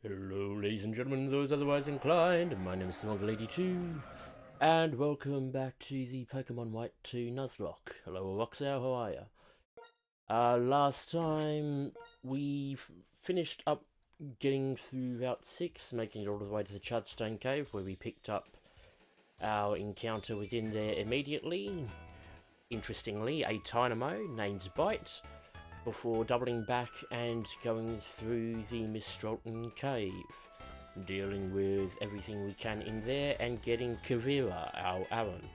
Hello, ladies and gentlemen, those otherwise inclined. My name is the Mongol Lady 2, and welcome back to the Pokemon White 2 Nuzlocke. Hello, Roxao, how are ya? Last time we finished up getting through Route 6, making it all the way to the Chargestone Cave, where we picked up our encounter within there immediately. Interestingly, a Dynamo named Bite, before doubling back and going through the Mistralton Cave, dealing with everything we can in there and getting Kavira, our Aaron.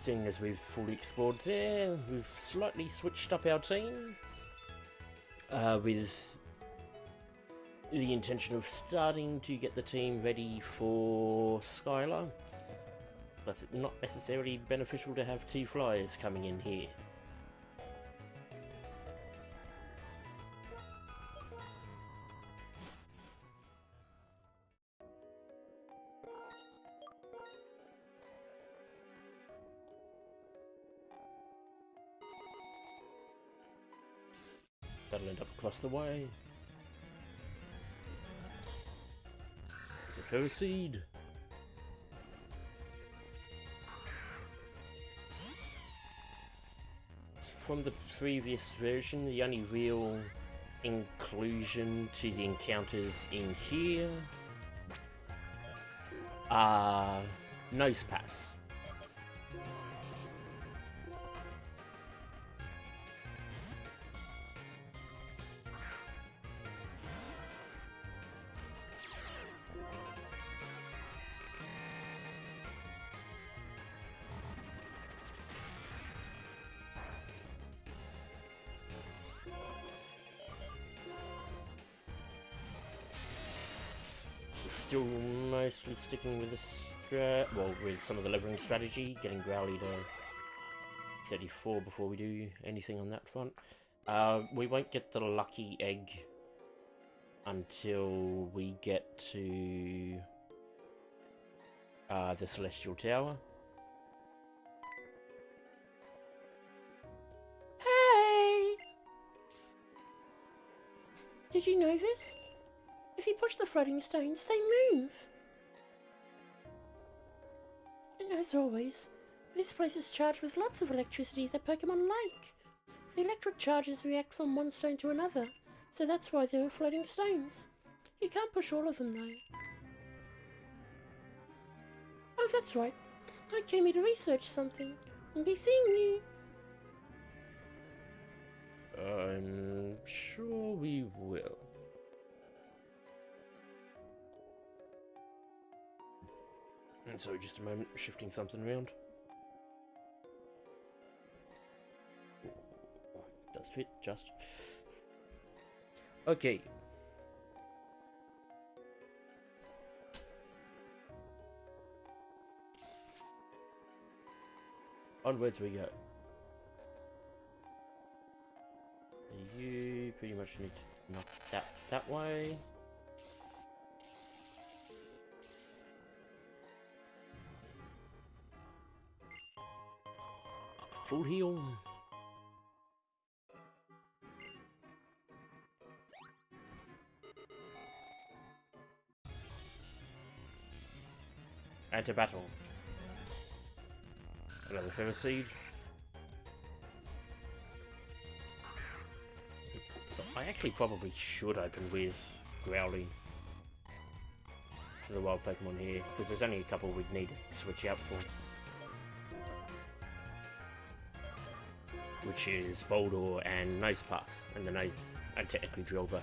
Seeing as we've fully explored there, we've slightly switched up our team with the intention of starting to get the team ready for Skylar. But it's not necessarily beneficial to have two flyers coming in here. That'll end up across the way. It's a fur seed. From the previous version, the only real inclusion to the encounters in here are nose pass. Still mostly sticking with with some of the leveling strategy, getting Growly to 34 before we do anything on that front. We won't get the lucky egg until we get to the Celestial Tower. Hey! Did you know this? If you push the floating stones, they move. As always, this place is charged with lots of electricity that Pokemon like. The electric charges react from one stone to another, so that's why there are floating stones. You can't push all of them though. Oh, that's right. I came here to research something and be seeing you. I'm sure we will. And so just a moment, shifting something around. Does fit, just. Okay. Onwards we go. You pretty much need to knock that way. Full heal. And to battle. Another feather seed. I actually probably should open with Growly for the wild Pokemon here, because there's only a couple we'd need to switch out for. Which is Boldore and Nosepass, and then I technically Drillbur.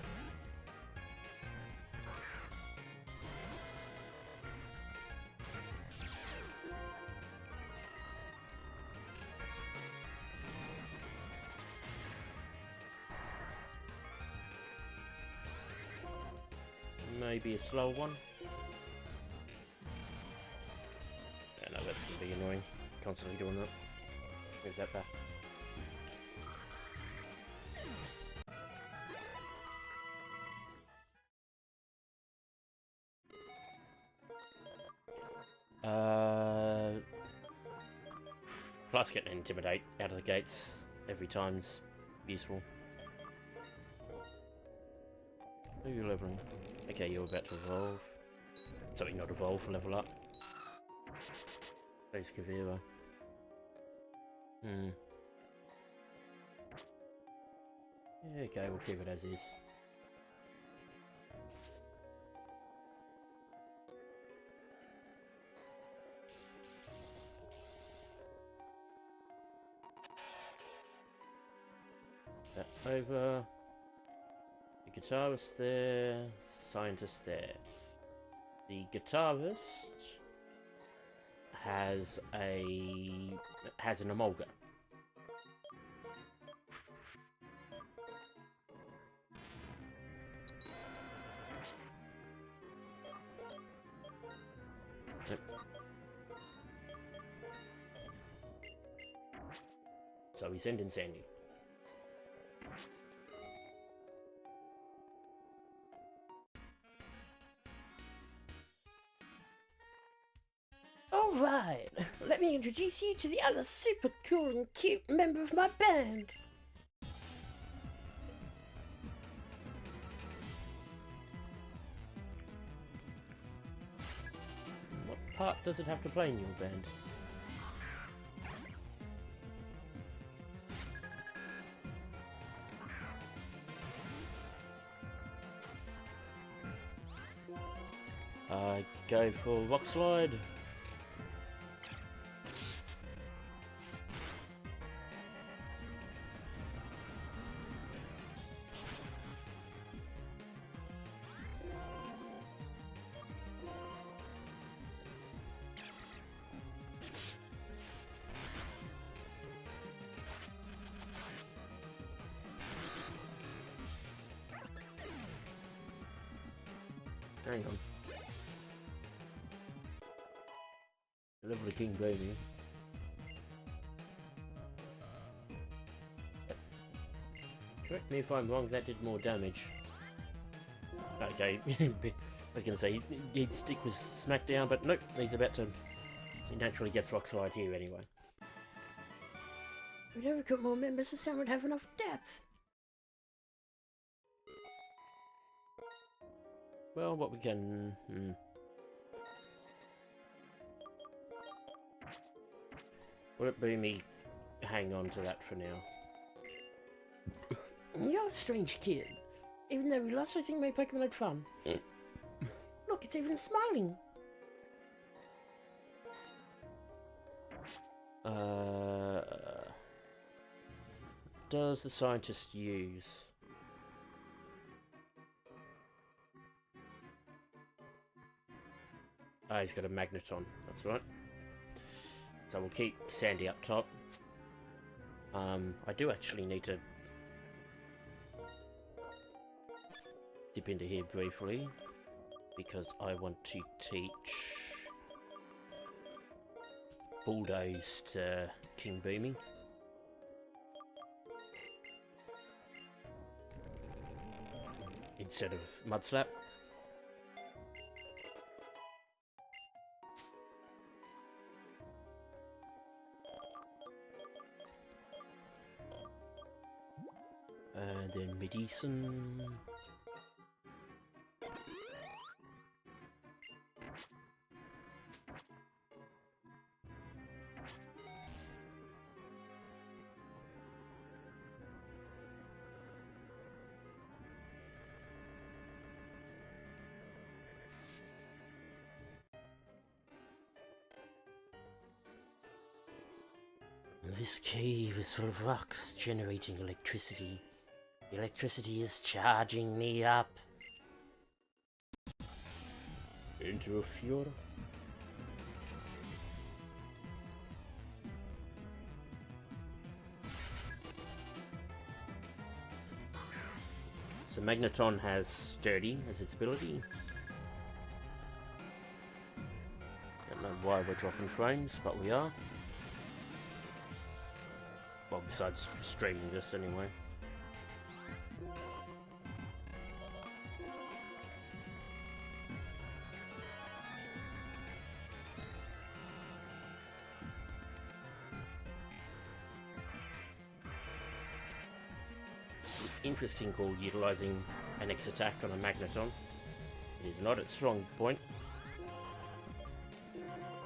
Maybe a slow one. Yeah, no, that's gonna be annoying. Constantly doing that. Move that back. Plus getting Intimidate out of the gates every time's useful. Who are you leveling? Okay, you're about to evolve. Sorry, not evolve, level up. Face Kavira. Okay, we'll keep it as is. That over. The guitarist there, scientist there. The guitarist has an emulga. So we send in Sandy. Alright, let me introduce you to the other super cool and cute member of my band. What part does it have to play in your band? Go for rock slide. Hang on. Level the King Baby. Correct me if I'm wrong, that did more damage. Okay, I was going to say he'd stick with Smackdown, but nope, he's about to... He naturally gets Rock Slide here anyway. We never got more members so someone would have enough depth. Well, what we can... Would it be me hang on to that for now? You're a strange kid. Even though we lost, I think my Pokemon had fun. Look, it's even smiling. Does the scientist use... Ah, he's got a Magneton, that's right. So we'll keep Sandy up top. I do actually need to dip into here briefly because I want to teach Bulldoze to King Boomy. Instead of Mudslap. And then Medicine. This cave is full of rocks generating electricity. The electricity is charging me up. Into a fjord. So Magneton has Sturdy as its ability. Don't know why we're dropping frames, but we are. Well, besides streaming this anyway. Interesting call, utilising a next attack on a Magneton. It is not its strong point.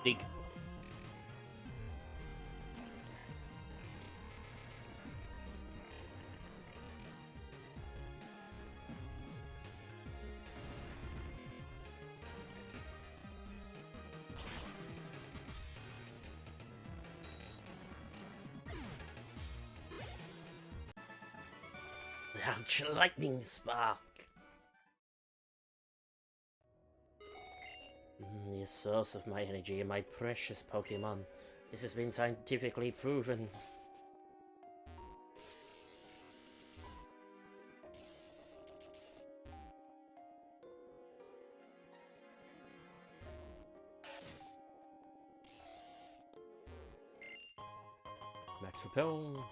Dig. Ouch, lightning spark. The source of my energy and my precious Pokemon. This has been scientifically proven. Max Repel.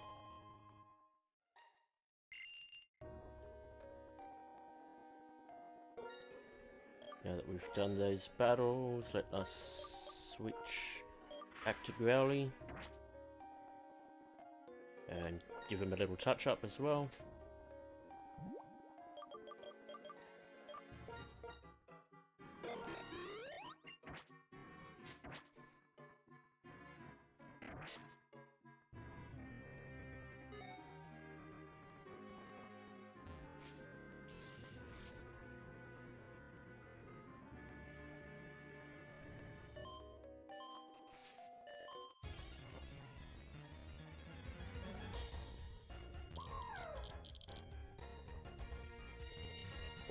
Now that we've done those battles, let us switch back to Growly and give him a little touch up as well.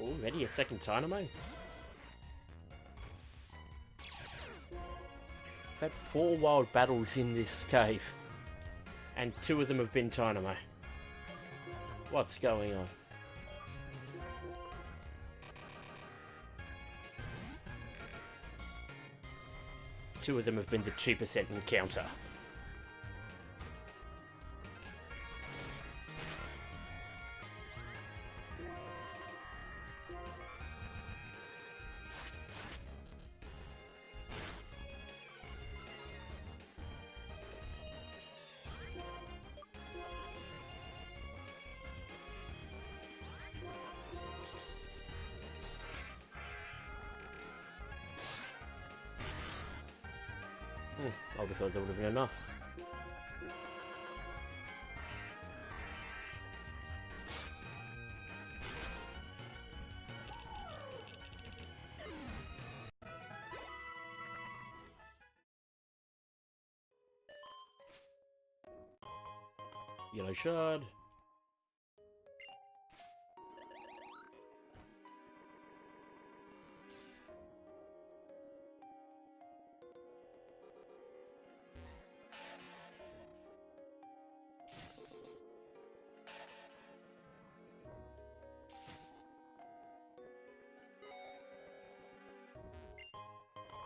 Already a second Dynamo? I've had 4 wild battles in this cave, and 2 of them have been Dynamo. What's going on? Two of them have been the 2% encounter. I would have thought that would have been enough. Yellow shard.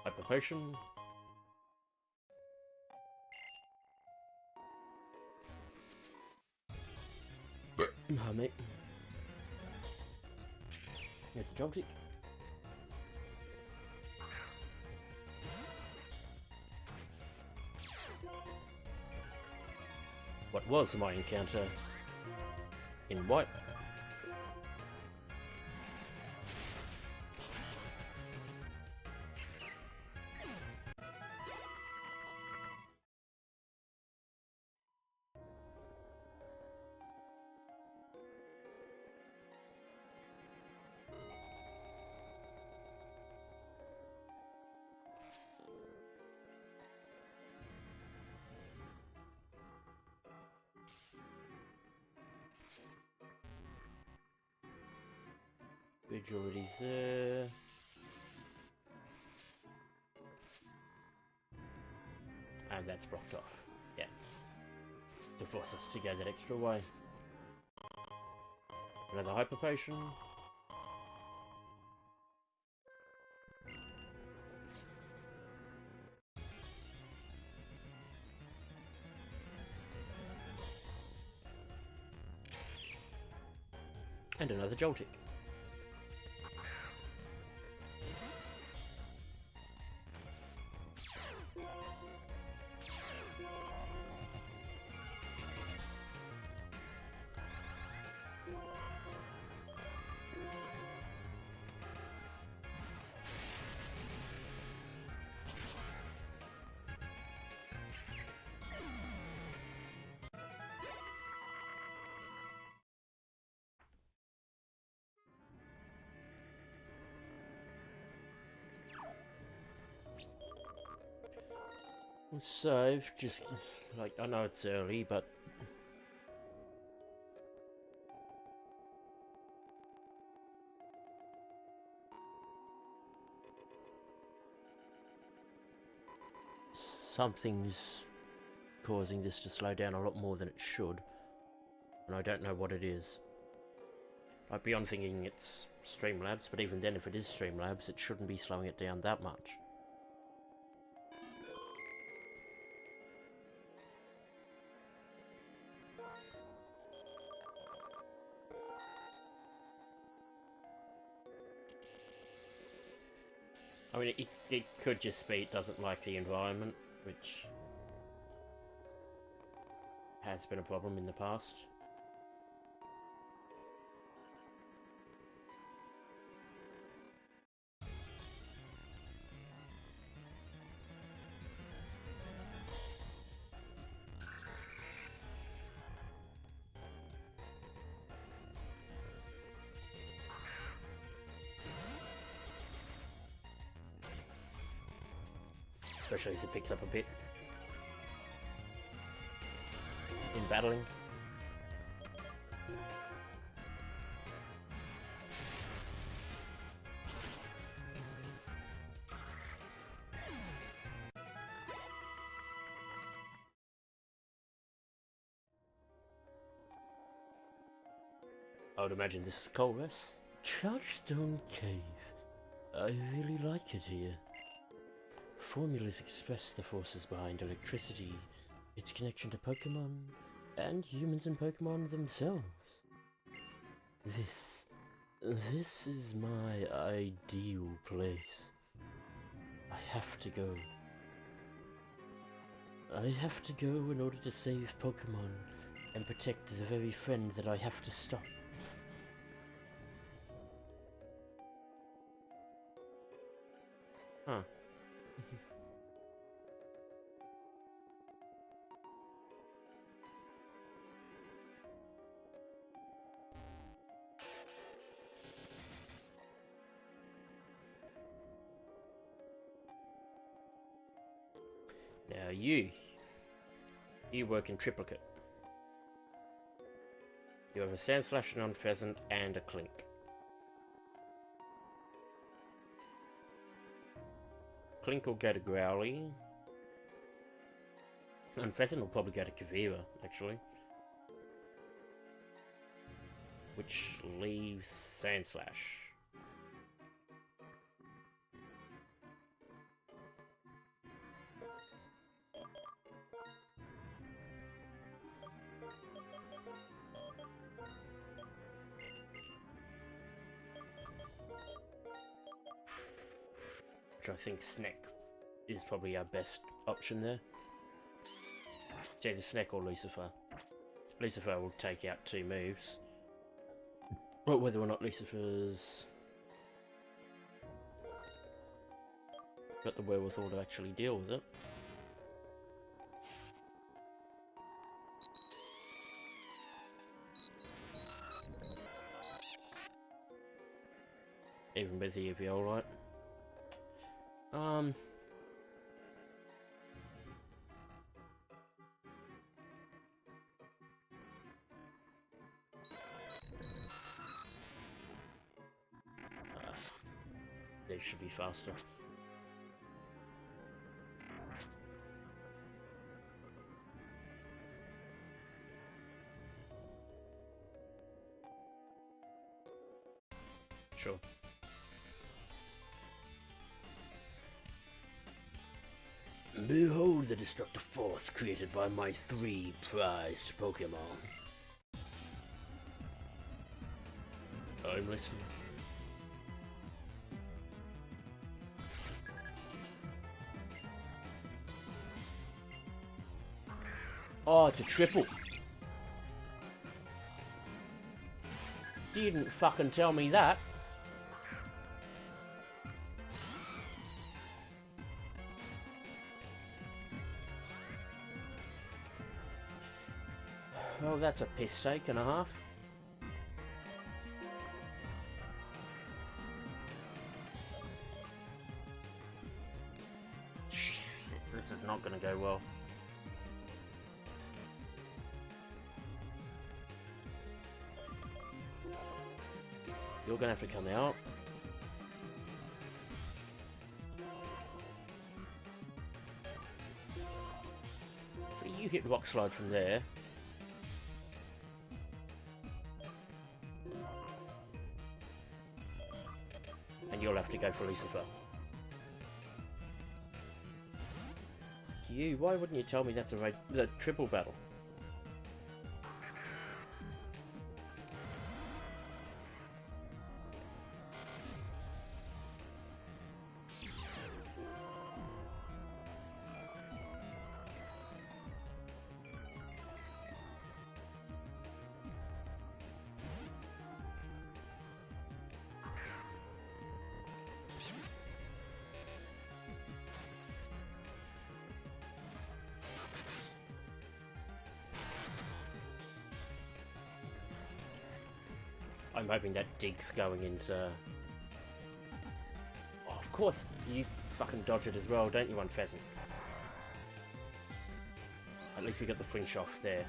Hyper potion. Oh, mate. Here's the Joltik. What was my encounter in white? Bridge already there. And that's blocked off. Yeah. To force us to go that extra way. Another hyper potion. And another Joltik. So, just, like, I know it's early, but... something's causing this to slow down a lot more than it should. And I don't know what it is. I'd be on thinking it's Streamlabs, but even then if it is Streamlabs, it shouldn't be slowing it down that much. I mean, it could just be it doesn't like the environment, which has been a problem in the past. Especially as it picks up a bit in battling. I would imagine this is Colress. Chargestone Cave. I really like it here. Formulas express the forces behind electricity, its connection to Pokémon, and humans and Pokémon themselves. This is my ideal place. I have to go. I have to go in order to save Pokémon and protect the very friend that I have to stop. Huh. Now you work in triplicate. You have a Sandslash, a non-pheasant, and a Clink. Clink will go to Growly. And Pheasant will probably go to Kavira, actually. Which leaves Sandslash. Which I think Snack is probably our best option there. It's either Snack or Lucifer. Lucifer will take out 2 moves. But whether or not Lucifer's got the wherewithal to actually deal with it. Even with the EVL, right? They should be faster. Sure. Behold the destructive force created by my 3 prized Pokémon. I'm listening. Oh, it's a triple. Didn't fucking tell me that. Well, that's a piss take and a half. This is not going to go well. You're gonna have to come out. You hit rock slide from there. And you'll have to go for Lucifer. You, why wouldn't you tell me that's a triple battle? I'm hoping that dig's going into... Oh, of course, you fucking dodge it as well, don't you, Unpheasant? At least we got the flinch off there.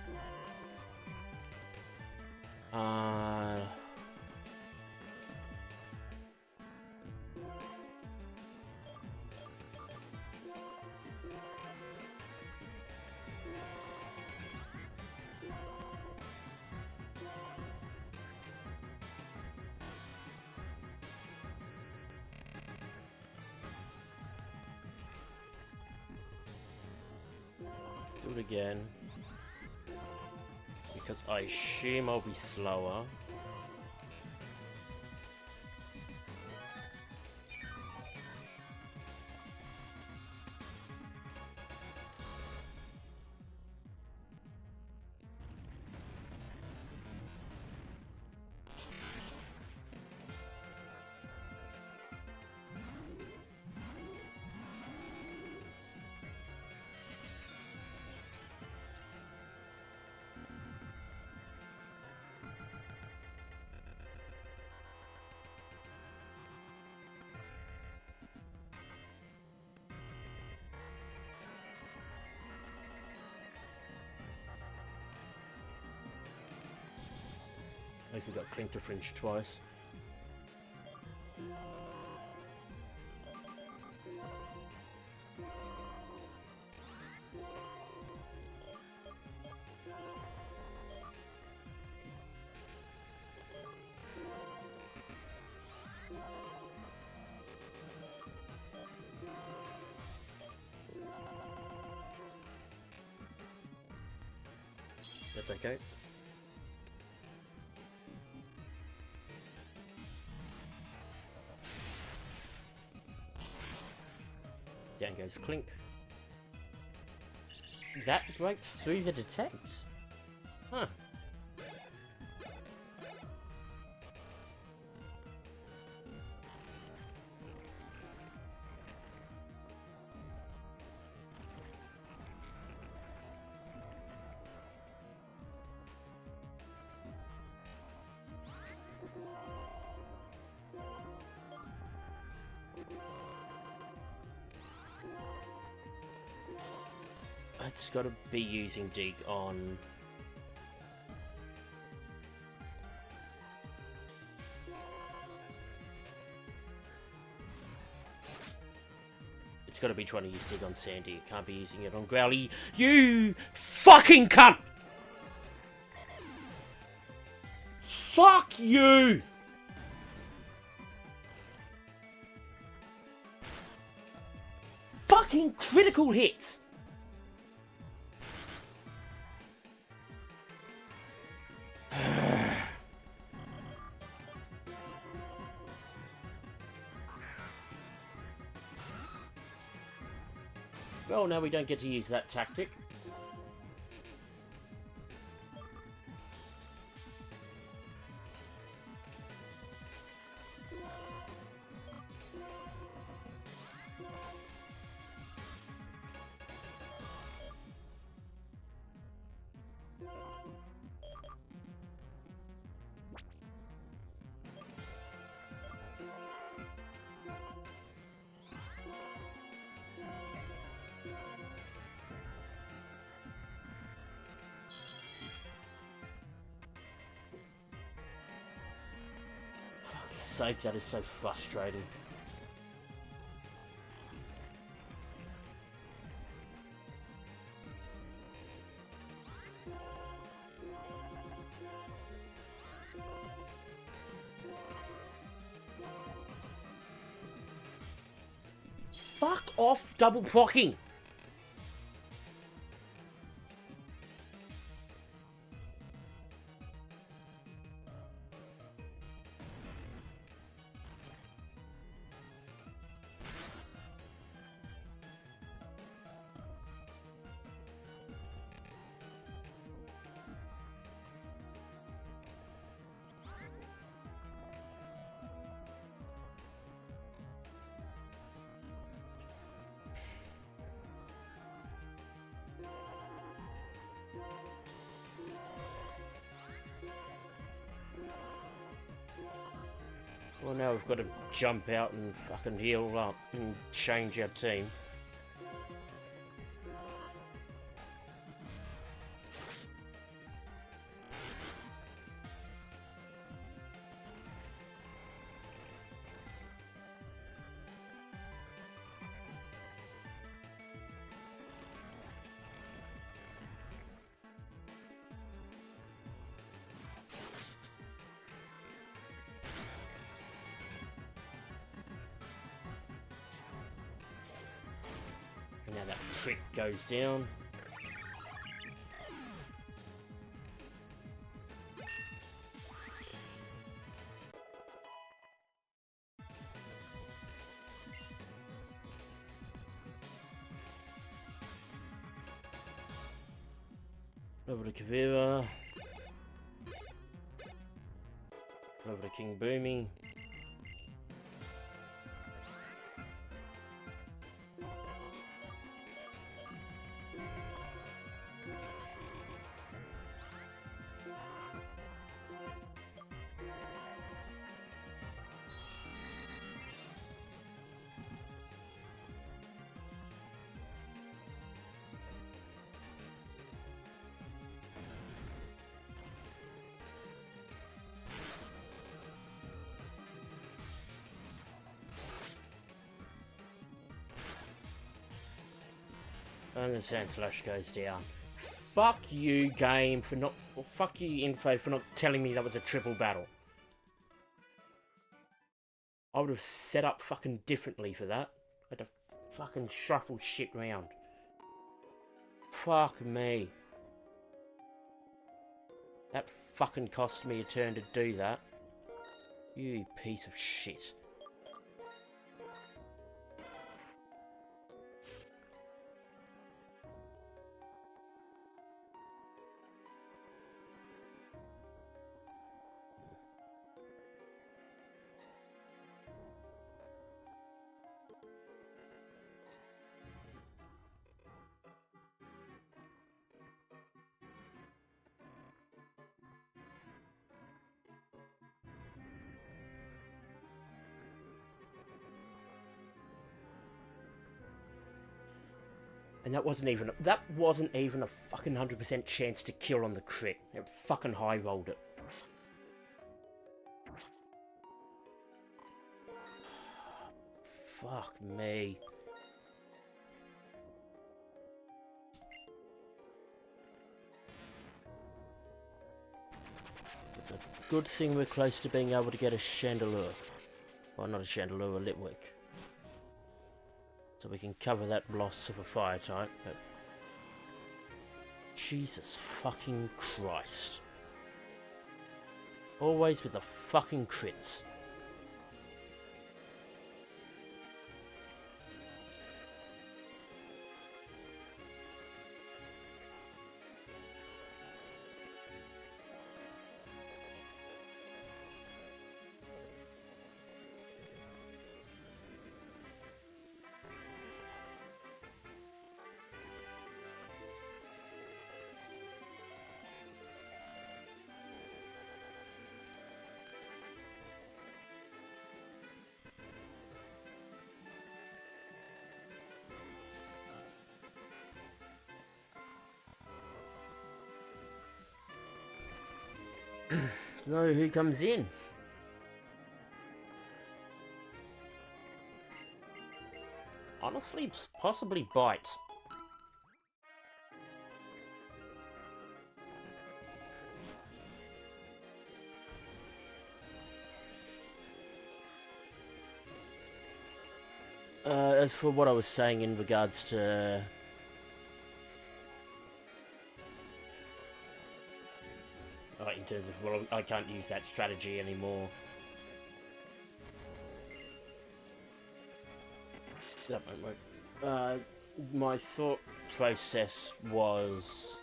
Do it again. Because I assume I'll be slower. At least we got Clink to Fringe twice. That's okay. Down goes Clink. That breaks through the detect? Huh. It's got to be using Dig on... It's got to be trying to use Dig on Sandy. It can't be using it on Growly. You fucking cunt! Fuck you! Fucking critical hits! Well, now we don't get to use that tactic. sake, that is so frustrating. Fuck off, double procking! Well, now we've got to jump out and fucking heal up and change our team. And now that trick goes down. Over to Kavira. Over to King Boomy. And the Sand Slash goes down. Fuck you, game, for not... Well, fuck you, Info, for not telling me that was a triple battle. I would have set up fucking differently for that. I had to fucking shuffle shit round. Fuck me. That fucking cost me a turn to do that. You piece of shit. And that wasn't even a fucking 100% chance to kill on the crit. It fucking high rolled it. Fuck me. It's a good thing we're close to being able to get a Chandelure. Well, not a Chandelure, a Litwick. So we can cover that loss of a fire type, but... Jesus fucking Christ. Always with the fucking crits. So who comes in? Honestly, possibly bite. As for what I was saying in regards to in terms of, well, I can't use that strategy anymore. That won't work. My thought process was...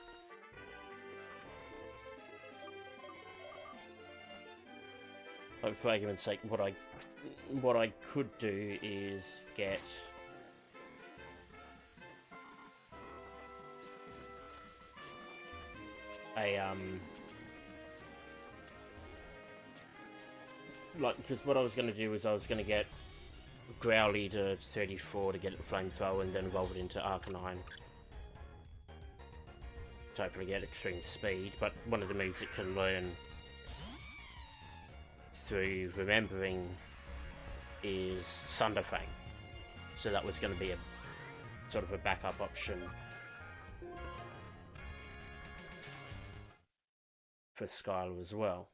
like, for argument's sake, what I could do is get... like, because what I was going to do was I was going to get Growly to 34 to get the flamethrower and then evolve it into Arcanine. To hopefully get extreme speed, but one of the moves it can learn through remembering is Thunderfang. So that was going to be a sort of a backup option for Skylar as well.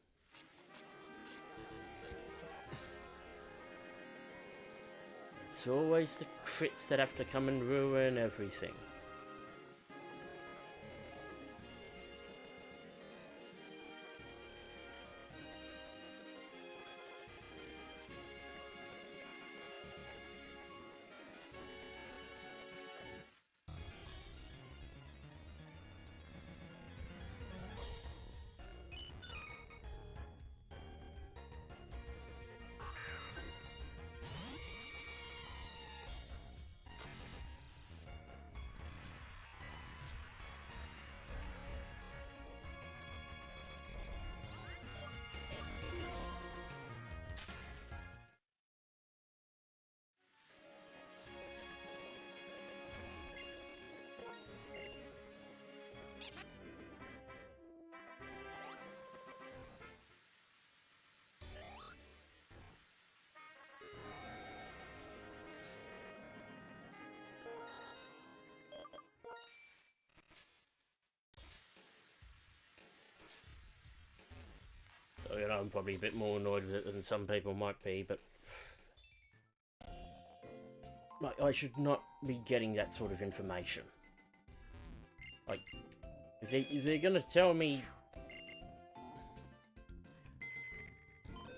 It's always the crits that have to come and ruin everything. You know, I'm probably a bit more annoyed with it than some people might be, but like, I should not be getting that sort of information. Like, if they're gonna tell me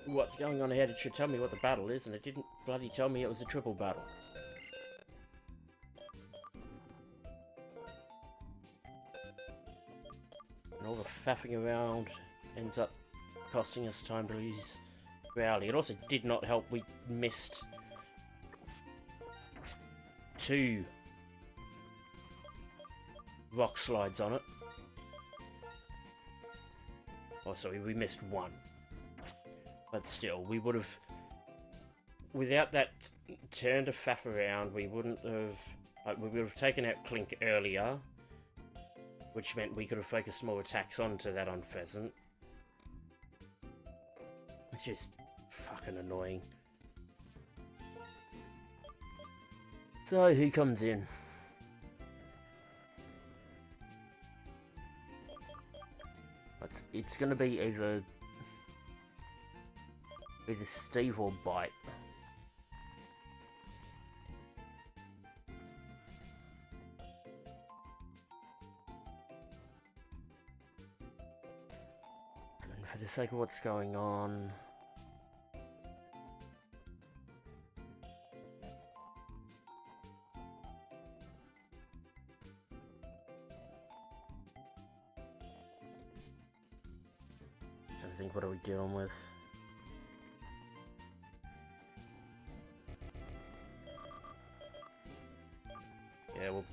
what's going on ahead, it should tell me what the battle is, and it didn't bloody tell me it was a triple battle. And all the faffing around ends up costing us time to lose Growly. It also did not help we missed 2 rock slides on it. Oh, sorry, we missed 1. But still, we would have... without that turn to faff around, we wouldn't have... like, we would have taken out Clink earlier, which meant we could have focused more attacks onto that on Pheasant. It's just fucking annoying. So, who comes in? It's gonna be either Steve or Bite. And for the sake of what's going on, I think, what are we dealing with? Yeah, we'll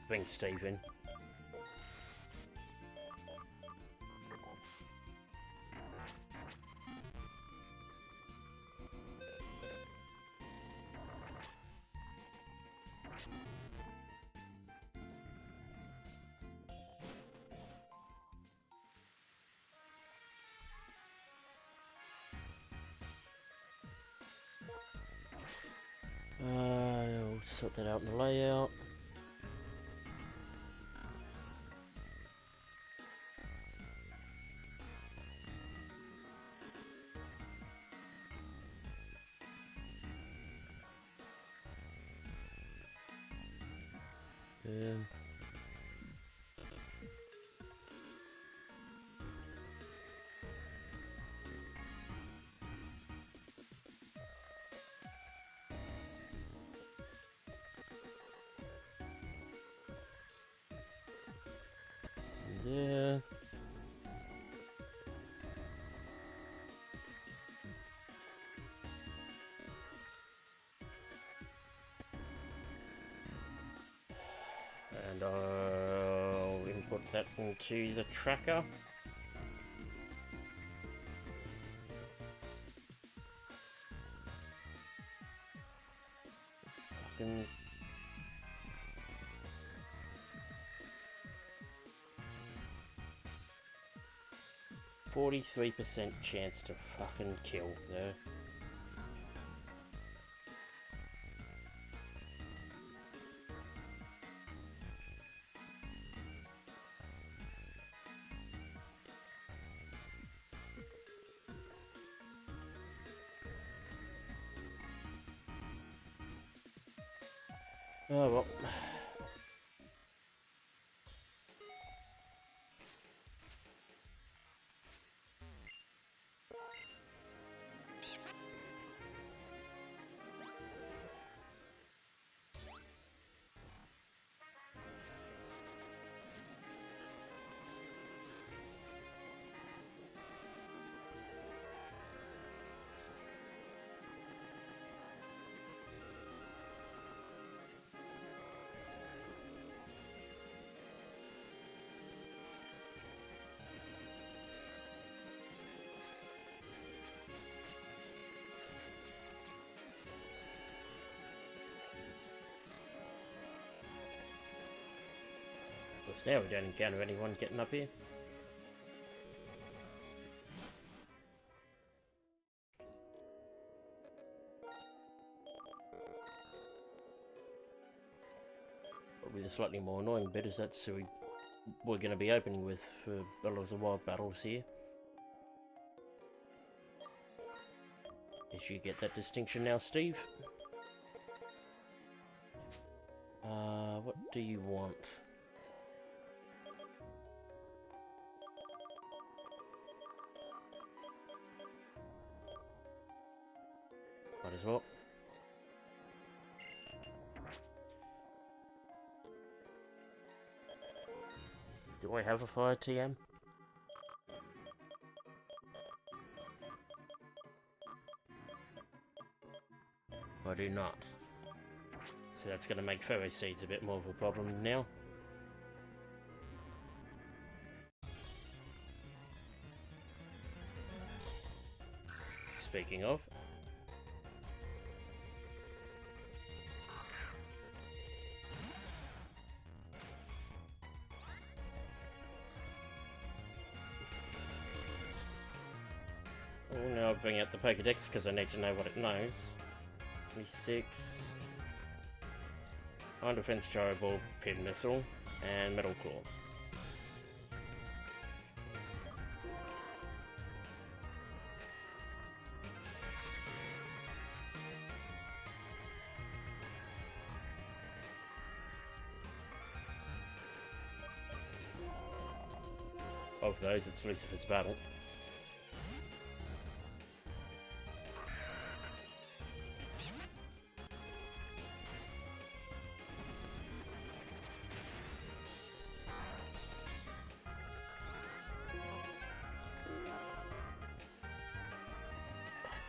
bring Steve in. we'll sort that out in the layout. Yeah. And I'll input that into the tracker. Fucking 43% chance to fucking kill there. Oh well. Now we don't encounter anyone getting up here. Probably the slightly more annoying bit is that's who we're going to be opening with for a lot of the wild battles here. Guess you get that distinction now, Steve. What do you want? Might as well. Do I have a fire TM? I do not. So that's going to make Furry Seeds a bit more of a problem now. Speaking of. Oh, now I'll bring out the Pokédex because I need to know what it knows. 26. Iron Defense, Gyro Ball, Pin Missile, and Metal Claw. Of those, it's Lucifer's Battle.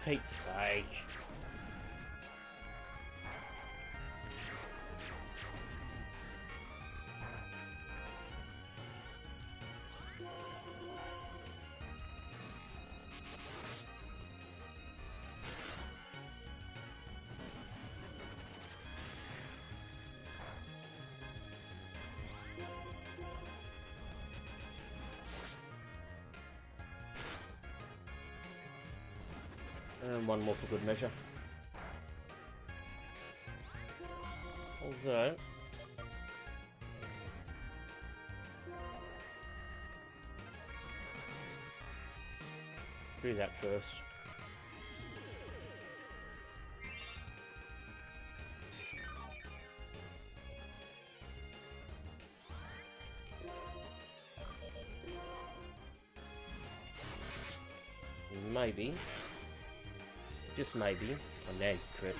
Pete's sake. And one more for good measure. Although, do that first. Maybe, just maybe, on that crit,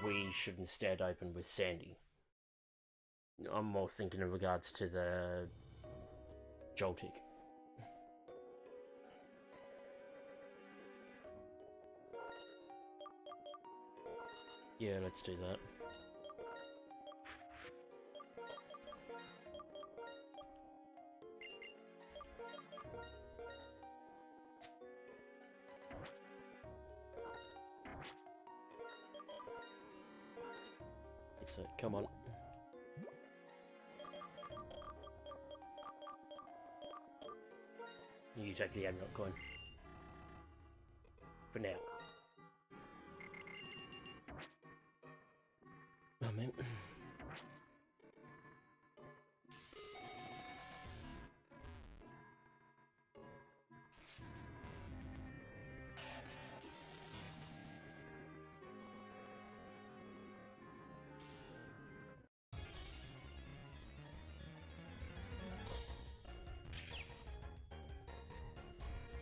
we should instead open with Sandy. I'm more thinking in regards to the Joltik. Yeah, let's do that. So, come on. You take the amulet coin. For now. Oh man.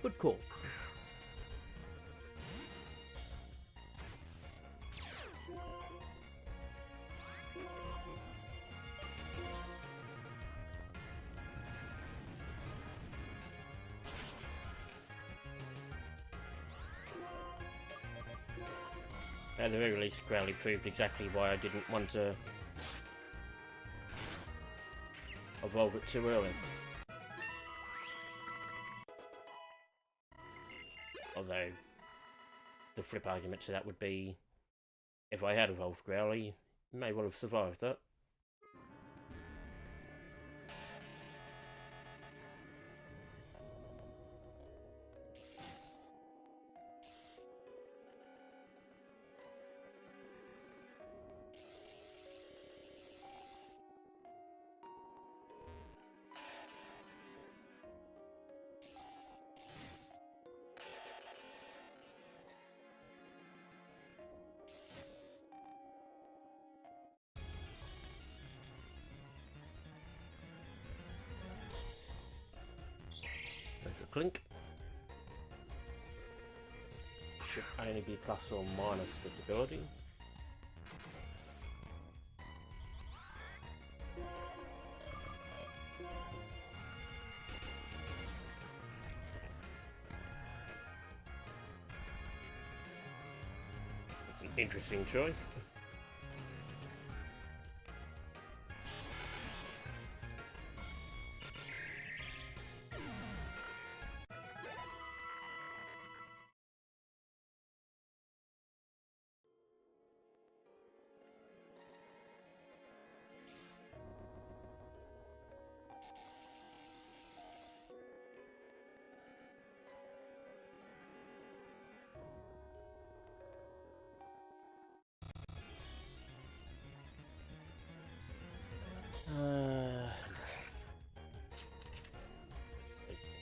Good call. At the very least, Growly proved exactly why I didn't want to evolve it too early. Although, the flip argument to that would be, if I had evolved Growly, I may well have survived that. There's a clink. Should only be plus or minus visibility. It's an interesting choice.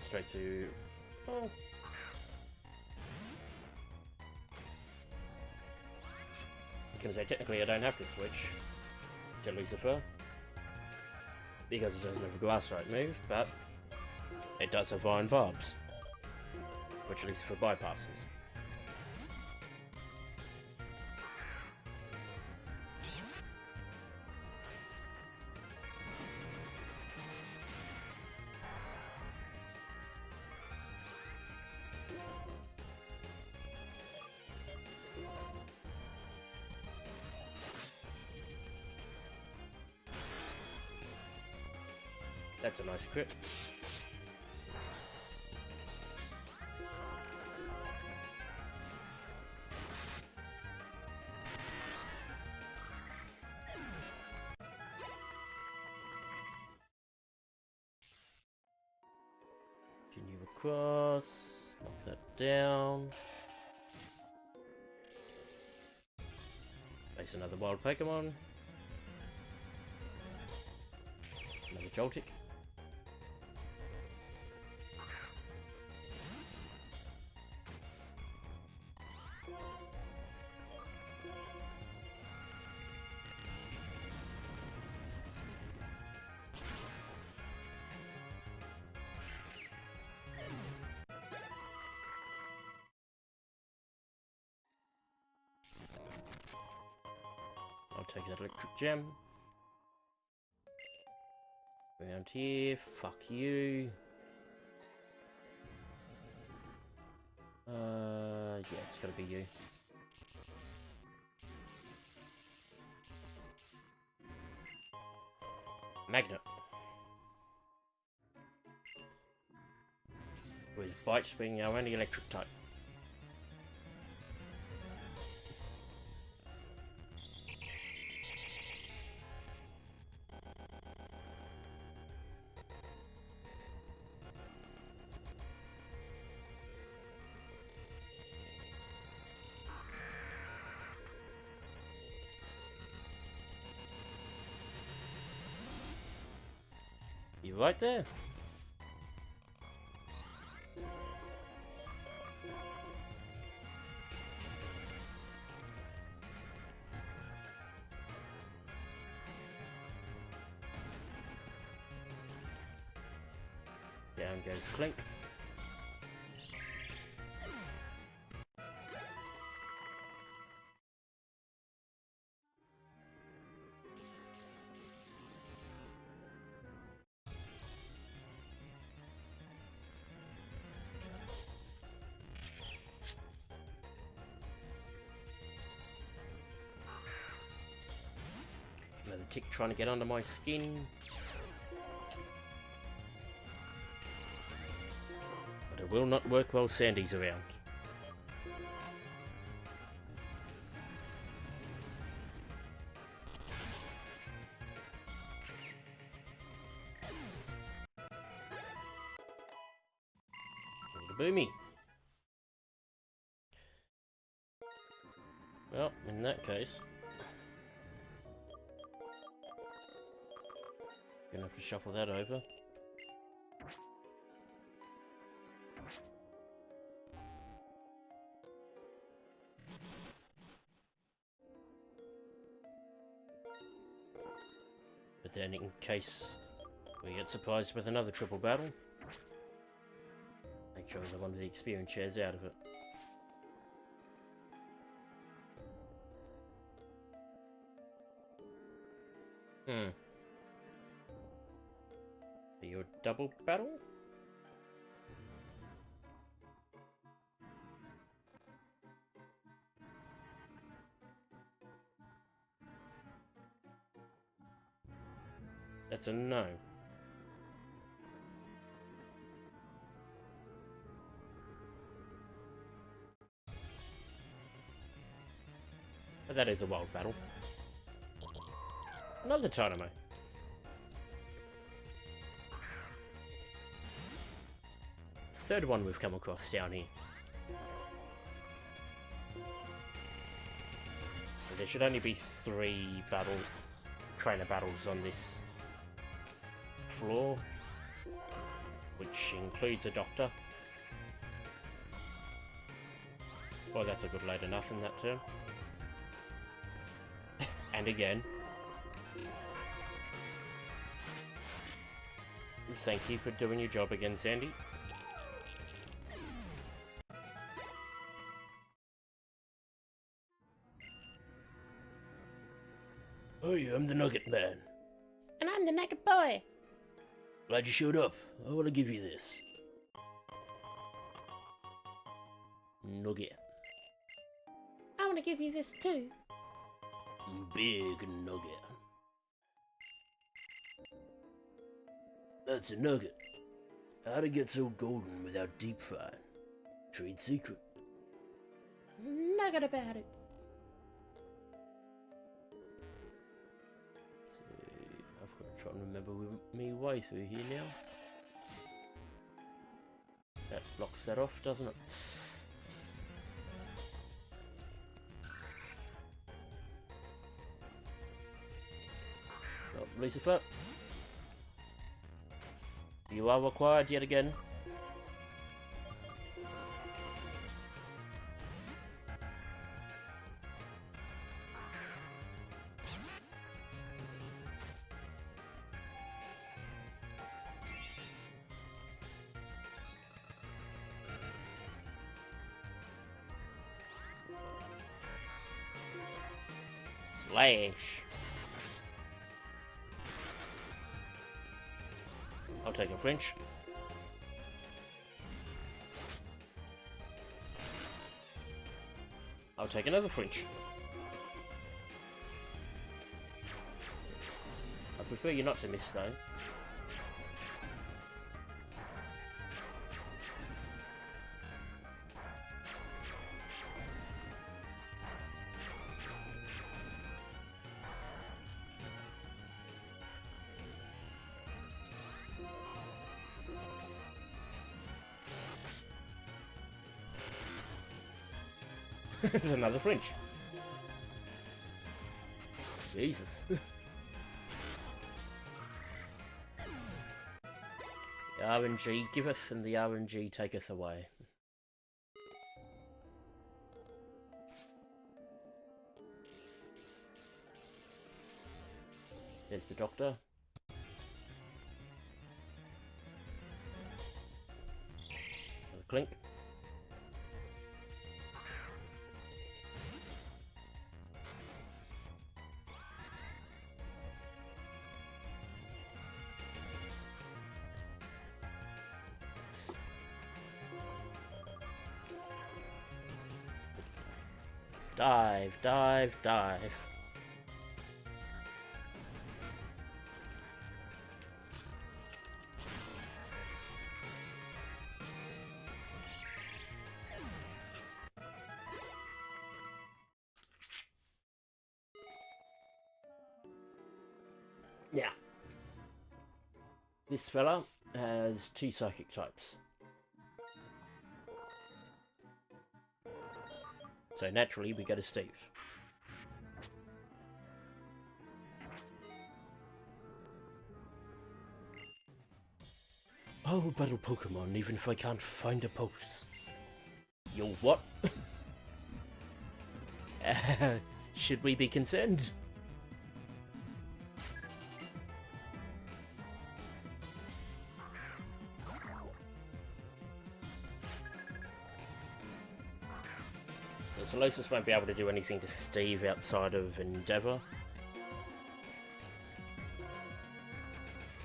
Straight to... Oh. I was going to say, technically I don't have to switch to Lucifer, because it doesn't have a grass type move, but it does have Iron Barbs, which Lucifer bypasses. That's a nice crit. Continue across, knock that down. Face another wild Pokemon. Another Joltik. I'll take that electric gem. Around here, fuck you. Yeah, it's gotta be you. Magnet. With bites being our only electric type. You right there? Down goes Clink. Another tick trying to get under my skin. But it will not work while Sandy's around. Boomy. Well, in that case, gonna have to shuffle that over. But then in case we get surprised with another triple battle, make sure that one of the experience shares out of it. For your double battle? That's a no. But that is a wild battle. Another Tynamo. Third one we've come across down here. So there should only be 3 trainer battles on this floor, which includes a doctor. Well, that's a good load of nothing that turn. And again, thank you for doing your job again, Sandy. Hey, I'm the Nugget Man. And I'm the Nugget Boy. Glad you showed up. I want to give you this. Nugget. I want to give you this too. Big nugget. That's a nugget. How to get so golden without deep frying. Trade secret. Nugget about it. I've got to try and remember me way through here now. That blocks that off, doesn't it? Lucifer. You are required yet again. Slash. I'll take a French. I'll take another French. I prefer you not to miss though. There's another French. Jesus. The RNG giveth and the RNG taketh away. There's the doctor. Another clink. Dive, dive, dive. Now, this fella has 2 psychic types. So naturally, we go to Steve. I'll battle Pokemon even if I can't find a pulse. Yo, what? Should we be concerned? Solosis won't be able to do anything to Steve outside of Endeavour.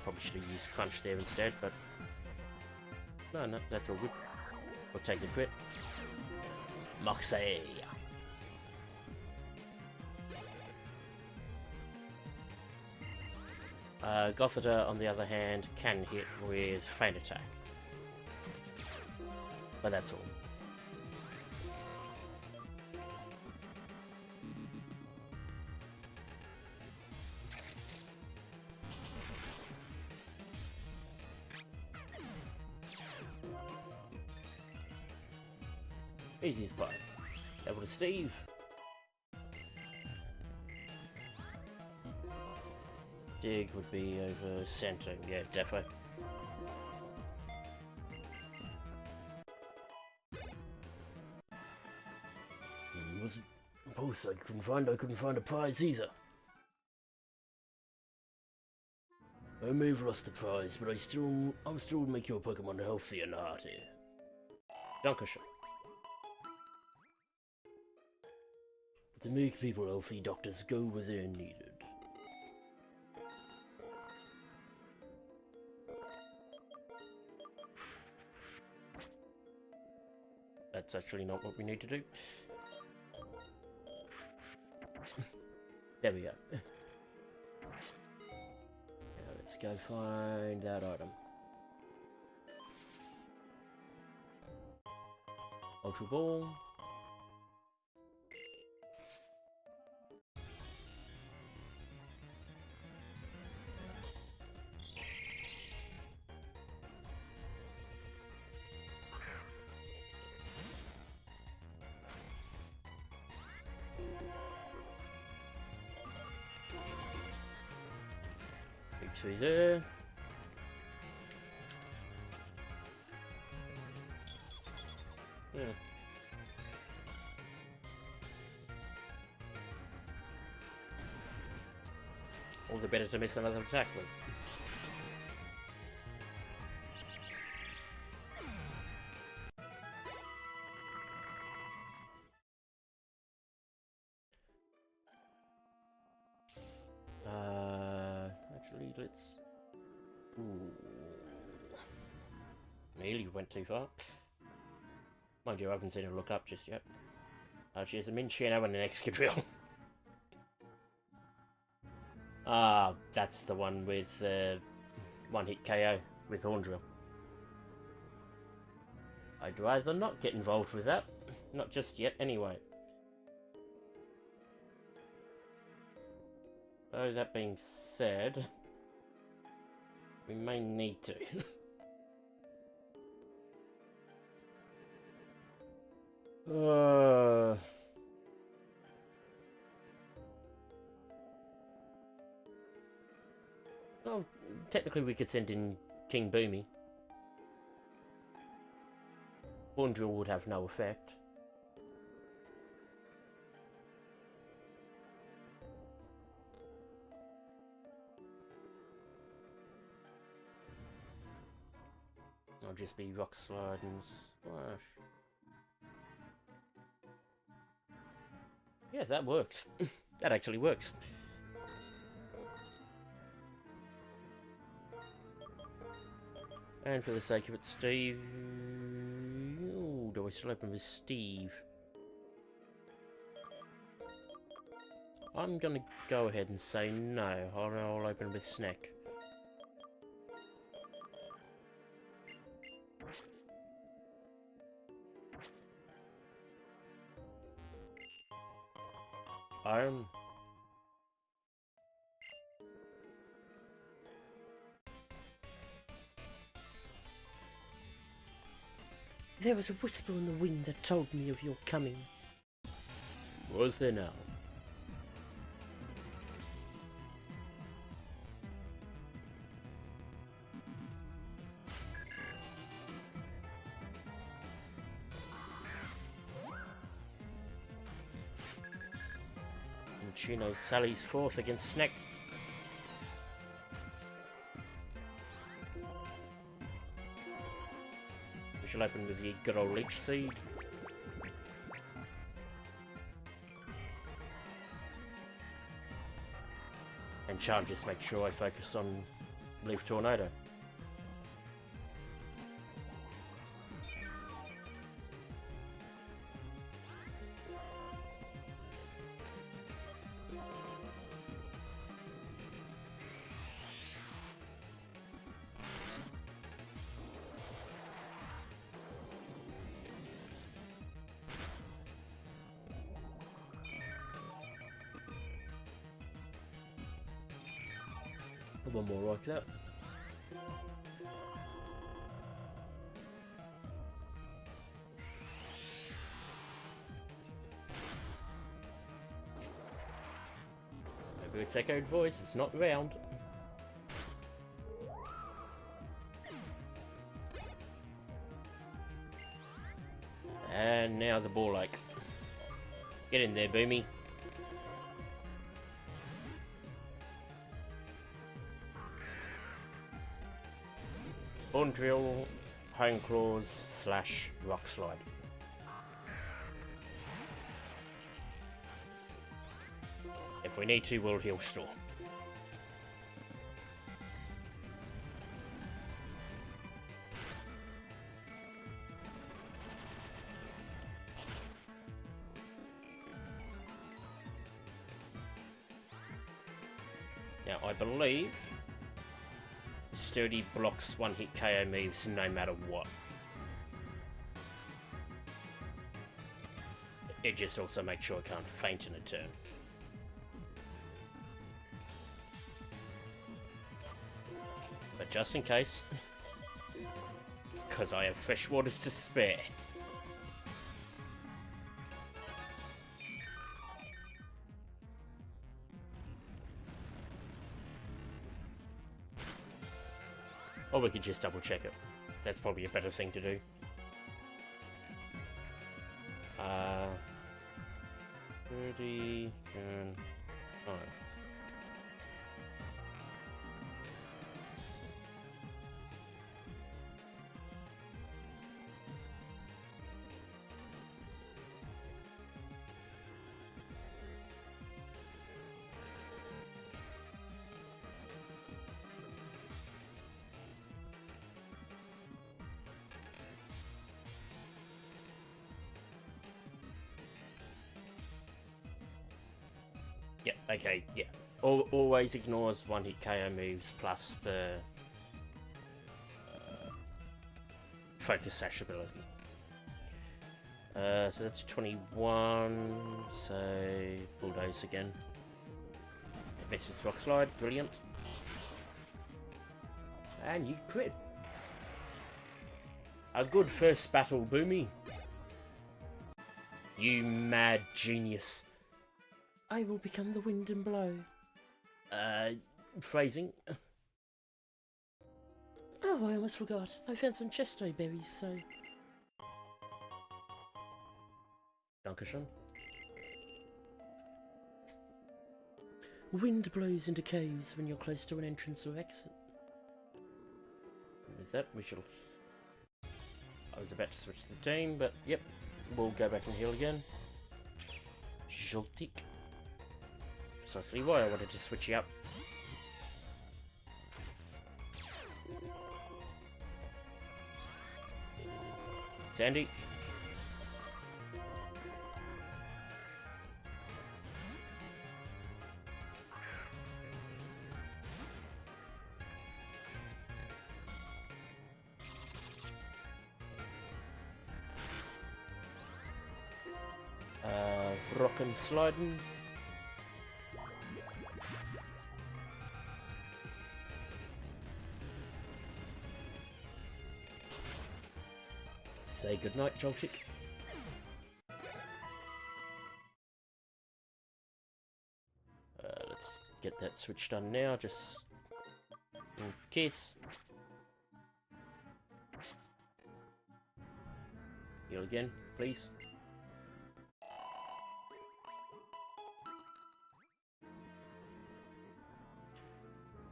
Probably should have used Crunch there instead, but no, that's all good. We'll take the crit. Moxie. Gothita, on the other hand, can hit with Feint Attack. But that's all. Easy as pie. Over to Steve. Dig would be over center. Yeah, defo. Wasn't a pulse I couldn't find a prize either. I may have lost the prize, but I'll still make your Pokemon healthy and hearty. Dankeschön. To make people healthy, doctors go where they're needed. That's actually not what we need to do. There we go. Now let's go find that item. Ultra Ball. through there. Yeah. All the better to miss another attack with. Actually, let's... Ooh. Nearly went too far. Mind you, I haven't seen her look up just yet. She has a Minchino and an Excadrill. Ah, that's the one with one-hit KO with Horndrill. I'd rather not get involved with that. Not just yet, anyway. So, that being said, we may need to. Well, technically we could send in King Boomy. Horndrill would have no effect. I'll just be Rock Slide and Splash. Yeah, that works. That actually works. And for the sake of it, Steve... Ooh, do I still open with Steve? I'm gonna go ahead and say no. I'll open with Snack. Iron. There was a whisper in the wind that told me of your coming. Was there now? Chino sallies forth against Snack. We shall open with the good old Leech Seed. And Chargers make sure I focus on Leaf Tornado. One more like that. Maybe it's echoed voice, it's not round. And now the ball like. Get in there, Boomy. Horndrill, Home Claws, / Rock Slide. If we need to, we'll heal Storm. Now, I believe Sturdy blocks one-hit KO moves no matter what. It just also makes sure I can't faint in a turn. But just in case, because I have fresh waters to spare. Or we could just double check it. That's probably a better thing to do. 30 and... Oh. Yeah, okay, yeah. Always ignores one hit KO moves plus the focus sash ability. So that's 21, so bulldoze again. Misses rock slide, brilliant. And you crit. A good first battle, Boomy. You mad genius. I will become the wind and blow. Phrasing. Oh, I almost forgot. I found some chesto berries, so... Dankeschön. Wind blows into caves when you're close to an entrance or exit. And with that, we shall... I was about to switch the team, but yep. We'll go back and heal again. Joltik. Precisely why I wanted to switch you up. Sandy. Rockin' sliding. Say goodnight, Joltik. Let's get that switch done now, just in case. Heal again, please.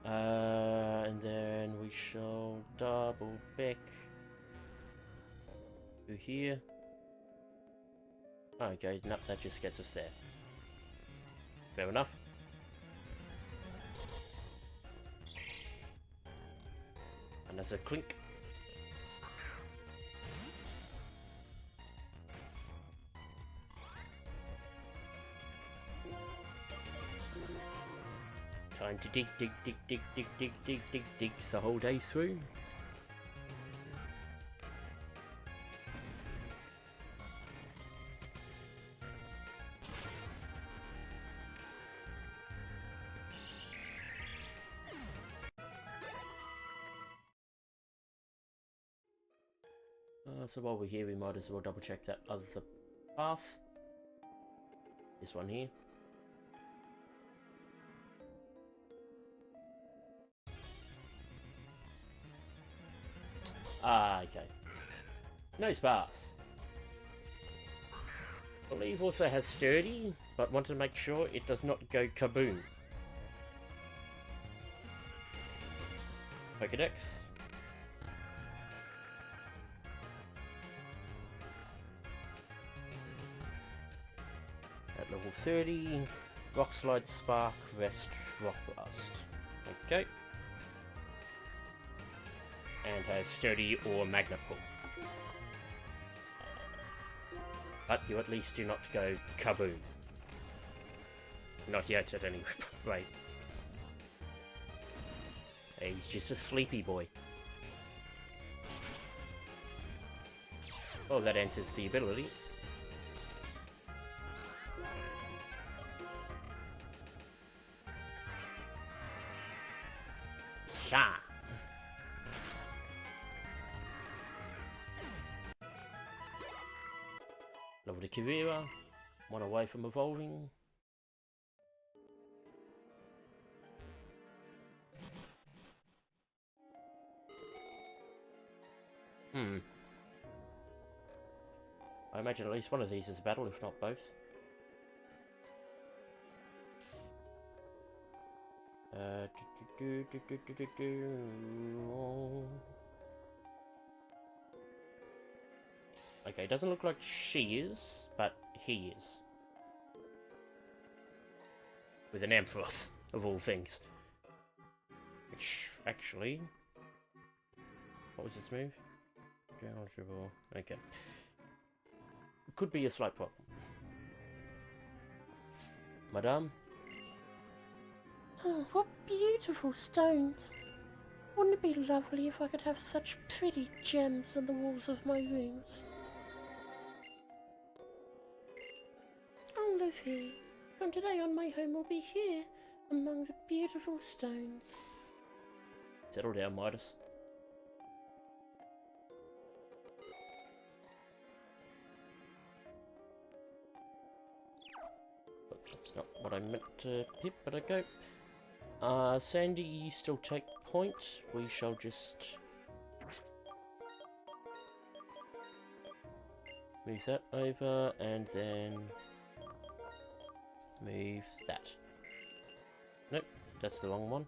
And then we shall double back to here. Okay, nope, that just gets us there. Fair enough. And there's a clink. Time to dig the whole day through. So while we're here, we might as well double check that other path. This one here. Ah, okay. No sparse. I believe also has sturdy, but want to make sure it does not go kaboom. Pokedex. At level 30, Rock Slide, Spark, Rest, Rock Blast. Okay. And has Sturdy or Magna Pull. But you at least do not go kaboom. Not yet at any rate. He's just a sleepy boy. Well, that answers the ability. Sha! Level to Kivira, one away from evolving. Hmm. I imagine at least one of these is a battle, if not both. Okay, doesn't look like she is, but he is. With an Ampharos, of all things. Which, actually... What was its move? Okay. Could be a slight problem. Madame? Oh, what beautiful stones. Wouldn't it be lovely if I could have such pretty gems on the walls of my rooms? I'll live here. From today on, my home will be here, among the beautiful stones. Settle down, Midas. That's not what I meant to hit, but okay. Sandy, you still take point. We shall just move that over, and then move that. Nope, that's the wrong one.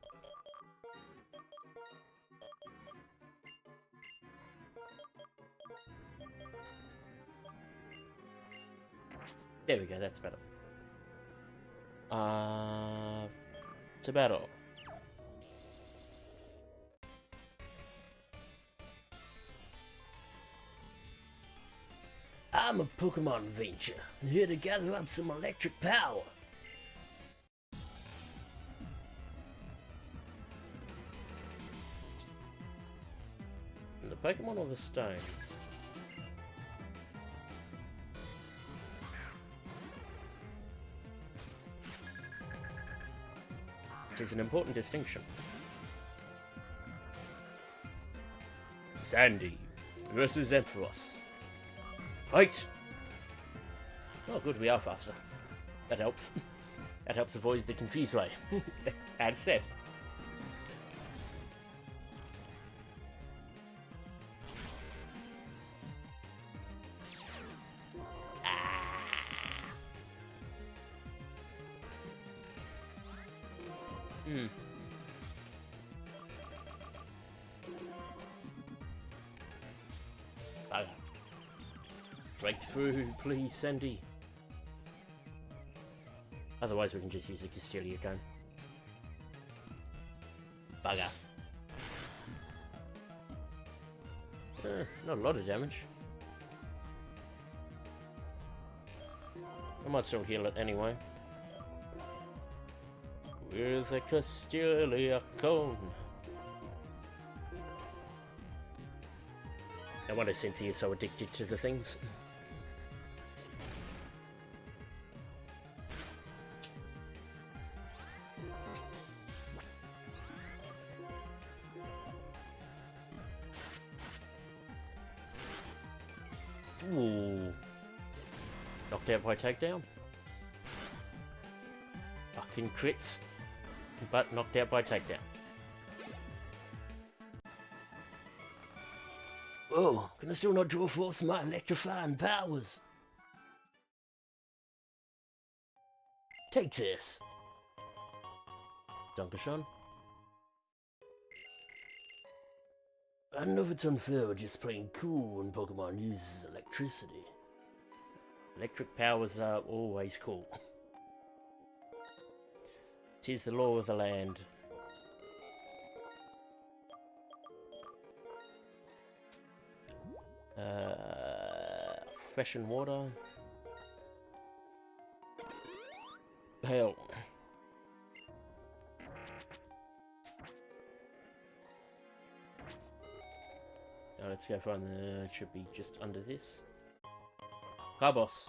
There we go, that's better. It's about all. I'm a Pokemon Venture, here to gather up some electric power. And the Pokemon or the stones? Which is an important distinction. Sandy versus Ampharos. Fight! Oh good, we are faster. That helps. That helps avoid the confused way. As said. Breakthrough, please, Sandy. Otherwise, we can just use the Castelia gun. Bugger. Not a lot of damage. I might still heal it anyway. With a Castelia cone. No wonder Cynthia's so addicted to the things. Ooh. Knocked out by takedown. Fucking crits. But knocked out by takedown. Oh, can I still not draw forth my electrifying powers? Take this. Dankeschön. I don't know if it's unfair or just plain cool when Pokemon uses electricity. Electric powers are always cool. 'Tis the law of the land. Fresh and water. Hell. Now let's go find the... It should be just under this. Carbos.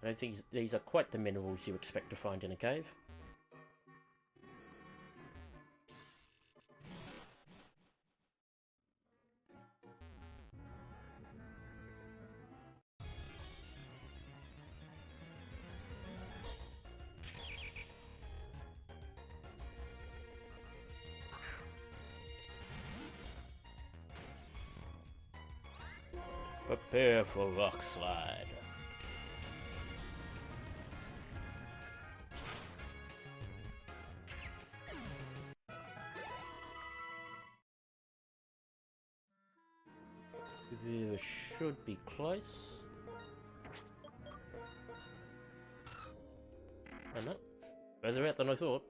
I don't think these are quite the minerals you expect to find in a cave. Prepare for rock slide. You should be close. Oh no, further out than I thought.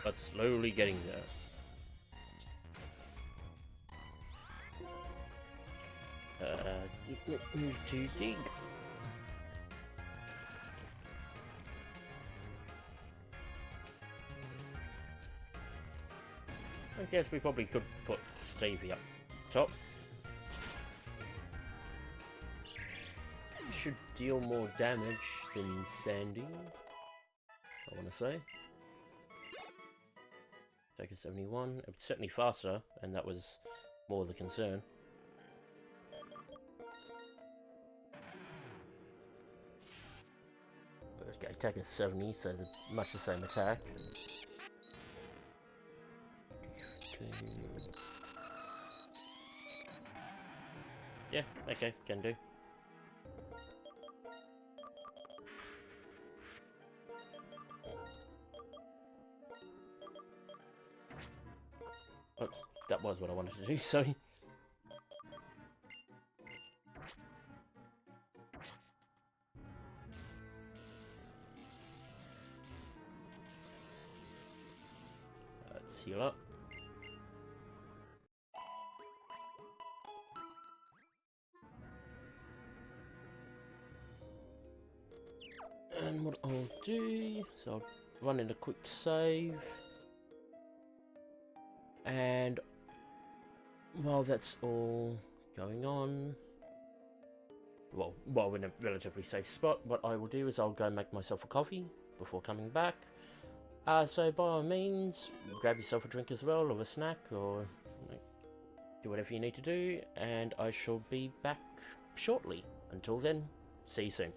But slowly getting there. To dig. I guess we probably could put Stevie up top. Should deal more damage than Sandy, I want to say. Take a 71. It's certainly faster, and that was more the concern. Okay, take a 70, so much the same attack. Yeah, okay, can do. Oops, that was what I wanted to do, sorry. Let's heal up. And what I'll do, so I'll run in a quick save. And while that's all going on, well, while we're in a relatively safe spot, what I will do is I'll go make myself a coffee before coming back. So by all means, grab yourself a drink as well, or a snack, or do whatever you need to do, and I shall be back shortly. Until then, see you soon.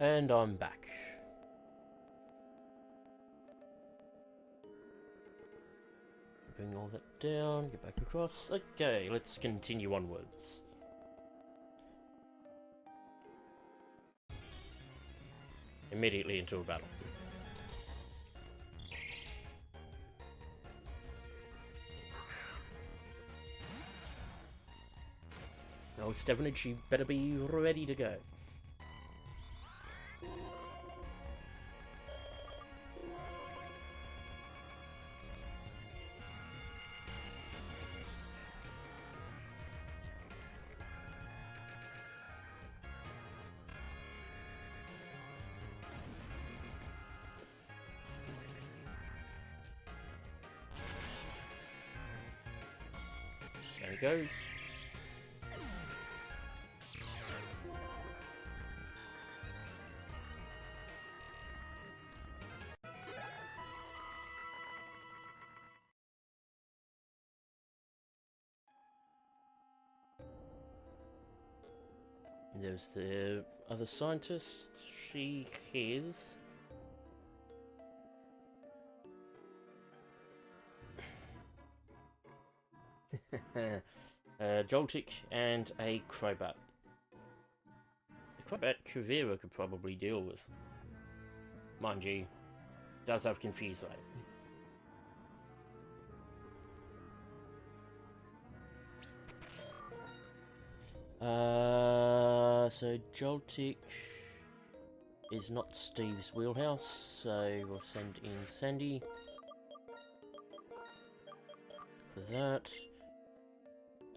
And I'm back. Bring all that down, get back across. Okay, let's continue onwards. Immediately into a battle. Oh, Stevenage, you better be ready to go. There he goes. There's the other scientist. She is... Joltik and a Crobat. The Crobat Kuvira could probably deal with. Mind you, does have Confuse Ray. So Joltik is not Steve's wheelhouse, so we'll send in Sandy for that.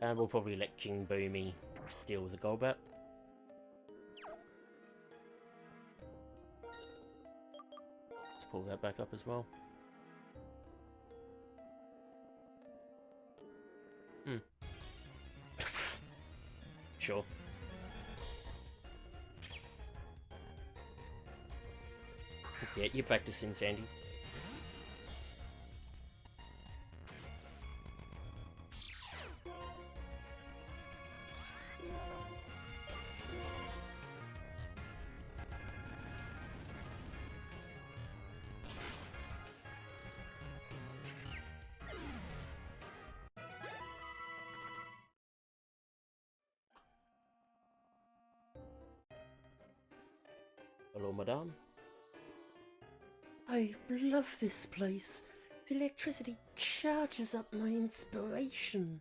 And we'll probably let King Boomy deal with the Golbat. Let's pull that back up as well. Sure. Yeah, you're practicing, Sandy. Hello, madame. I love this place. The electricity charges up my inspiration.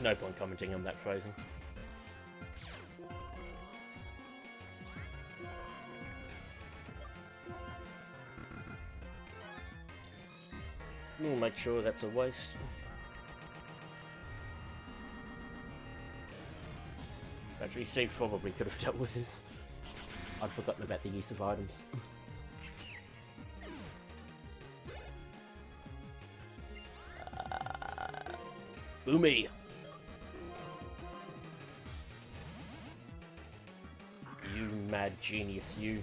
No point commenting on that phrasing. We'll make sure that's a waste. Actually, Steve probably could have dealt with this. I'd forgotten about the use of items. Boomy! You mad genius, you.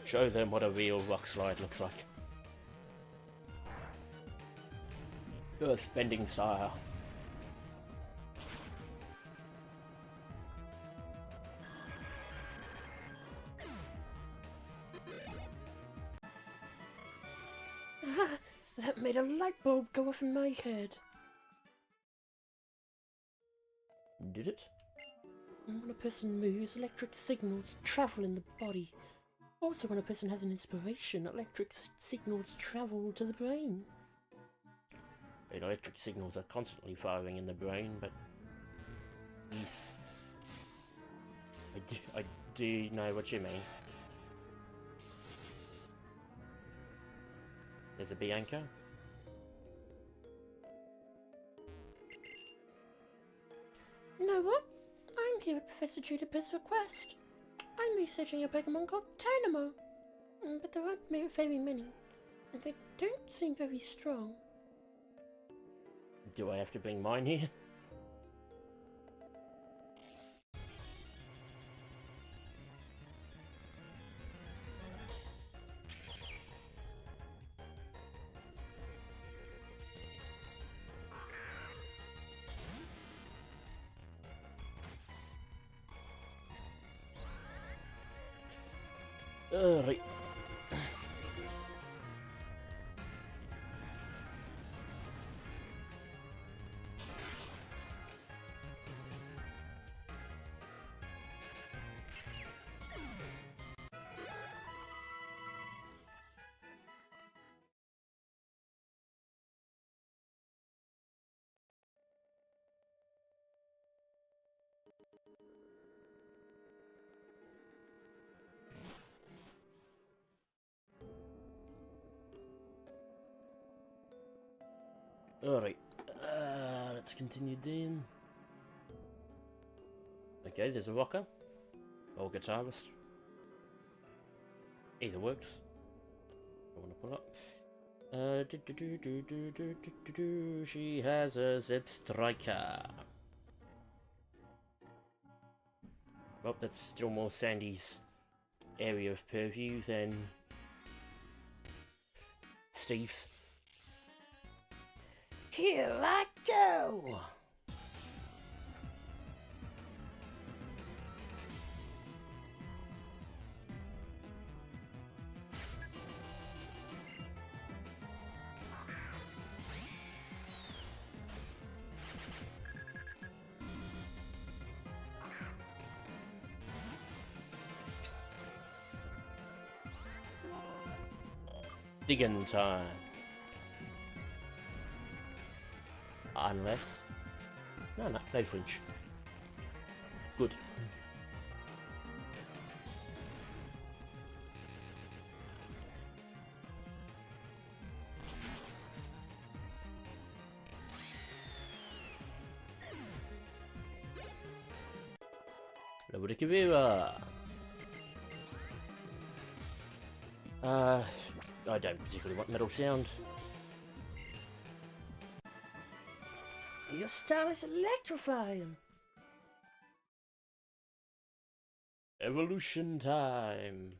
Show them what a real rock slide looks like. Earth-bending style. That made a light bulb go off in my head. Did it? When a person moves, electric signals travel in the body. Also, when a person has an inspiration, electric signals travel to the brain. Electric signals are constantly firing in the brain, but... Yes. I do know what you mean. There's a Bianca. You know what? I'm here at Professor Juniper's request. I'm researching a Pokemon called Tynamo. But there aren't very many. And they don't seem very strong. Do I have to bring mine here? Right. Alright, let's continue then. Okay, there's a rocker. Or guitarist. Either works. I want to pull up. She has a Zip Striker. Well, that's still more Sandy's area of purview than Steve's. Here I go! Digging time. Unless... No flinch. Good. Level the Kavira. I don't particularly want metal sound. Your style is electrifying. Evolution time.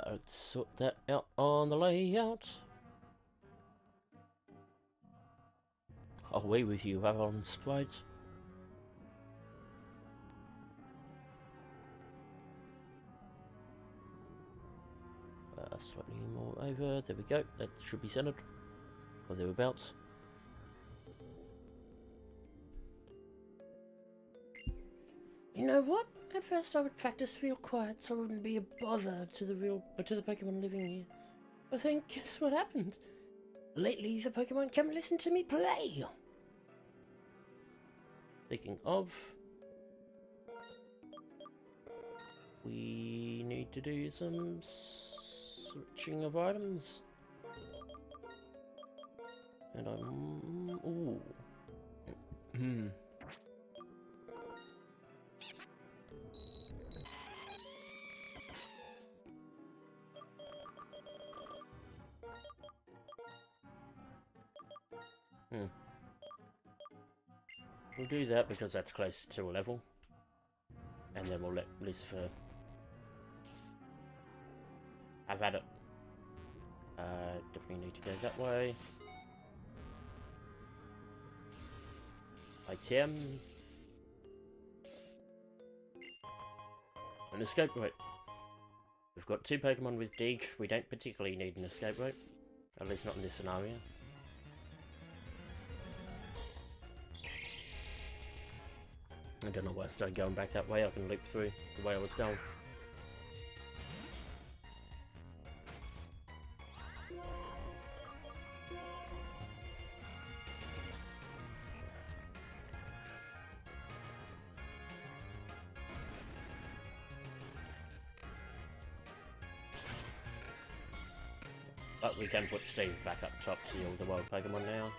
Let's sort that out on the layout. Away with you, Avalon Sprite. Slightly more over. There we go. That should be centered. Or thereabouts. You know what? At first I would practice real quiet so I wouldn't be a bother to the Pokemon living here. But then guess what happened? Lately the Pokemon come listen to me play. Speaking of, we need to do some switching of items. And I'm... ooh. We'll do that because that's close to a level. And then we'll let Lucifer have at it. Definitely need to go that way. Item. An escape rope. We've got 2 Pokemon with Dig. We don't particularly need an escape rope. At least not in this scenario. I don't know why I started going back that way. I can loop through the way I was going. But we can put Steve back up top to heal the wild Pokemon now.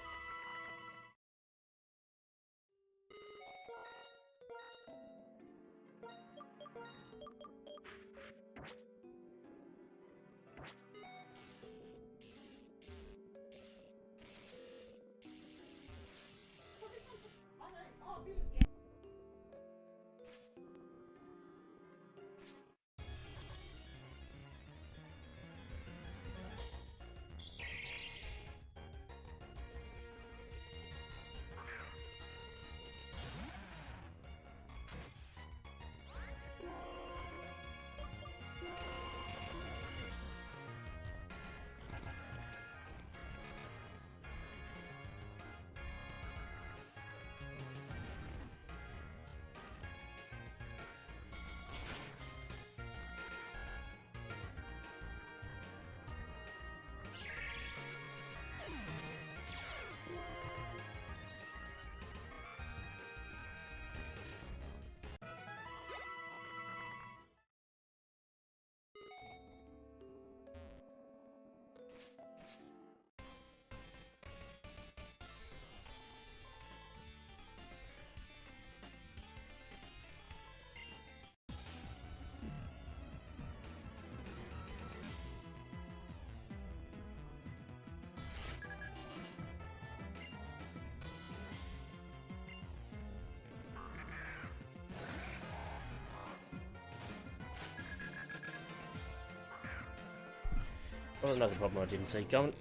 Well, another problem I didn't see coming.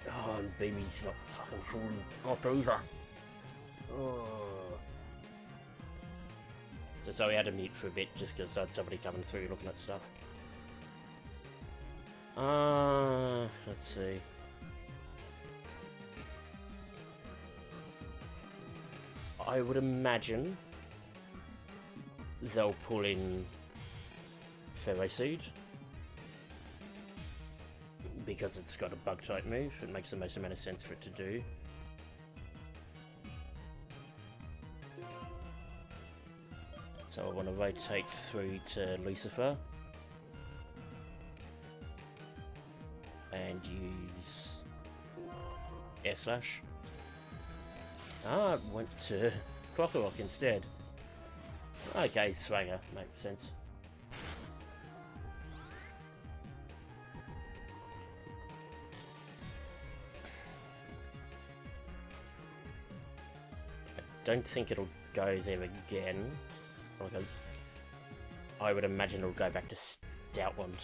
Oh, and Beamy's not fucking falling off either. Oh. So we had to mute for a bit just because I had somebody coming through looking at stuff. Let's see. I would imagine they'll pull in Ferroseed because it's got a bug type move. It makes the most amount of sense for it to do. So I want to rotate through to Lucifer and use Air Slash. Ah, it went to Crocorock instead. Okay, Swagger, makes sense. I don't think it'll go there again. I would imagine it'll go back to Stoutland.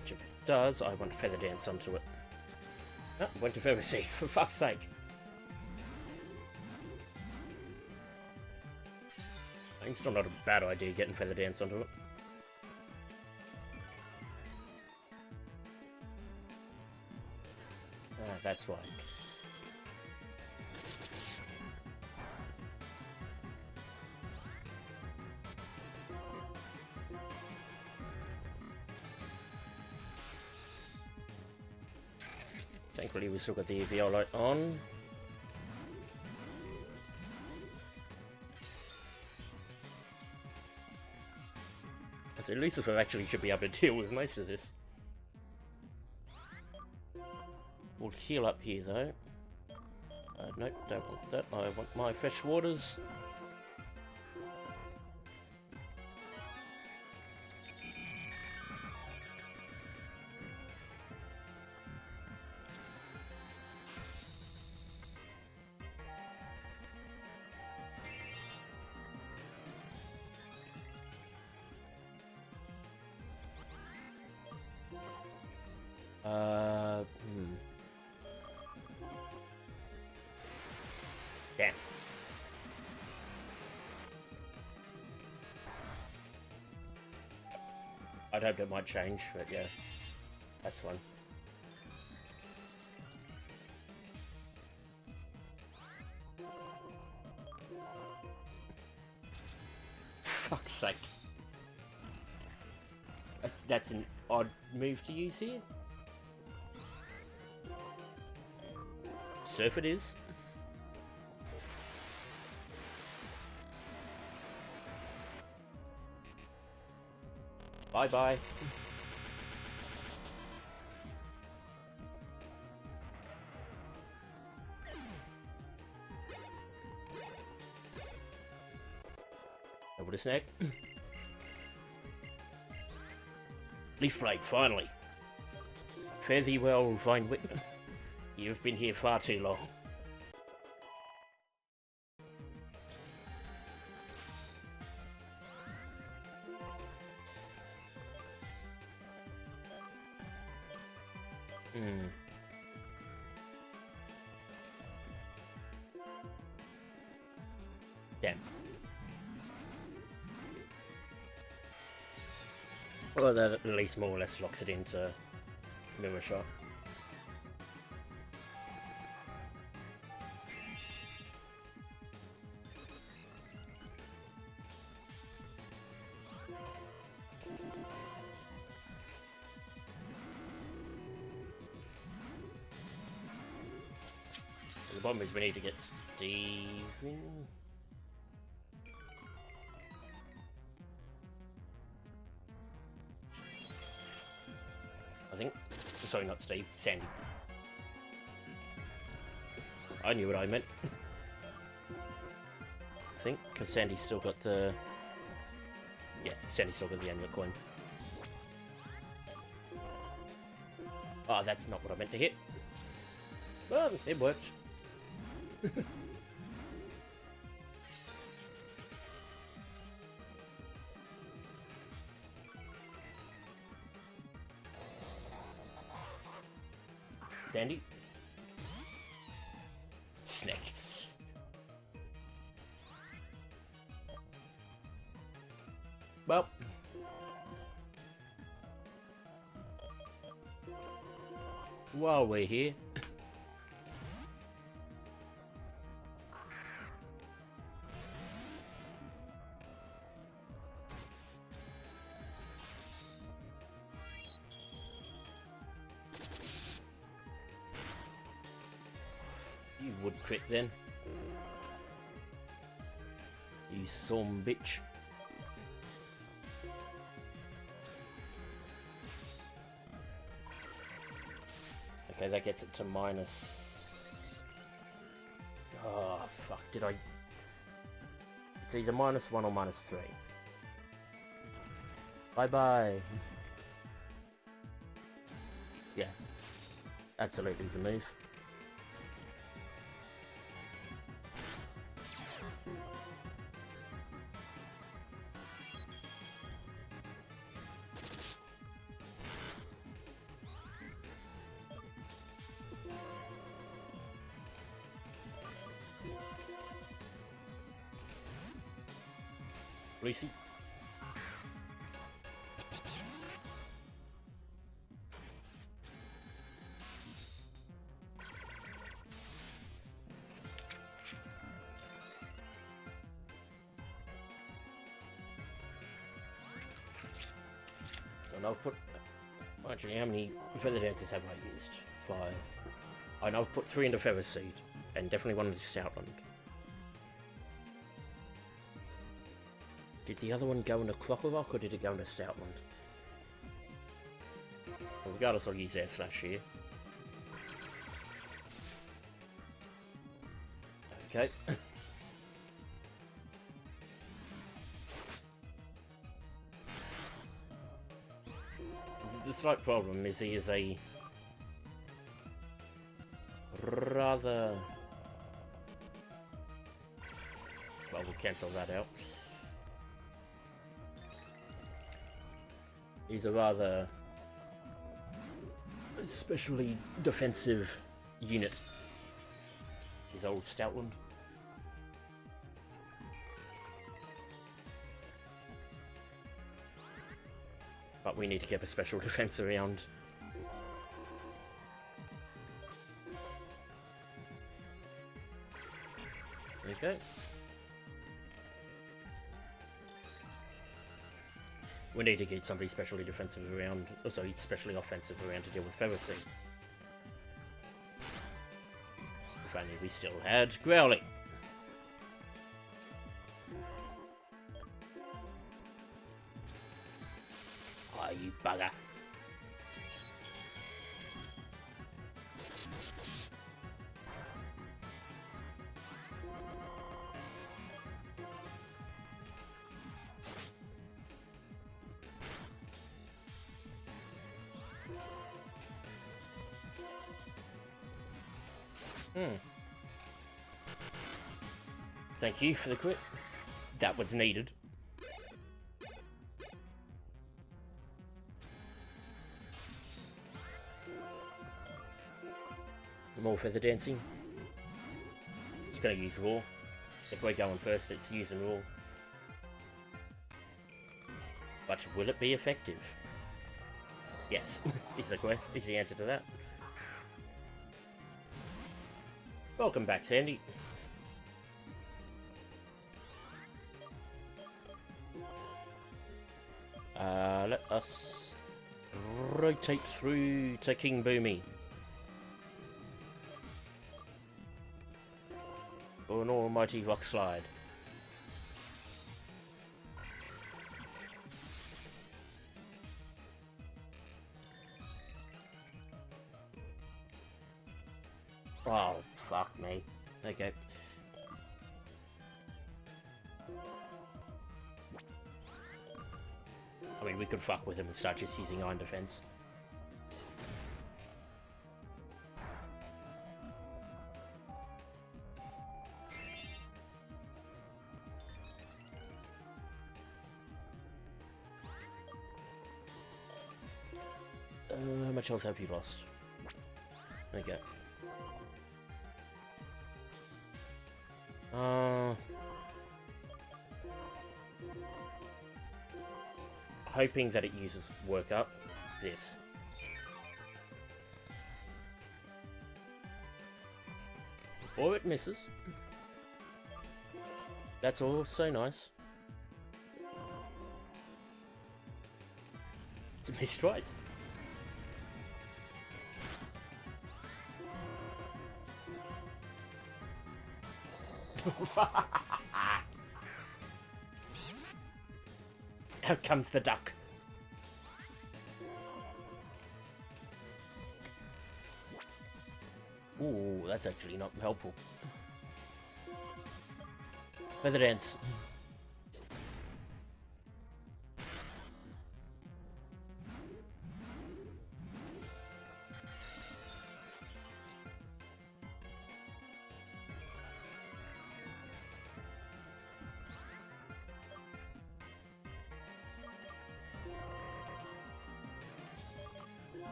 Which if it does, I want Feather Dance onto it. Ah, went to Ferroseed, for fuck's sake. I think it's still not a bad idea getting Feather Dance onto it. Ah, that's why. Thankfully we still got the EVL light on. So Lucifer actually should be able to deal with most of this. We'll heal up here though. Nope, don't want that. I want my fresh waters. Damn. I'd hoped it might change, but yeah, that's one. Fuck's sake. That's an odd move to use here. Surf it is. Bye-bye. Over to snack. Leaf Blade, finally. Fare thee well, fine wit. You've been here far too long. Damn. Well, that at least more or less locks it into Mirror Shot. The problem is we need to get Steven. I think. Sorry, not Steve. Sandy. I knew what I meant. I think, because Sandy's still got the... Yeah, Sandy's still got the amulet coin. Oh, that's not what I meant to hit. Well, it worked. Sandy? Snake. Well. While we're here. You would crit then. You some bitch. Okay, that gets it to minus... Oh, fuck, did I... It's either -1 or -3. Bye-bye. Yeah. Absolutely the move. Lucy. So now I've put... Actually, how many feather dances have I used? 5. I know I've put 3 into Feather Seed, and definitely 1 into Stoutland. Did the other one go into Crocorock or did it go into Stoutland? Well, regardless, I'll use Air Slash here. Okay. The slight problem is he is a rather... Well, we'll cancel that out. He's a rather especially defensive unit. His old Stoutland. But we need to keep a special defense around. Okay. We need to keep somebody specially defensive around, also specially offensive around to deal with Featherseed. If only we still had Growly. Oh, you bugger. Thank you for the crit. That was needed. More feather dancing. It's going to use raw. If we're going first, it's using raw. But will it be effective? Yes, is the answer to that. Welcome back, Sandy. Let us rotate through to King Boomy. For an almighty rock slide. Oh, fuck me. Okay. I mean, we could fuck with him and start just using Iron Defense. How much health have you lost? Okay. Hoping that it uses work up. This. Or it misses. That's also nice. It's missed twice. Out comes the duck. Ooh, that's actually not helpful. Feather dance.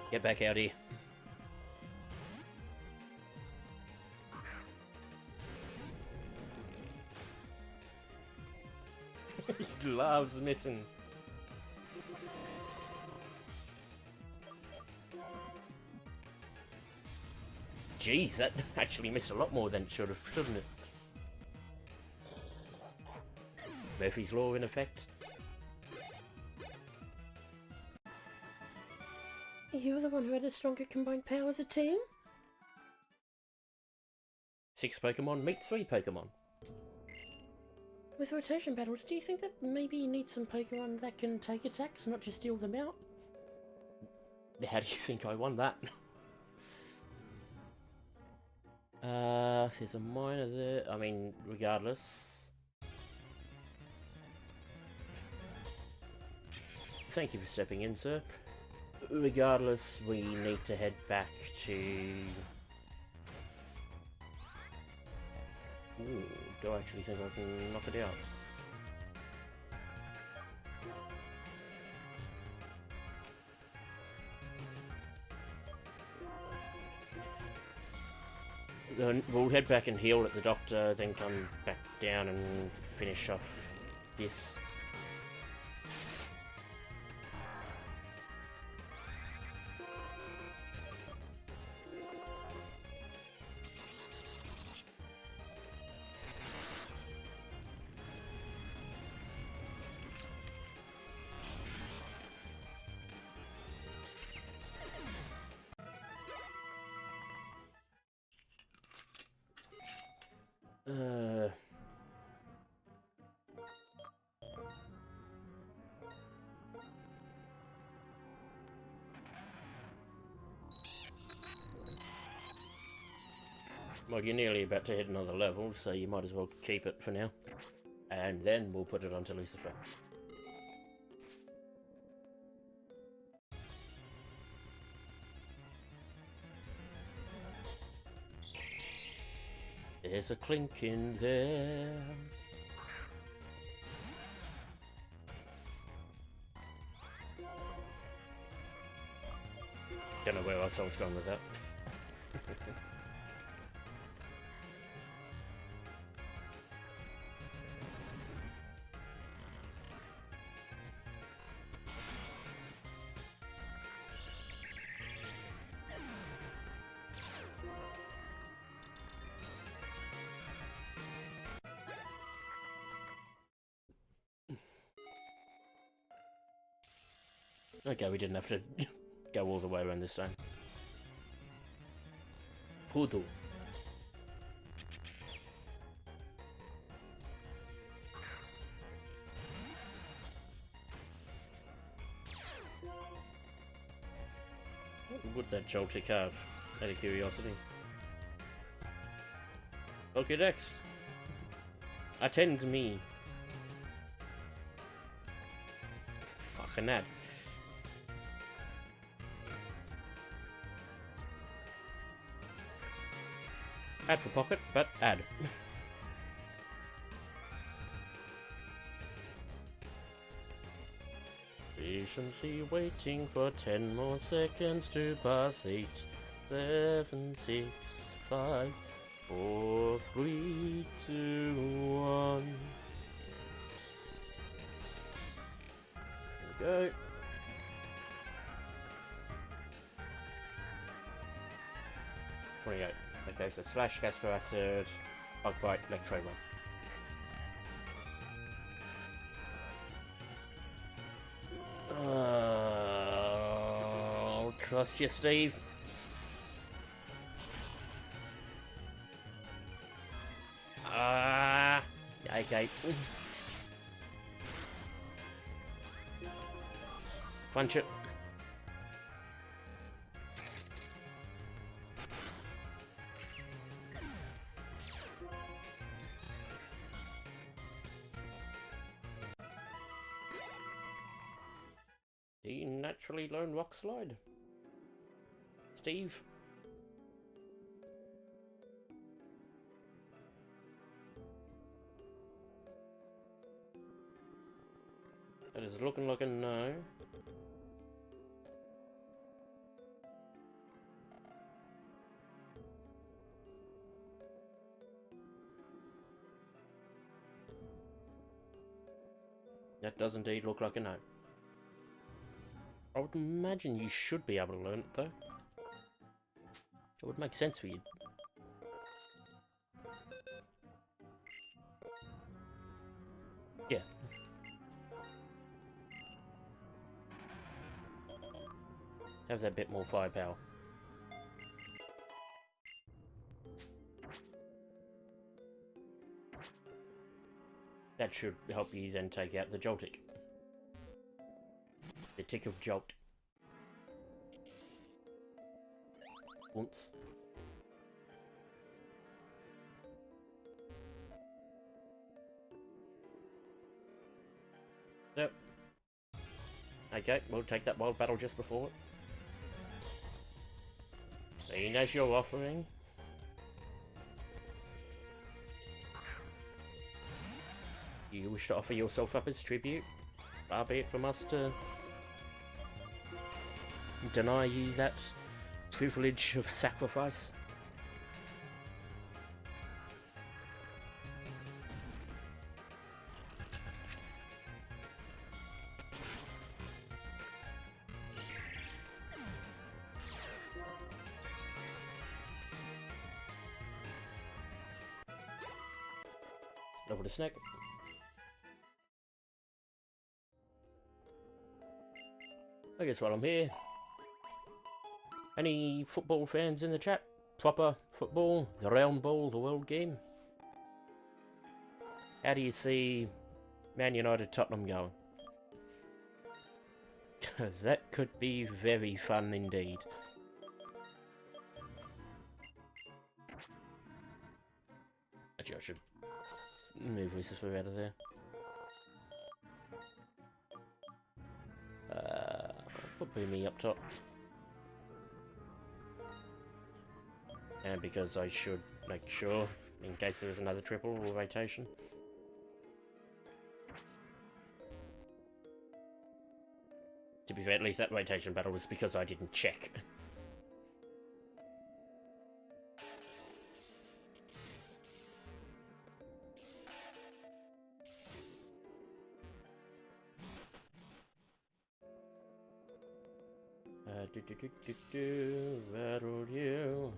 Get back out here. He loves missing. Jeez, that actually missed a lot more than it should have, shouldn't it? Murphy's Law in effect. You were the one who had a stronger combined power as a team? 6 Pokemon meet 3 Pokemon. With rotation battles, do you think that maybe you need some Pokemon that can take attacks, not just deal them out? How do you think I won that? There's a minor there. I mean, regardless. Thank you for stepping in, sir. Regardless, we need to head back to... Ooh, do I actually think I can knock it out? We'll head back and heal at the doctor, then come back down and finish off this. Uh... Well, you're nearly about to hit another level, so you might as well keep it for now. And then we'll put it onto Lucifer. There's a clink in there. Don't know where else I was going with that. Okay, we didn't have to go all the way around this time. Poodle. What would that Joltik have? Out of curiosity. Pokédex. Attend me. Fucking that. Add for pocket, but add. Patiently waiting for 10 more seconds to pass. 8, 7, 6, 5, 4, 3, 2, 1. There we go. Okay, so Slash, Gastro Acid, Bug Bite, Electro Run. I'll trust you, Steve. Okay. Punch it. The naturally learned rock slide. Steve. That is looking like a no. That does indeed look like a no. I would imagine you should be able to learn it, though. It would make sense for you. Yeah. Have that bit more firepower. That should help you then take out the Joltik. The tick of Jolt. Once. Yep. Okay, we'll take that wild battle just before it. Seeing as you're offering. You wish to offer yourself up as tribute? Far be it from us to deny you that privilege of sacrifice. Over the snack. I guess while I'm here, any football fans in the chat? Proper football, the round ball, the world game. How do you see Man United Tottenham going? Because that could be very fun indeed. Actually, I should move Lucifer out of there. Put Boomy up top. And because I should make sure, in case there is another triple or rotation. To be fair, at least that rotation battle was because I didn't check. Rattle you.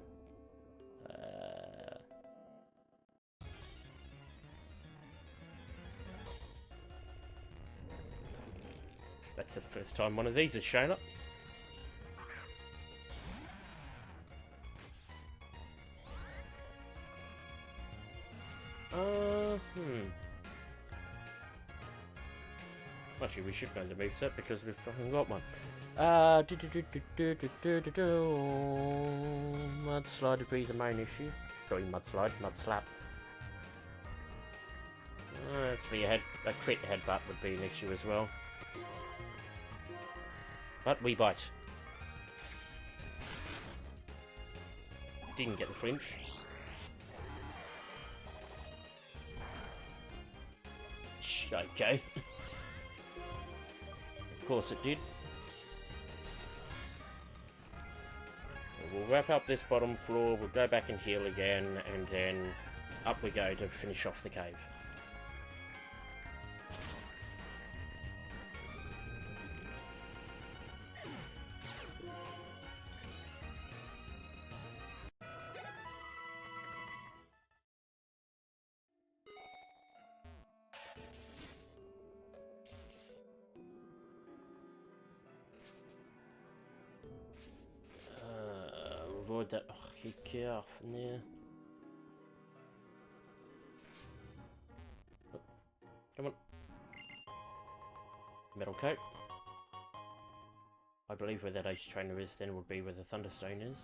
That's the first time one of these has shown up. Actually, we should know the moveset because we've fucking got one. Mudslide would be the main issue. Sorry, mudslide, mud slap. Actually, a crit headbutt would be an issue as well. But we bite. Didn't get the flinch. Okay. Of course it did. We'll wrap up this bottom floor, we'll go back and heal again, and then up we go to finish off the cave. Avoid that. Oh, get off in there. Oh, come on. Metal coat. I believe where that Ace Trainer is then would be where the Thunderstone is.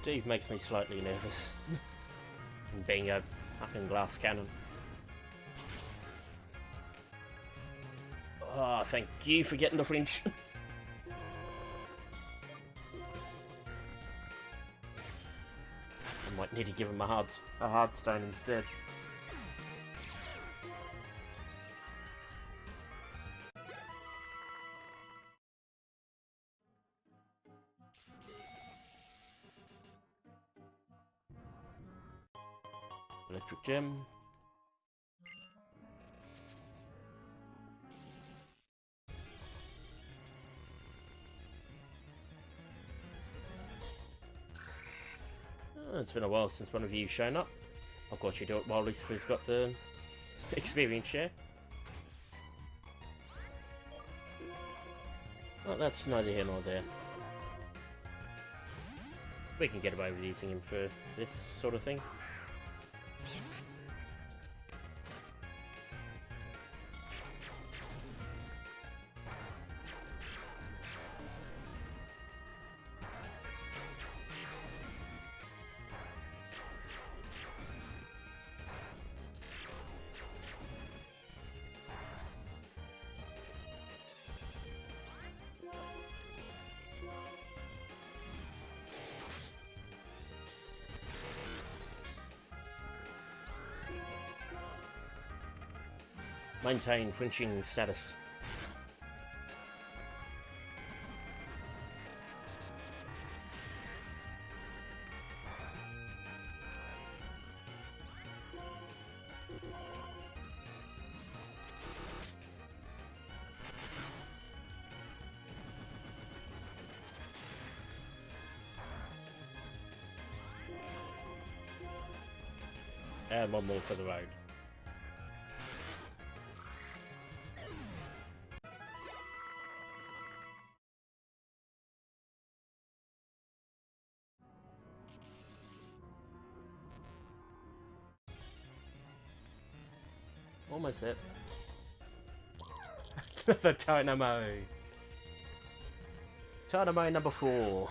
Steve makes me slightly nervous. Being a fucking glass cannon. Oh, thank you for getting the flinch. I might need to give him a hard stone instead. Electric gem. Oh, it's been a while since one of you've shown up. Of course you do it while Lucifer's got the experience share. Well, that's neither here nor there. We can get away with using him for this sort of thing. Maintain flinching status. And one more for the road. Almost there. The Dynamo. Dynamo number 4.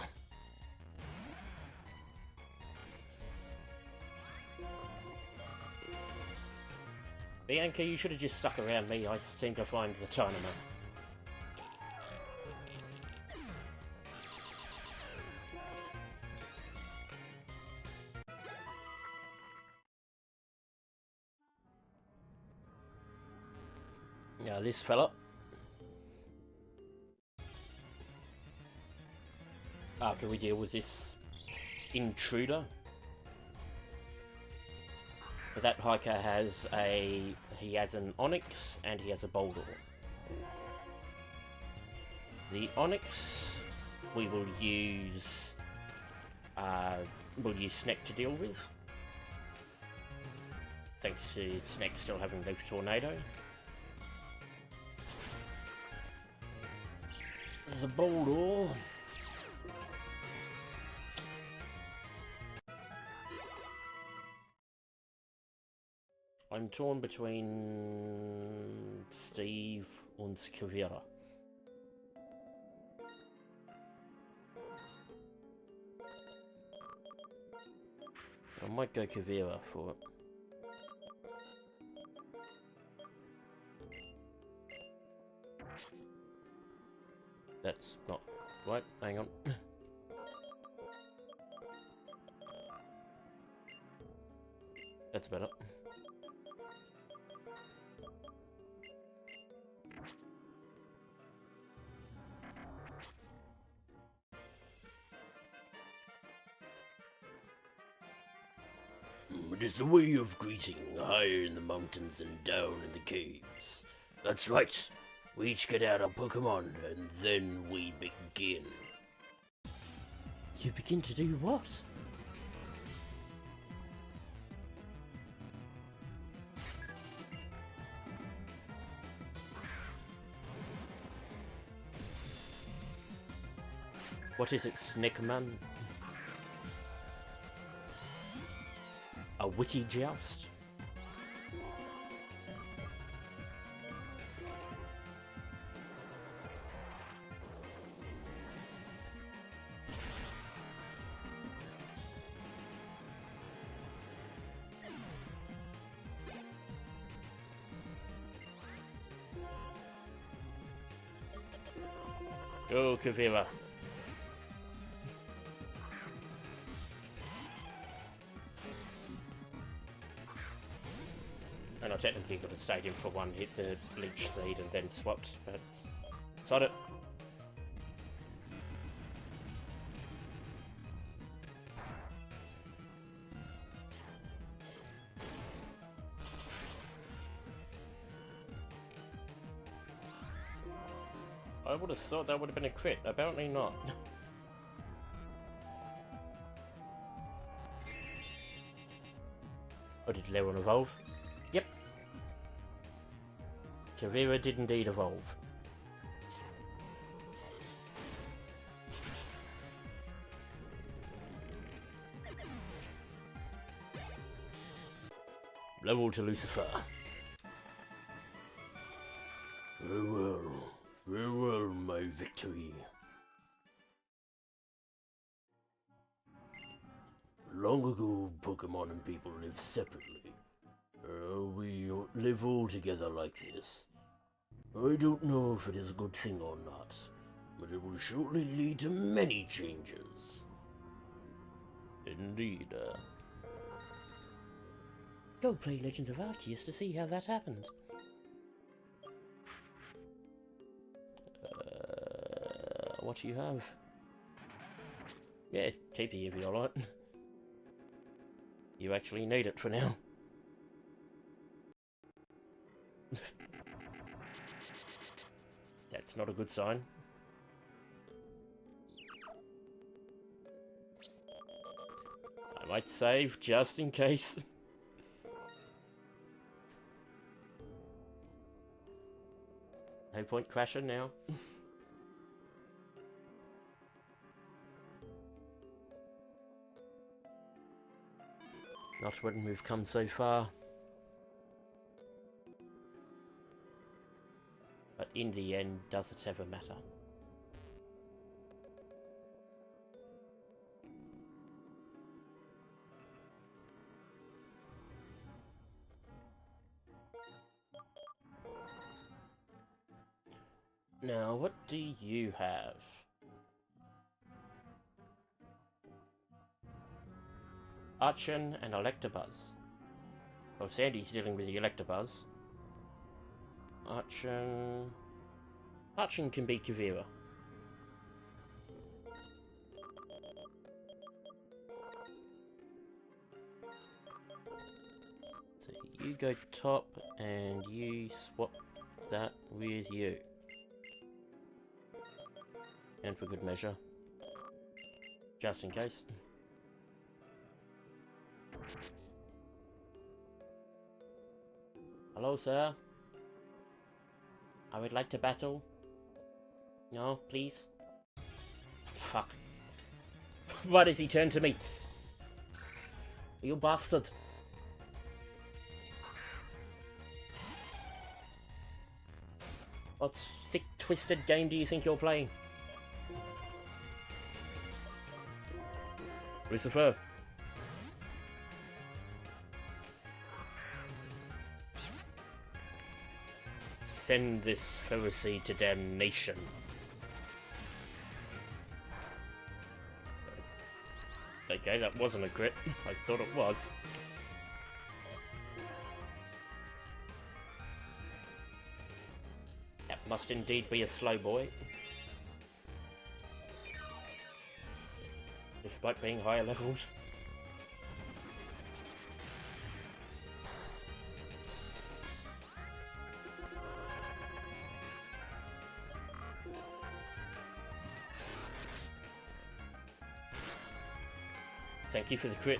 Bianca, you should have just stuck around me. I seem to find the Dynamo. Now this fella. After we deal with this intruder. But that hiker has he has an Onyx and he has a Boulder. The Onyx we will use Sneck to deal with. Thanks to Sneck still having Leaf Tornado. The Boulder. I'm torn between Steve and Kavira. I might go Kavira for it. That's not right, hang on. That's better. It is the way of greeting, higher in the mountains and down in the caves. That's right. We each get out our Pokemon, and then we begin. You begin to do what? What is it, Snickman? A witty joust? Go, Kavira. And I technically got to stadium for one, hit the Leech Seed and then swapped, but sod it. I would have thought that would have been a crit, apparently not. Oh, did Leron evolve? Yep. Kavira did indeed evolve. Level to Lucifer. Farewell, farewell, my victory. Long ago, Pokemon and people lived separately. We live all together like this. I don't know if it is a good thing or not, but it will surely lead to many changes. Indeed. Go play Legends of Arceus to see how that happened. What do you have? Yeah, keep it if you like. You actually need it for now. That's not a good sign. I might save just in case. No point crashing now. Not when we've come so far. But in the end, does it ever matter? Now, what do you have? Archon and Electabuzz. Well, Sandy's dealing with the Electabuzz. Archon can be Kavira. So you go top and you swap that with you. And for good measure. Just in case. Hello, sir. I would like to battle. No, please. Fuck. Why does he turn to me? You bastard. What sick, twisted game do you think you're playing? Lucifer. Send this Pharisee to damnation. Okay, that wasn't a crit. I thought it was. That must indeed be a slow boy. Despite being higher levels. Thank you for the crit.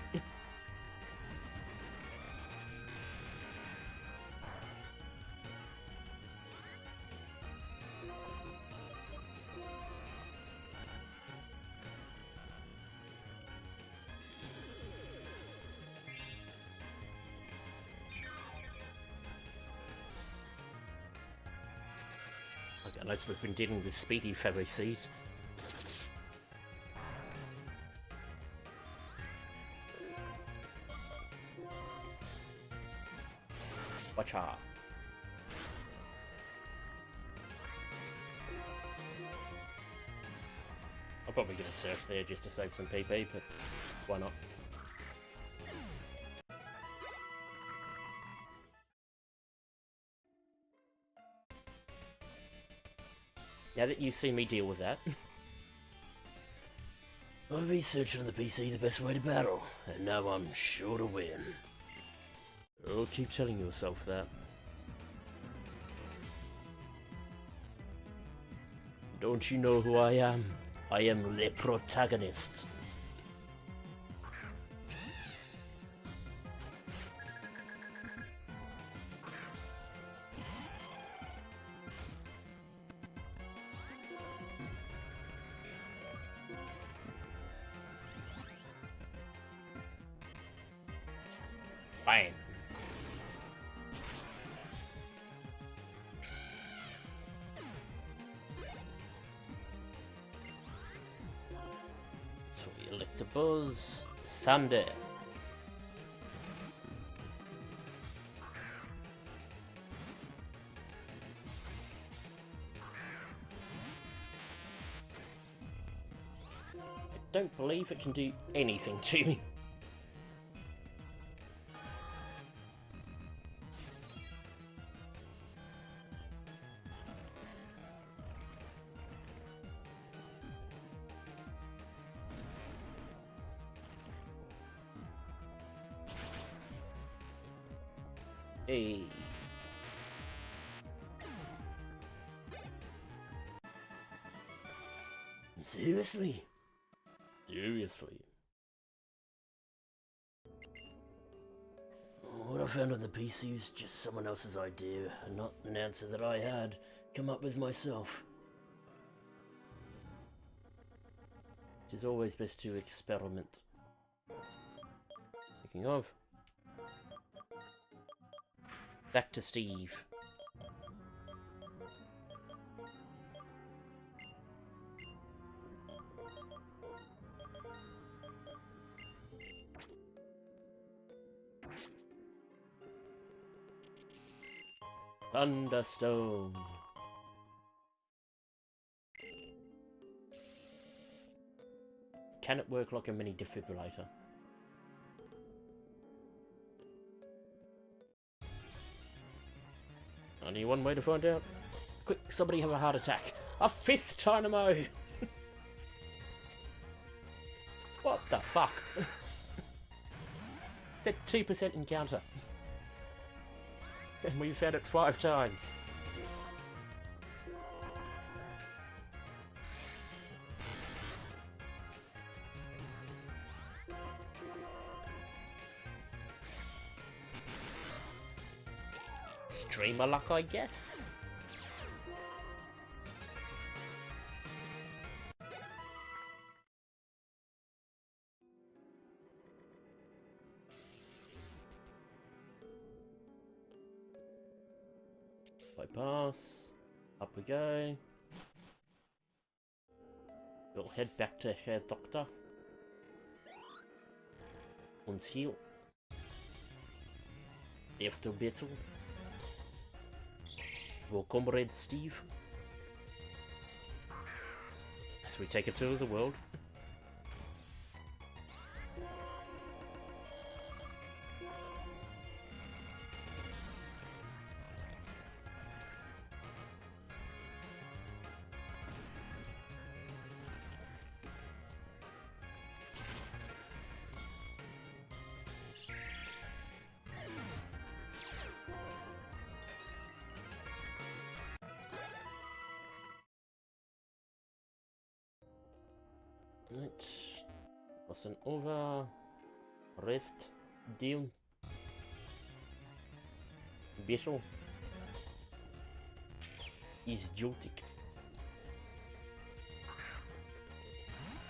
Unless we've been dealing with Speedy Fairy Seed. Watch out. I'm probably going to surf there just to save some PP, but why not? Now that you've seen me deal with that. I researched on the PC the best way to battle, and now I'm sure to win. Oh, keep telling yourself that. Don't you know who I am? I am the protagonist. Fine. So we elect a Buzz Sunday. I don't believe it can do anything to me. Hey. Seriously? Seriously? What I found on the PC was just someone else's idea, and not an answer that I had come up with myself. It is always best to experiment. Speaking of, back to Steve. Thunderstone. Can it work like a mini defibrillator? Only one way to find out. Quick, somebody have a heart attack. A 5th Dynamo! What the fuck? It's a 2% encounter. And we've had it 5 times. Streamer luck, I guess. Bypass. Up we go. We'll head back to Herr Doctor. Uns heal. After battle. For Comrade Steve. As we take a tour of the world. Right. Crossing over. Rift. Down. Battle. Is Joltic.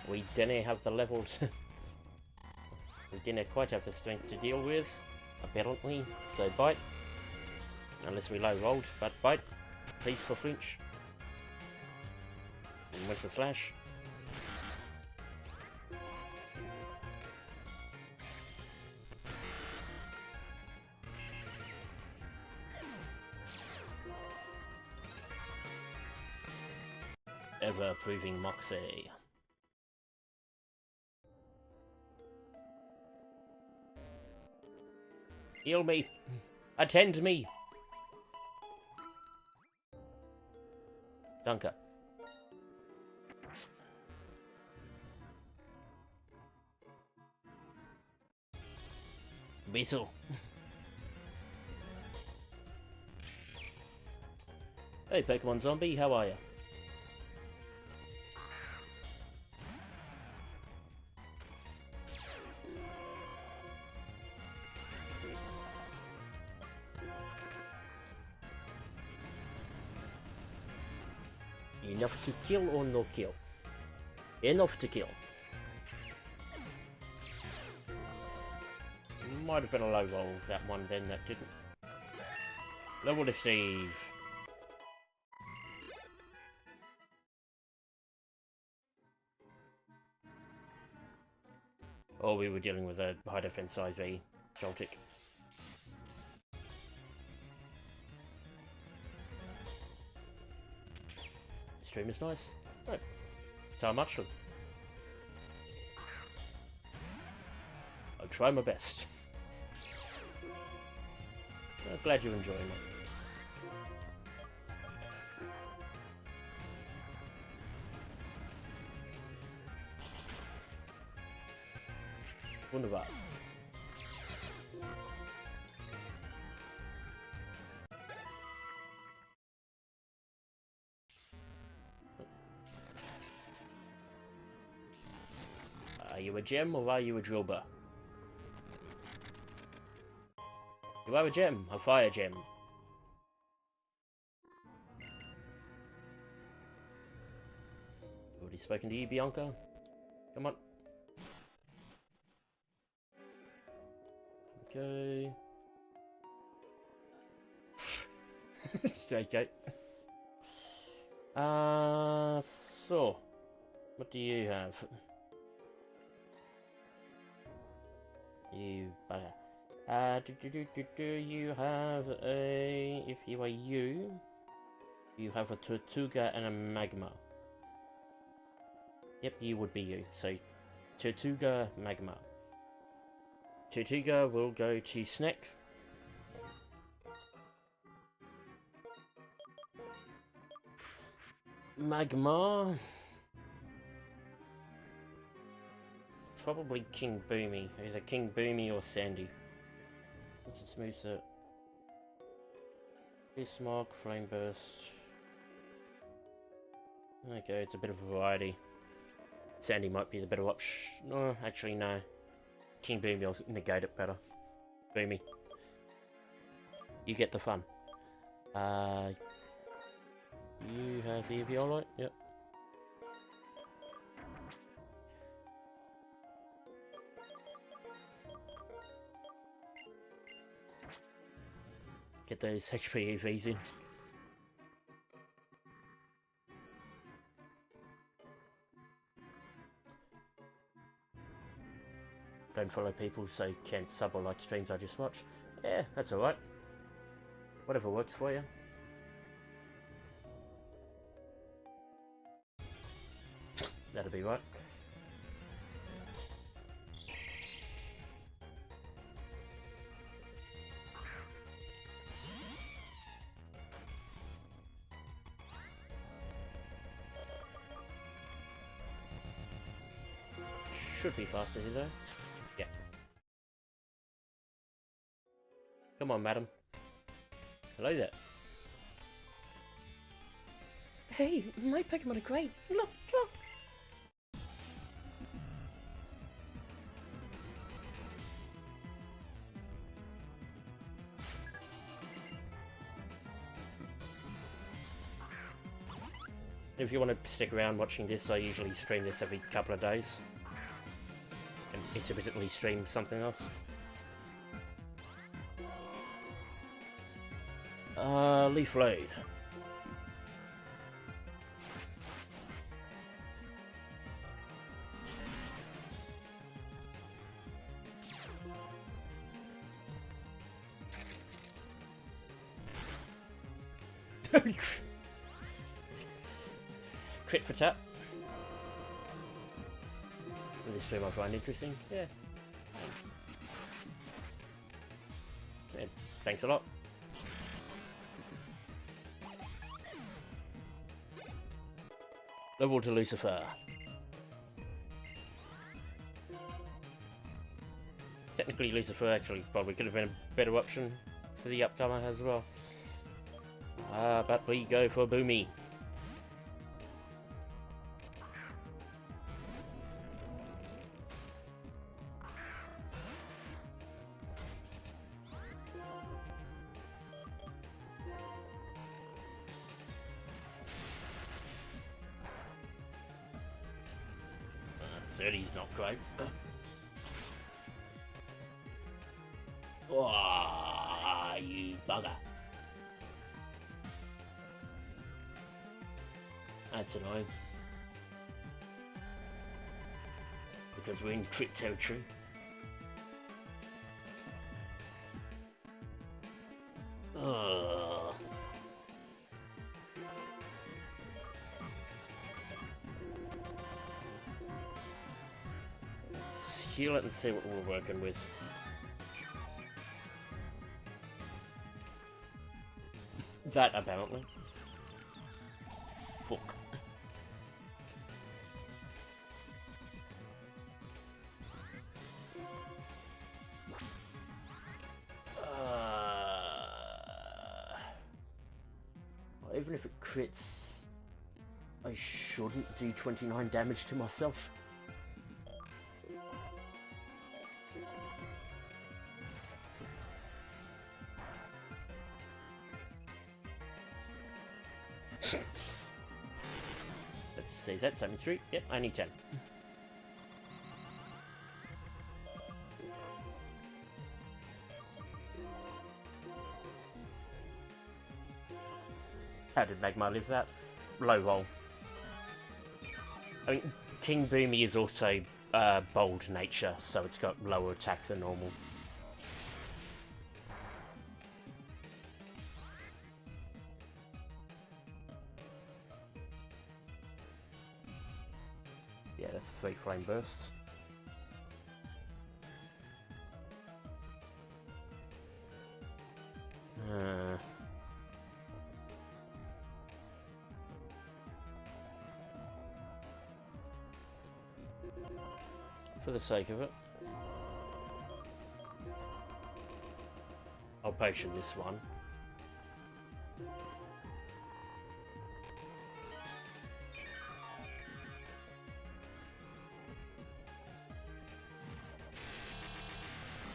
We didn't have the levels. We didn't quite have the strength to deal with, apparently. So bite. Unless we low rolled, but bite. Please for flinch. And went for slash. Ever proving Moxie. Heal me! Attend me! Danke. Beetle. Hey Pokemon Zombie, how are you? Enough to kill or no kill? Enough to kill. Might have been a low roll, that one then, that didn't. Level to Steve. Oh, we were dealing with a high defense IV, Celtic. Stream is nice. Right. So how much? I'll try my best. I'm glad you're enjoying it. Wunderbar. Are you a gem or are you a drillbar? You are a gem, a fire gem. Already spoken to you, Bianca? Come on. Okay. It's okay. So, what do you have? You You have a... If you are you have a Tortuga and a Magma. Yep, you would be you. So, Tortuga, Magma. Tortuga will go to Snack. Magma. Probably King Boomy. Either King Boomy or Sandy. What's its moveset? Bismarck, Flame Burst. Okay, it's a bit of variety. Sandy might be the better option. No, actually no. King Boomy will negate it better. Boomy. You get the fun. You have the Eviolite? Yep. Get those HP EVs in. Don't follow people so you can't sub or like streams I just watch. Yeah, that's alright. Whatever works for you. That'll be right. Should be faster here though. Yeah. Come on, madam. Hello there. Hey, my Pokemon are great. Look, look. If you want to stick around watching this, I usually stream this every couple of days. And intermittently stream something else. Leaf Blade. Crit for tap. This stream I find interesting. Yeah. Yeah, thanks a lot. Level to Lucifer. Technically Lucifer actually probably could have been a better option for the upcomer as well. But we go for Boomy. He's not great. Oh, you bugger. That's annoying. Because we're in crit territory. Ugh. Heal it and see what we're working with. That apparently. Fuck. Well, even if it crits, I shouldn't do 29 damage to myself. Let's see, that's 73. Yep, I need 10. How did Magma live that? Low roll. I mean, King Boomy is also bold nature, so it's got lower attack than normal. Yeah, that's 3 flame bursts. For the sake of it, I'll potion this one.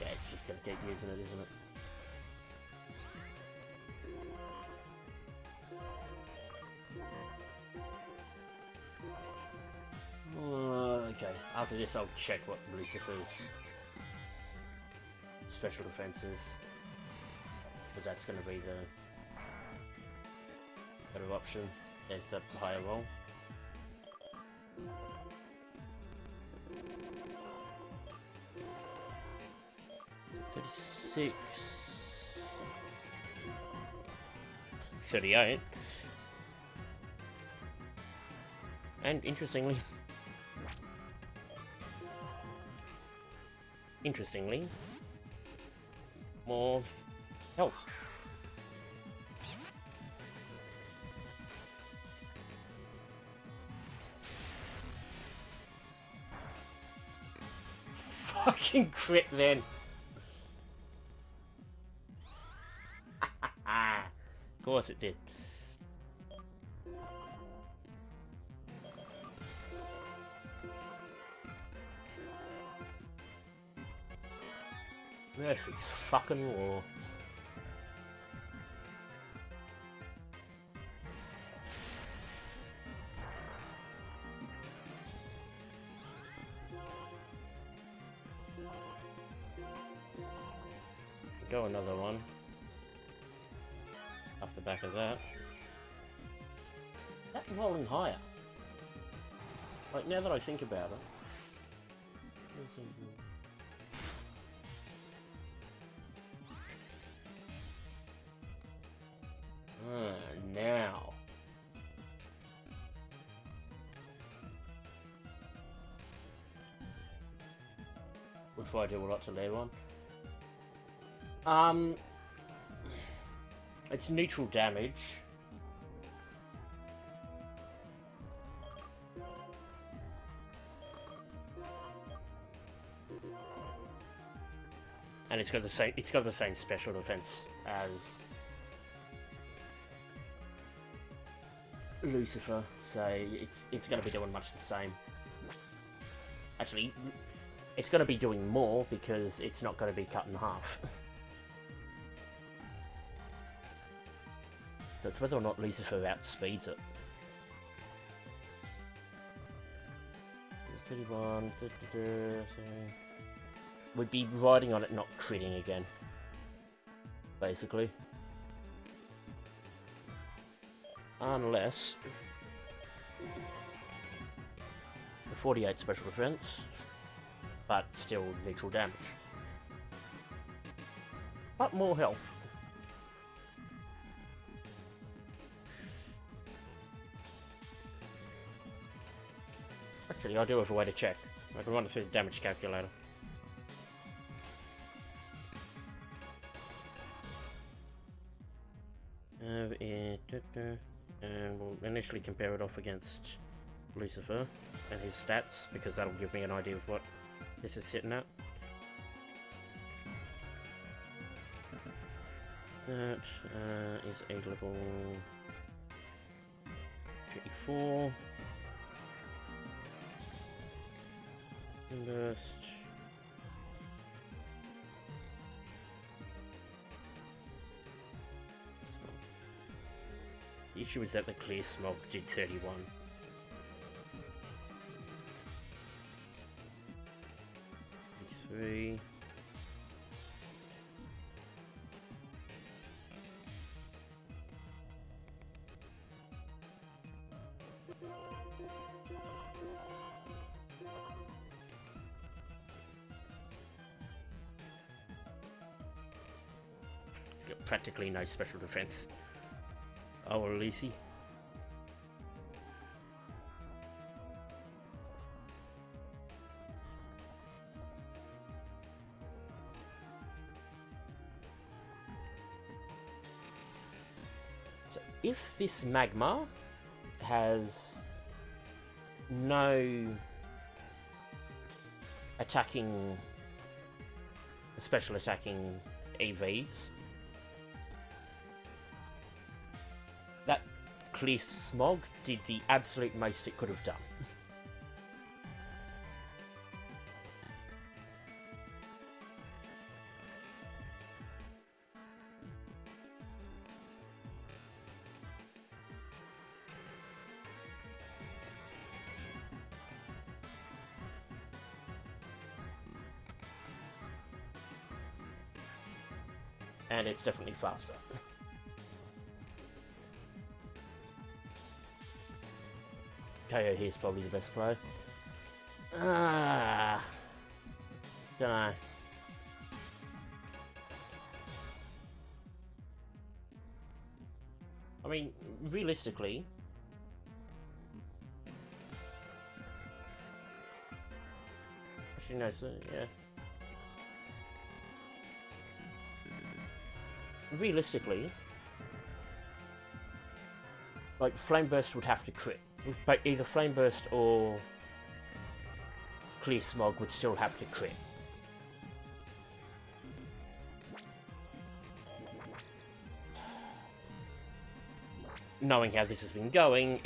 Yeah, it's just gonna keep using it, isn't it? Okay, after this I'll check what Lucifer's special defense is, because that's going to be the better option. There's the higher roll. $36, $38, and interestingly, more health. Fucking crit then. Of course it did. Murphy's fucking law. Go another one. Off the back of that. That rolling higher. Like, now that I think about it. Now. Before I do a lot to their one. It's neutral damage. And it's got the same special defense as Lucifer, so it's going to be doing much the same. Actually, it's going to be doing more because it's not going to be cut in half. So it's whether or not Lucifer outspeeds it. 31, we'd be riding on it not critting again, basically. Unless the 48 special defense, but still neutral damage. But more health. Actually, I do have a way to check. I can run it through the damage calculator. And we'll initially compare it off against Lucifer and his stats, because that'll give me an idea of what this is sitting at. That is a level 24. Burst. The issue is that the clear smog did 31. Three. Got practically no special defense. Oh, Lucy. So if this magma has no attacking, special attacking EVs, that clear smog did the absolute most it could have done. And it's definitely faster. KO here's probably the best play. Dunno. I mean, realistically, actually no, so yeah. Realistically, like, Flame Burst would have to crit. Either Flame Burst or Clear Smog would still have to crit. Knowing how this has been going,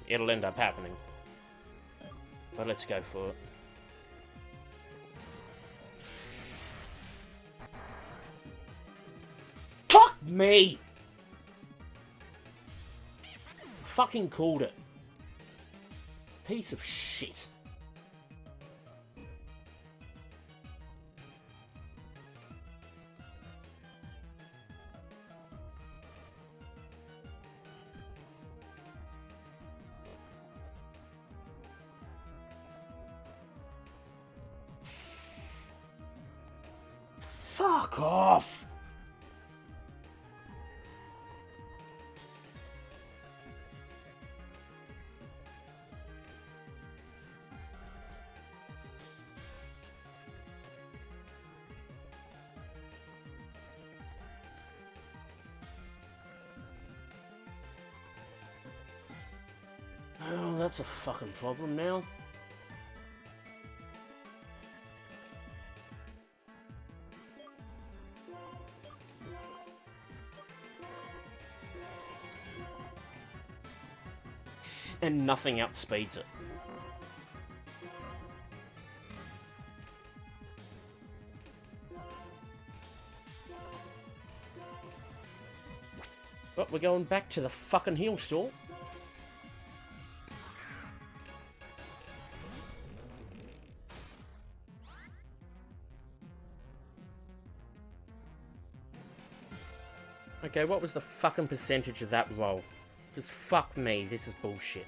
it'll end up happening. But let's go for it. Fuck me! Fucking called it. Piece of shit. Fuck off! Oh, that's a fucking problem now. And nothing outspeeds it. But we're going back to the fucking heal store. Okay, what was the fucking percentage of that roll? Because fuck me, this is bullshit.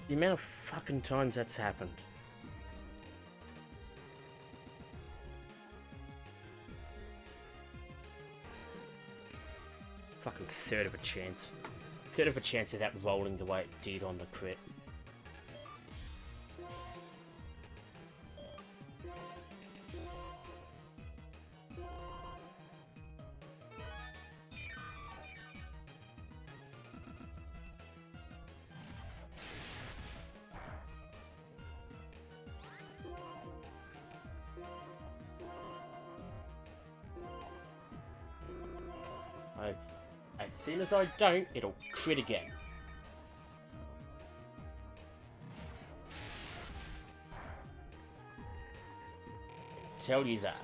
The amount of fucking times that's happened. Fucking third of a chance. Third of a chance of that rolling the way it did on the crit. As soon as I don't, it'll crit again. Tell you that.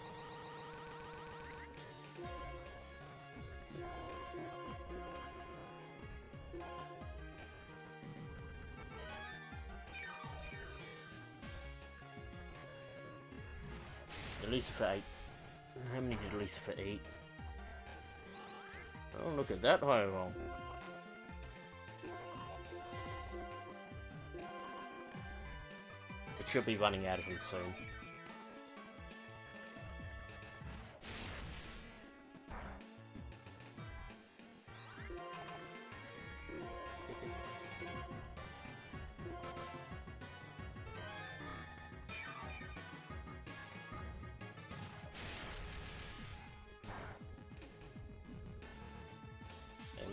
Lucifer 8. How many did Lucifer eat? Oh, look at that high roll. It should be running out of them soon.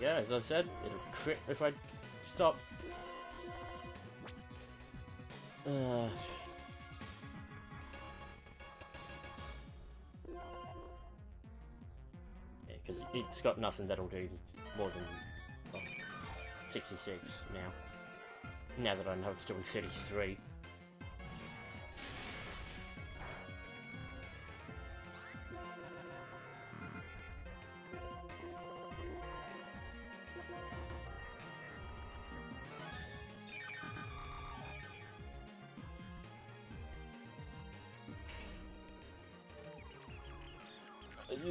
Yeah, as I said, it'll crit if I stop. Yeah, because it's got nothing that'll do more than, well, 66 now. Now that I know it's doing 33.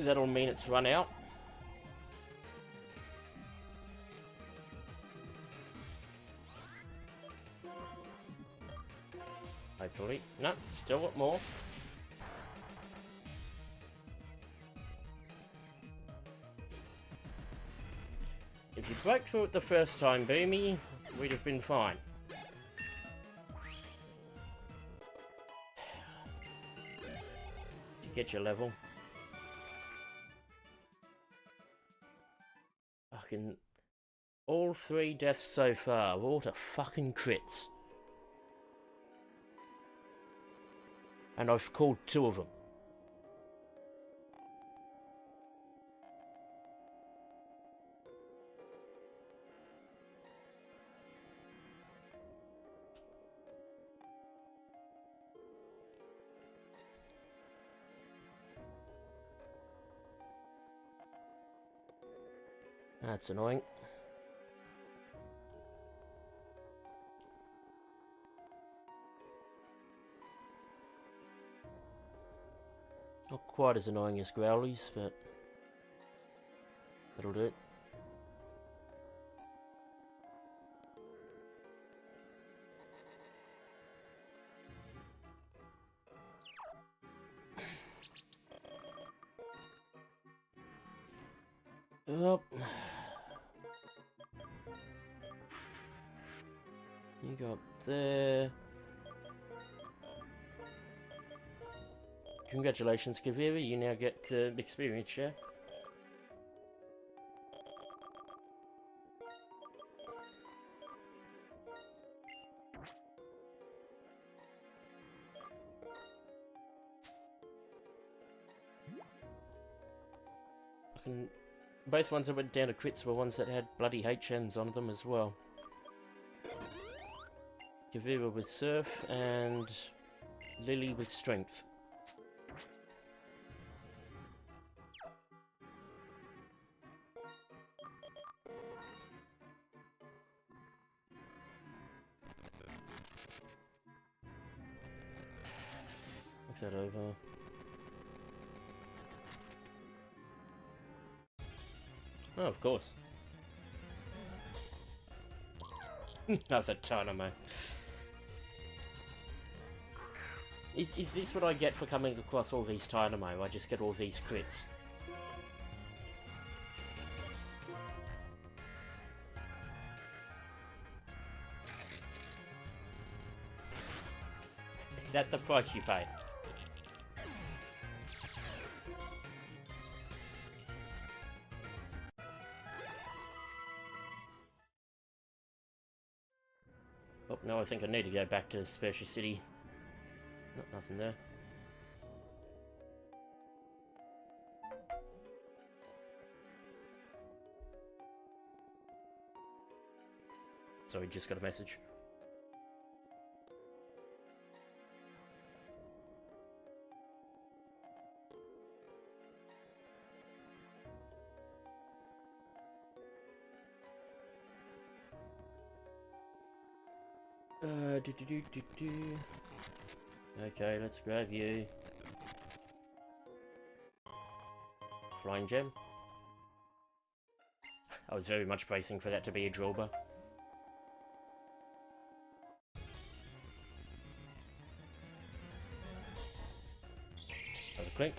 That'll mean it's run out. Hopefully. No, still got more. If you broke through it the first time, Boomy, we'd have been fine. You get your level. Fucking all 3 deaths so far were all to fucking crits. And I've called 2 of them. That's annoying. Not quite as annoying as Growlies, but that'll do it. Up. You go up there. Congratulations, Kaviri, you now get experience share. Both ones that went down to crits were ones that had bloody HMs on them as well. Kavira with Surf and Lily with Strength. Look that over. Oh, of course. Another Dynamo. Is this what I get for coming across all these Dynamo? I just get all these crits. Is that the price you pay? Oh, no, I think I need to go back to Spurcia City. Nothing there. Sorry, just got a message. Okay, let's grab you. Flying Gem. I was very much bracing for that to be a Drilber. Another Clink.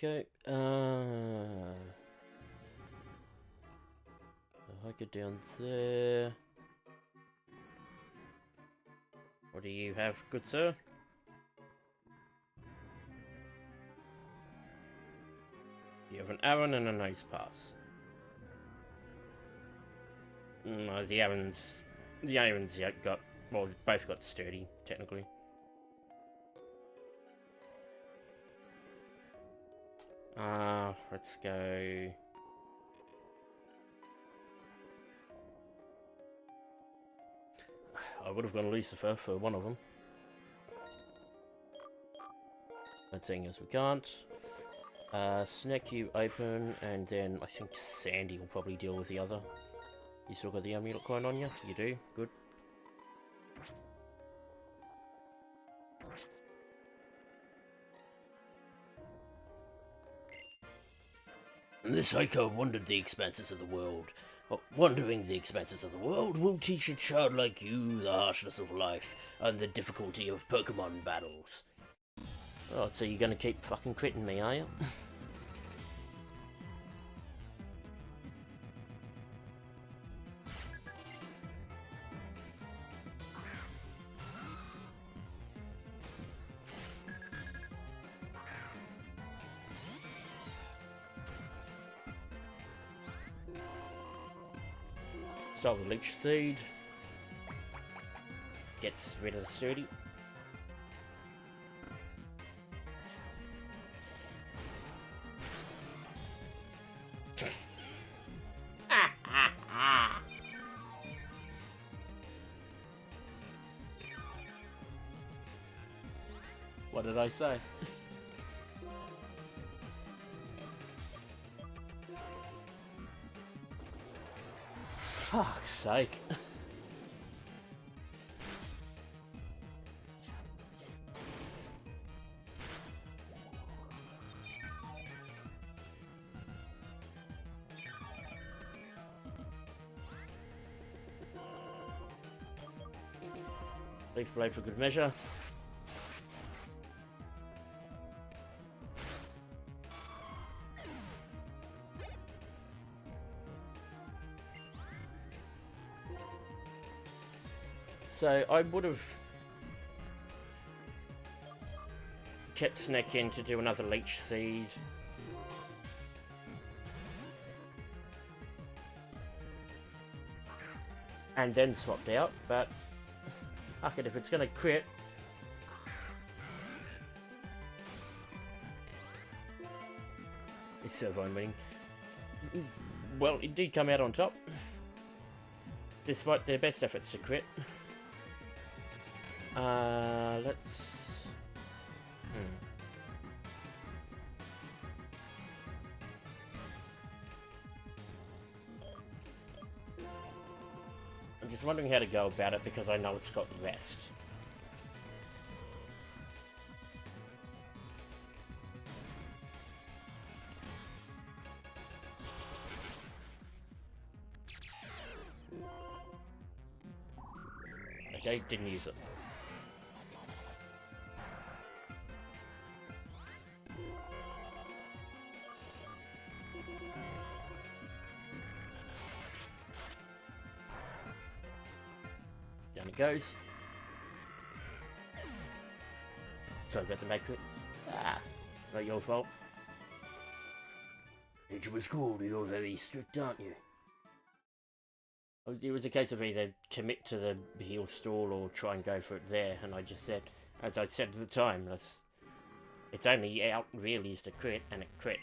Okay, I get down there. What do you have, good sir? You have an Aaron and a nose pass. No, the Aaron's got, well, both got sturdy, technically. Let's go. I would have gone Lucifer for one of them. But seeing as we can't, Snack you open, and then I think Sandy will probably deal with the other. You still got the amulet coin on you? You do? Good. The Psycho wandered the expanses of the world. Wandering the expanses of the world will teach a child like you the harshness of life and the difficulty of Pokémon battles. Oh, so you're gonna keep fucking critting me, are you? Start with Leech Seed. Gets rid of the sturdy. What did I say? Fuck's sake. Leaf Blade for good measure. So I would have kept Snack in to do another Leech Seed. And then swapped out, but fuck it, if it's gonna crit. It's Servine winning. Well, it did come out on top, despite their best efforts to crit. Let's... I'm just wondering how to go about it because I know it's got rest. Okay, didn't use it. Down it goes. Sorry about the make it. Ah, not your fault. It was cool, you're very strict, aren't you? It was a case of either commit to the heal stall or try and go for it there, and I just said, as I said at the time, it's only out really is to crit, and it crit.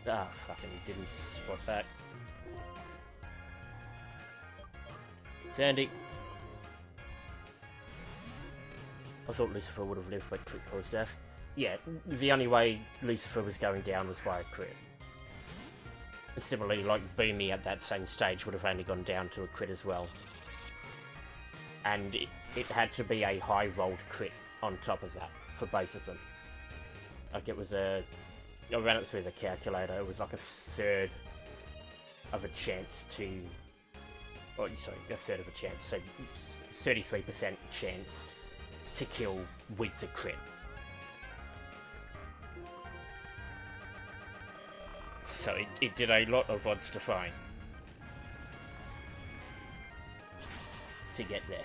Ah, fucking didn't spot back. Sandy. I thought Lucifer would have lived, but crit caused death. Yeah, the only way Lucifer was going down was by a crit. Similarly, like Boomy at that same stage would have only gone down to a crit as well. And it had to be a high rolled crit on top of that for both of them. Like it was I ran it through the calculator, it was like a third of a chance to... Oh, sorry, a third of a chance, so 33% chance to kill with the crit. So it did a lot of odds to find to get there.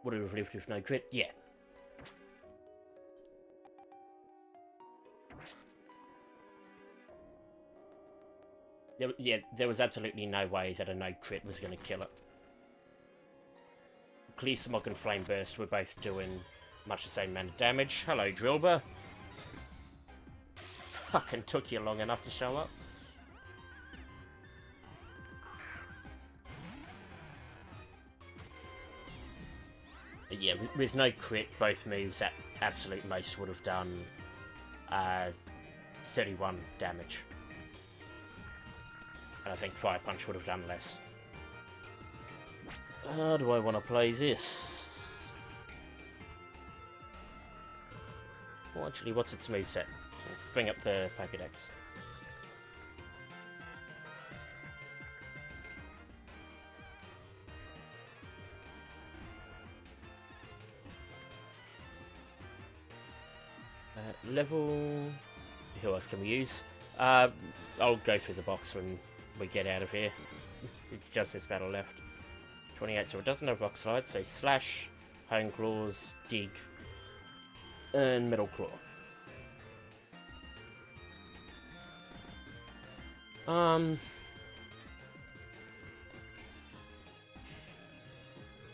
Would it have lived with no crit? Yeah. There was absolutely no way that a no crit was going to kill it. Clear Smog and Flame Burst were both doing much the same amount of damage. Hello, Drillbur. Fucking took you long enough to show up. But yeah, with no crit, both moves at absolute most would have done 31 damage. And I think Fire Punch would have done less. How do I want to play this? Well, actually, what's its moveset? Bring up the Pokédex. Level... Who else can we use? I'll go through the box when we get out of here. It's just this battle left. 28, so it doesn't have Rock Slide, so Slash, Hone Claws, Dig, and Metal Claw.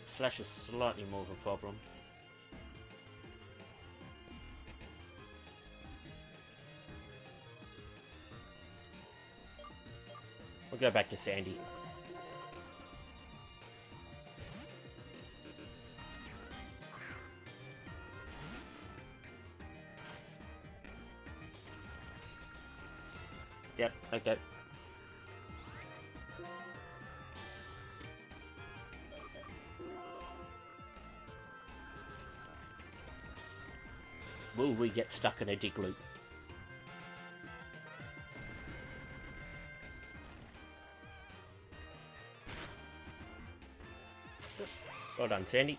Slash is slightly more of a problem. We'll go back to Sandy. Yep, okay. Will we get stuck in a dig loop? Well done, Sandy.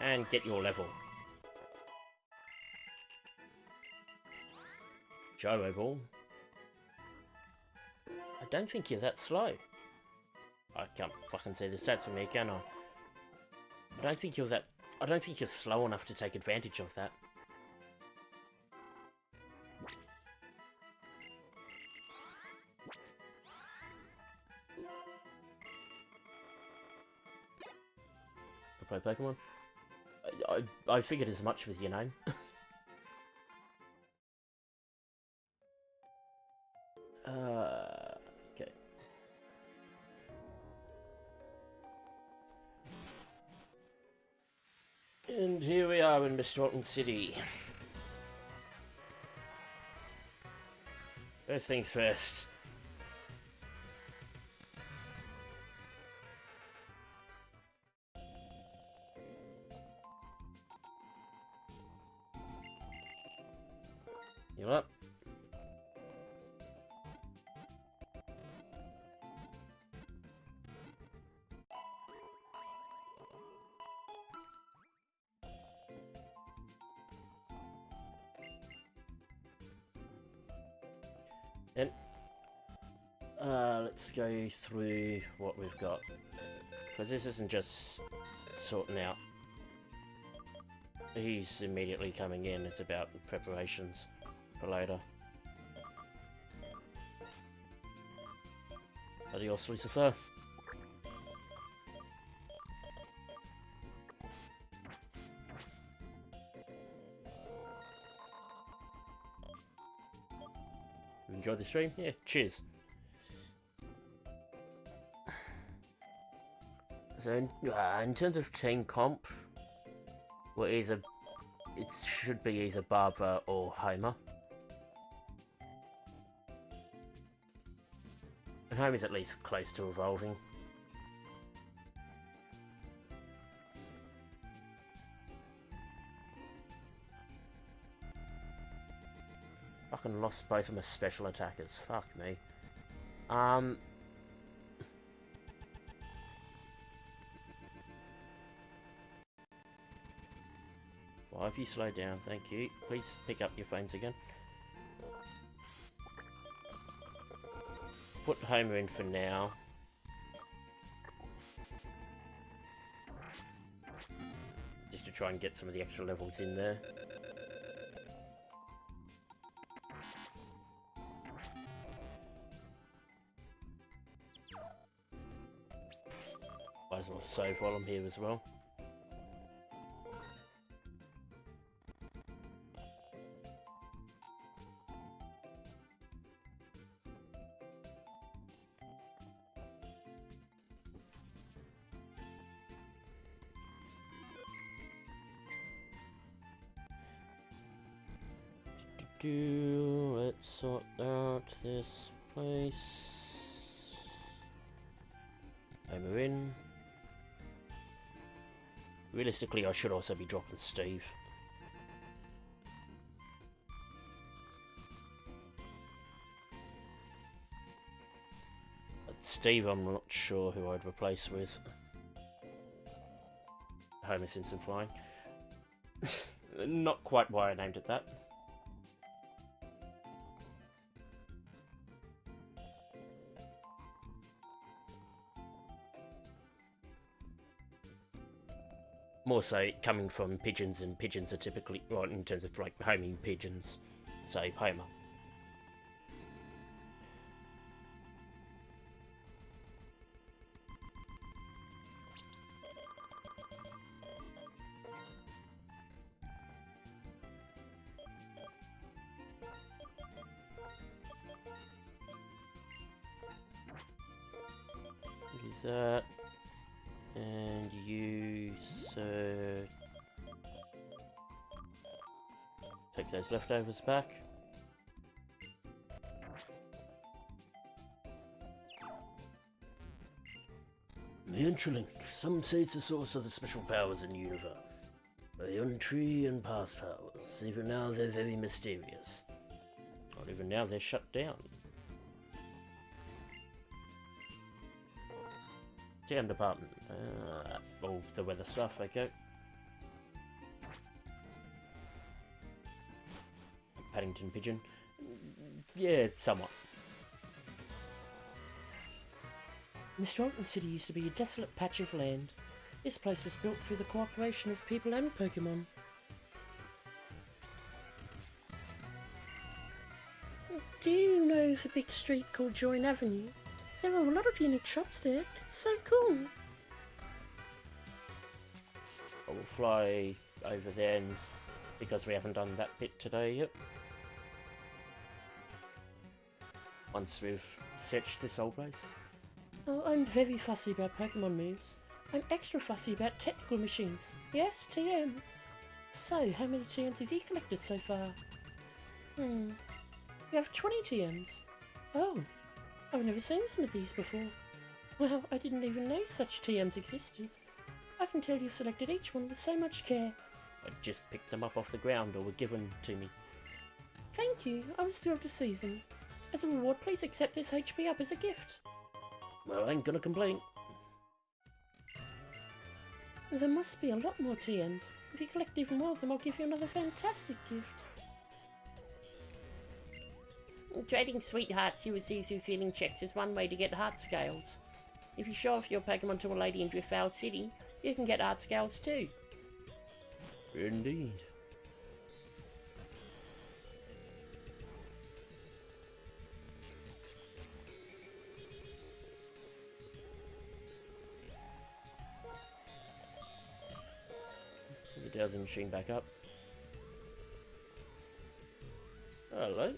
And get your level. Gyro Ball. I don't think you're that slow. I can't fucking see the stats from here, can I? I don't think you're slow enough to take advantage of that. I play Pokemon. I figured as much with your name. Okay. And here we are in Mistralton City. First things first. You're up. And let's go through what we've got, because this isn't just sorting out who's immediately coming in, it's about preparations for later. Adios, Lucifer. Enjoy the stream? Yeah, cheers. So in terms of team comp, it should be either Barbara or Homer. And Homer's at least close to evolving. Fucking lost both of my special attackers. Fuck me. Well, if you slow down, thank you. Please pick up your frames again. Put Homer in for now. Just to try and get some of the extra levels in there. Might as well save while I'm here as well. Let's sort out this place. Homer in. Realistically, I should also be dropping Steve. But Steve, I'm not sure who I'd replace with. Homer Simpson flying. Not quite why I named it that. More so coming from pigeons, and pigeons are typically, well, in terms of like homing pigeons, so Homer. Do that. And you, sir, take those leftovers back. The Interlink. Some say it's the source of the special powers in the universe. Beyond tree and past powers. Even now they're very mysterious. Or even now they're shut down. TM department. All the weather stuff, okay. Paddington Pigeon. Yeah, somewhat. Mistralton City used to be a desolate patch of land. This place was built through the cooperation of people and Pokémon. Do you know the big street called Join Avenue? There are a lot of unique shops there. It's so cool. I will fly over there because we haven't done that bit today yet. Once we've searched this whole place. Oh, I'm very fussy about Pokemon moves. I'm extra fussy about technical machines. Yes, TMs. So, how many TMs have you collected so far? You have 20 TMs. Oh, I've never seen some of these before. Well, I didn't even know such TMs existed. I can tell you've selected each one with so much care. I just picked them up off the ground or were given to me. Thank you, I was thrilled to see them. As a reward, please accept this HP up as a gift. Well, I ain't gonna complain. There must be a lot more TMs. If you collect even more of them, I'll give you another fantastic gift. Trading sweethearts you receive through feeling checks is one way to get heart scales. If you show off your Pokemon to a lady in Driftfowl City, you can get heart scales too. Indeed. The dowsing machine back up. Hello.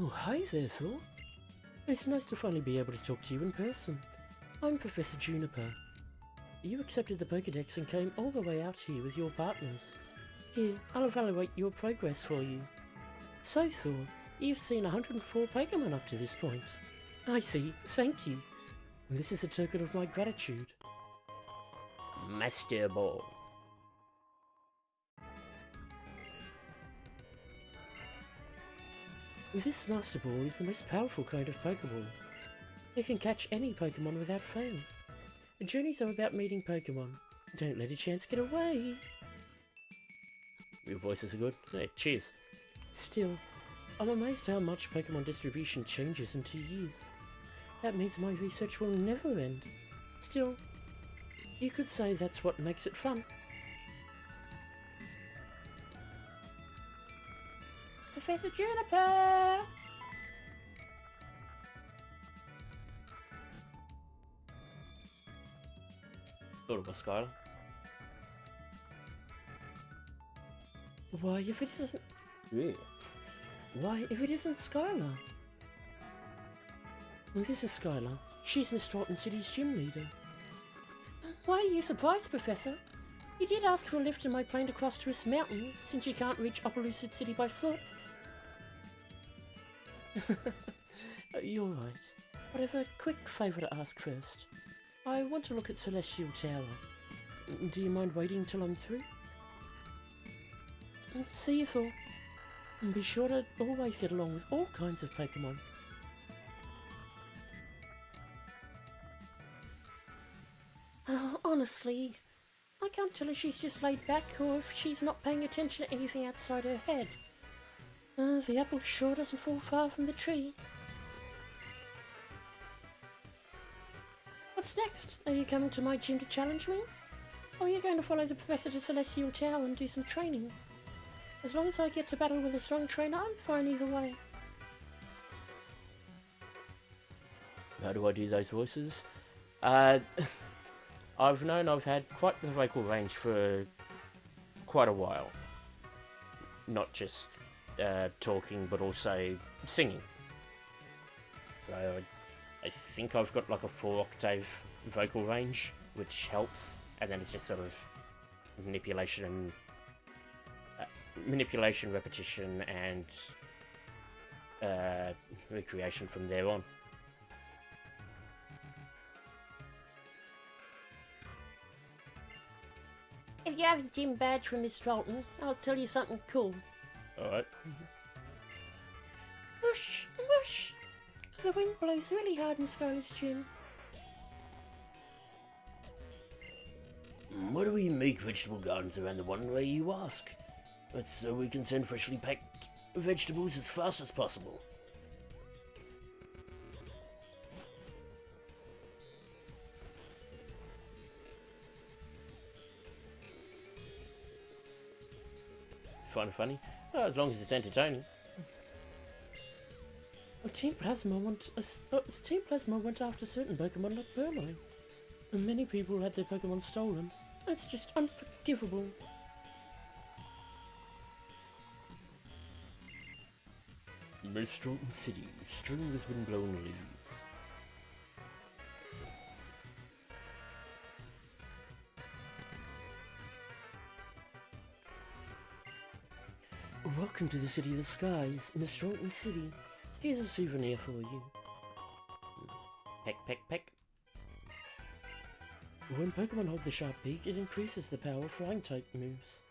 Oh, hi there, Thor. It's nice to finally be able to talk to you in person. I'm Professor Juniper. You accepted the Pokédex and came all the way out here with your partners. Here, I'll evaluate your progress for you. So, Thor, you've seen 104 Pokémon up to this point. I see, thank you. This is a token of my gratitude. Master Ball. This Master Ball is the most powerful kind of Pokeball. It can catch any Pokemon without fail. Journeys are about meeting Pokemon. Don't let a chance get away. Your voices are good. Hey, cheers. Still, I'm amazed how much Pokemon distribution changes in 2 years. That means my research will never end. Still, you could say that's what makes it fun. Professor Juniper! Thought it was Skylar. Why, if it isn't... Yeah. Why, if it isn't Skylar? This is Skylar. She's Mistralton City's gym leader. Why are you surprised, Professor? You did ask for a lift in my plane to cross Twist Mountain, since you can't reach Upper Lucid City by foot. You're right. But I have a quick favour to ask first. I want to look at Celestial Tower. Do you mind waiting till I'm through? See you, Thor. And be sure to always get along with all kinds of Pokemon. Oh, honestly, I can't tell if she's just laid back or if she's not paying attention to anything outside her head. The apple sure doesn't fall far from the tree. What's next? Are you coming to my gym to challenge me? Or are you going to follow the Professor to Celestial Tower and do some training? As long as I get to battle with a strong trainer, I'm fine either way. How do I do those voices? I've known I've had quite the vocal range for quite a while. Not just talking, but also singing. So I think I've got like a 4-octave vocal range, which helps. And then it's just sort of manipulation, repetition, and recreation from there on. If you have a gym badge from Mistralton, I'll tell you something cool. Alright. Whoosh! Whoosh! The wind blows really hard in Skylar's gym. Why do we make vegetable gardens around the one way you ask? That's so we can send freshly packed vegetables as fast as possible. Funny? Oh, as long as it's entertaining. Team Plasma went after certain Pokemon like Purloin. And many people had their Pokemon stolen. That's just unforgivable. Mistralton City, strewn with windblown leaves. Welcome to the City of the Skies, Mistralton City. Here's a souvenir for you. Peck, peck, peck. When Pokemon hold the sharp beak, it increases the power of flying type moves.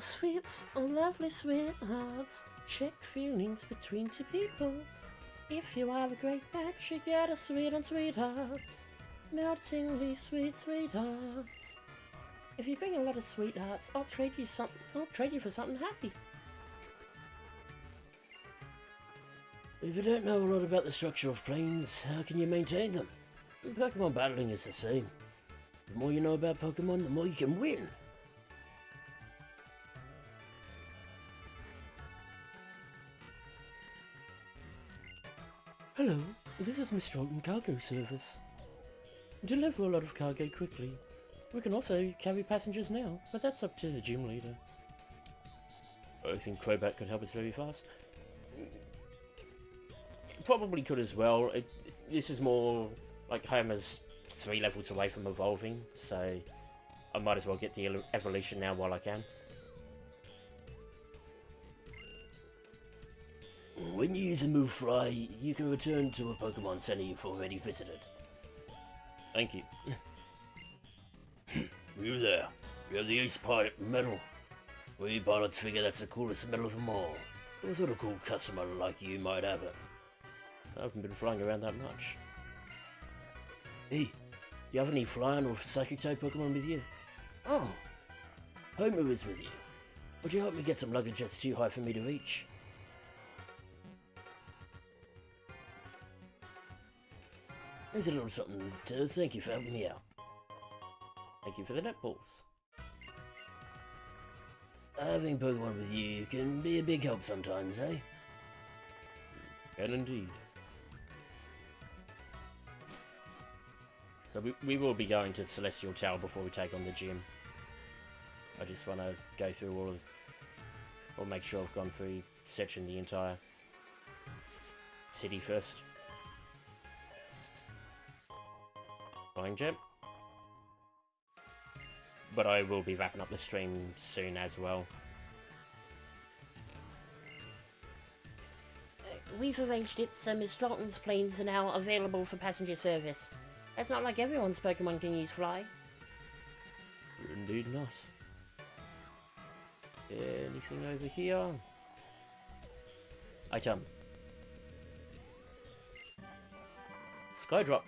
Sweets, lovely sweethearts, check feelings between two people. If you have a great match, you get a sweet on sweethearts. Meltingly sweet sweethearts. If you bring a lot of sweethearts, I'll trade you for something happy. If you don't know a lot about the structure of planes, how can you maintain them? Pokemon battling is the same. The more you know about Pokemon, the more you can win. Hello, this is Mistralton Cargo Service. Deliver a lot of cargo quickly. We can also carry passengers now, but that's up to the gym leader. I think Crobat could help us very fast. Probably could as well. This is more like Homer's 3 levels away from evolving, so I might as well get the evolution now while I can. When you use a move Fly, you can return to a Pokemon Center you've already visited. Thank you. You there. You're the Ace Pilot Medal. We pilots figure that's the coolest medal of them all. I thought a cool customer like you might have it. I haven't been flying around that much. Hey, do you have any flying or psychic type Pokemon with you? Oh, Homer is with you. Would you help me get some luggage that's too high for me to reach? Here's a little something to thank you for helping me out. Thank you for the netballs. Having Pokemon with you can be a big help sometimes, eh? And indeed. So we will be going to Celestial Tower before we take on the gym. I just want to go through all of... or make sure I've gone through searching the entire city first. Flying Gem. But I will be wrapping up the stream soon as well. We've arranged it so Mistralton's planes are now available for passenger service. It's not like everyone's Pokemon can use Fly. Indeed not. Anything over here? Item. Skydrop.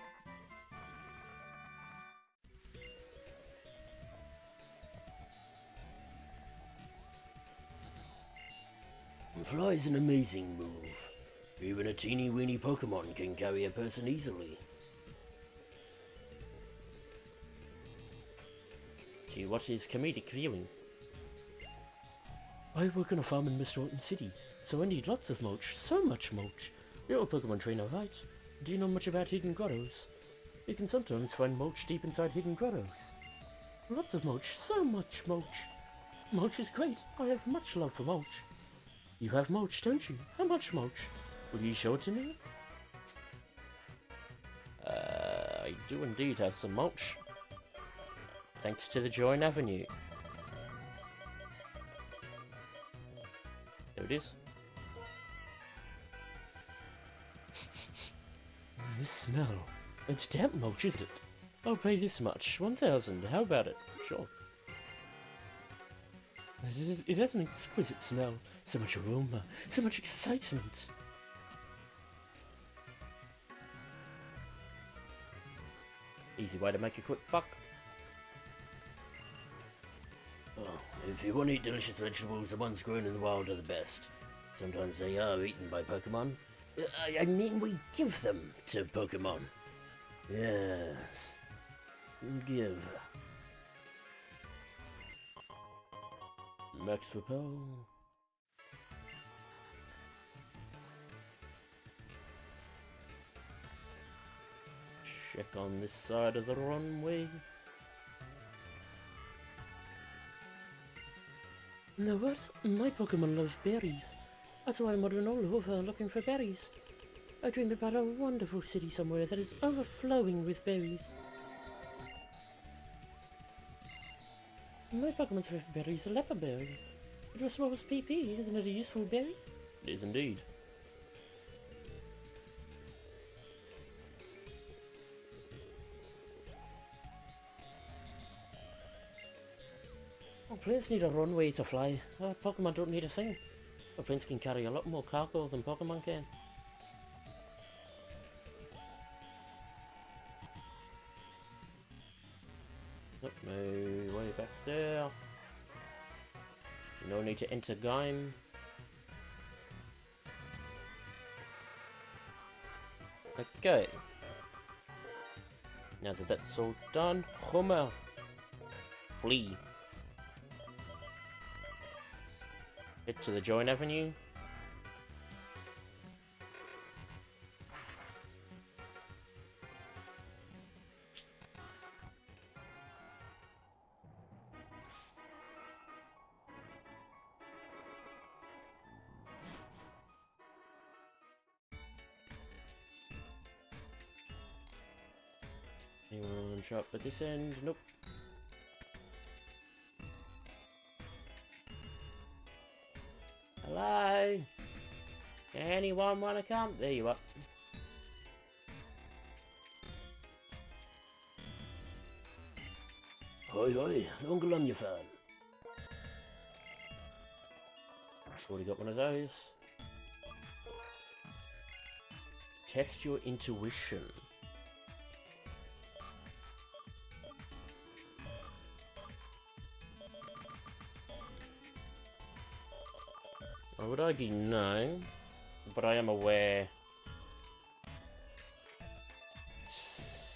Fly is an amazing move. Even a teeny weeny Pokemon can carry a person easily. Do you watch his comedic viewing? I work on a farm in Mistralton City, so I need lots of mulch, so much mulch. You're a Pokemon trainer, right? Do you know much about hidden grottos? You can sometimes find mulch deep inside hidden grottos. Lots of mulch, so much mulch. Mulch is great, I have much love for mulch. You have mulch, don't you? How much mulch? Will you show it to me? I do indeed have some mulch. Thanks to the Join Avenue. There it is. This smell. It's damp mulch, isn't it? I'll pay this much. 1,000. How about it? Sure. It has an exquisite smell. So much aroma. So much excitement. Easy way to make a quick buck. Oh, if you want to eat delicious vegetables, the ones grown in the wild are the best. Sometimes they are eaten by Pokemon. I mean, we give them to Pokemon. Yes. Give. Max Repel. Check on this side of the runway. Know what? My Pokemon love berries. That's why I'm wandering all over looking for berries. I dream about a wonderful city somewhere that is overflowing with berries. My Pokemon's favorite berry is the leopard berry. It restores PP, isn't it a useful berry? It is indeed. Well, planes need a runway to fly. Pokemon don't need a thing. But planes can carry a lot more cargo than Pokemon can. Nope, no way back there. No need to enter game. Okay. Now that that's all done, Homer, flee. Head to the Join Avenue. Anyone shop at this end? Nope. Hello? Anyone want to come? There you are. Hoi hoi, Uncle on your phone. Already got one of those. Test your intuition. I would argue no, but I am aware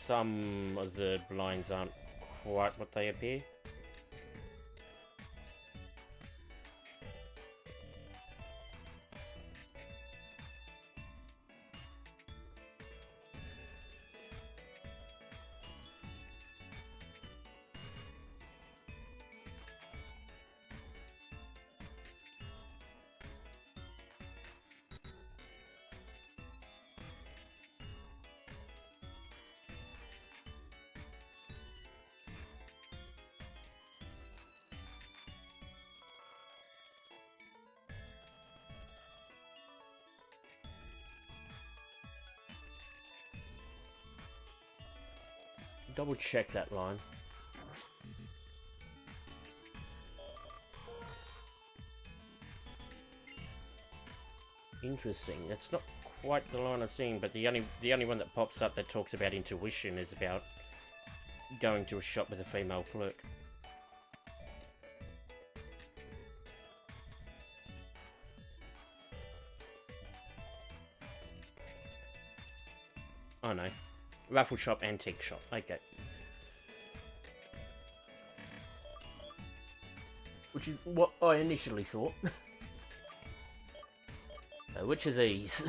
some of the blinds aren't quite what they appear. Double check that line. Interesting. That's not quite the line I've seen, but the only one that pops up that talks about intuition is about going to a shop with a female clerk. Oh no. Raffle shop, antique shop. Okay. Which is what I initially thought. Which of these?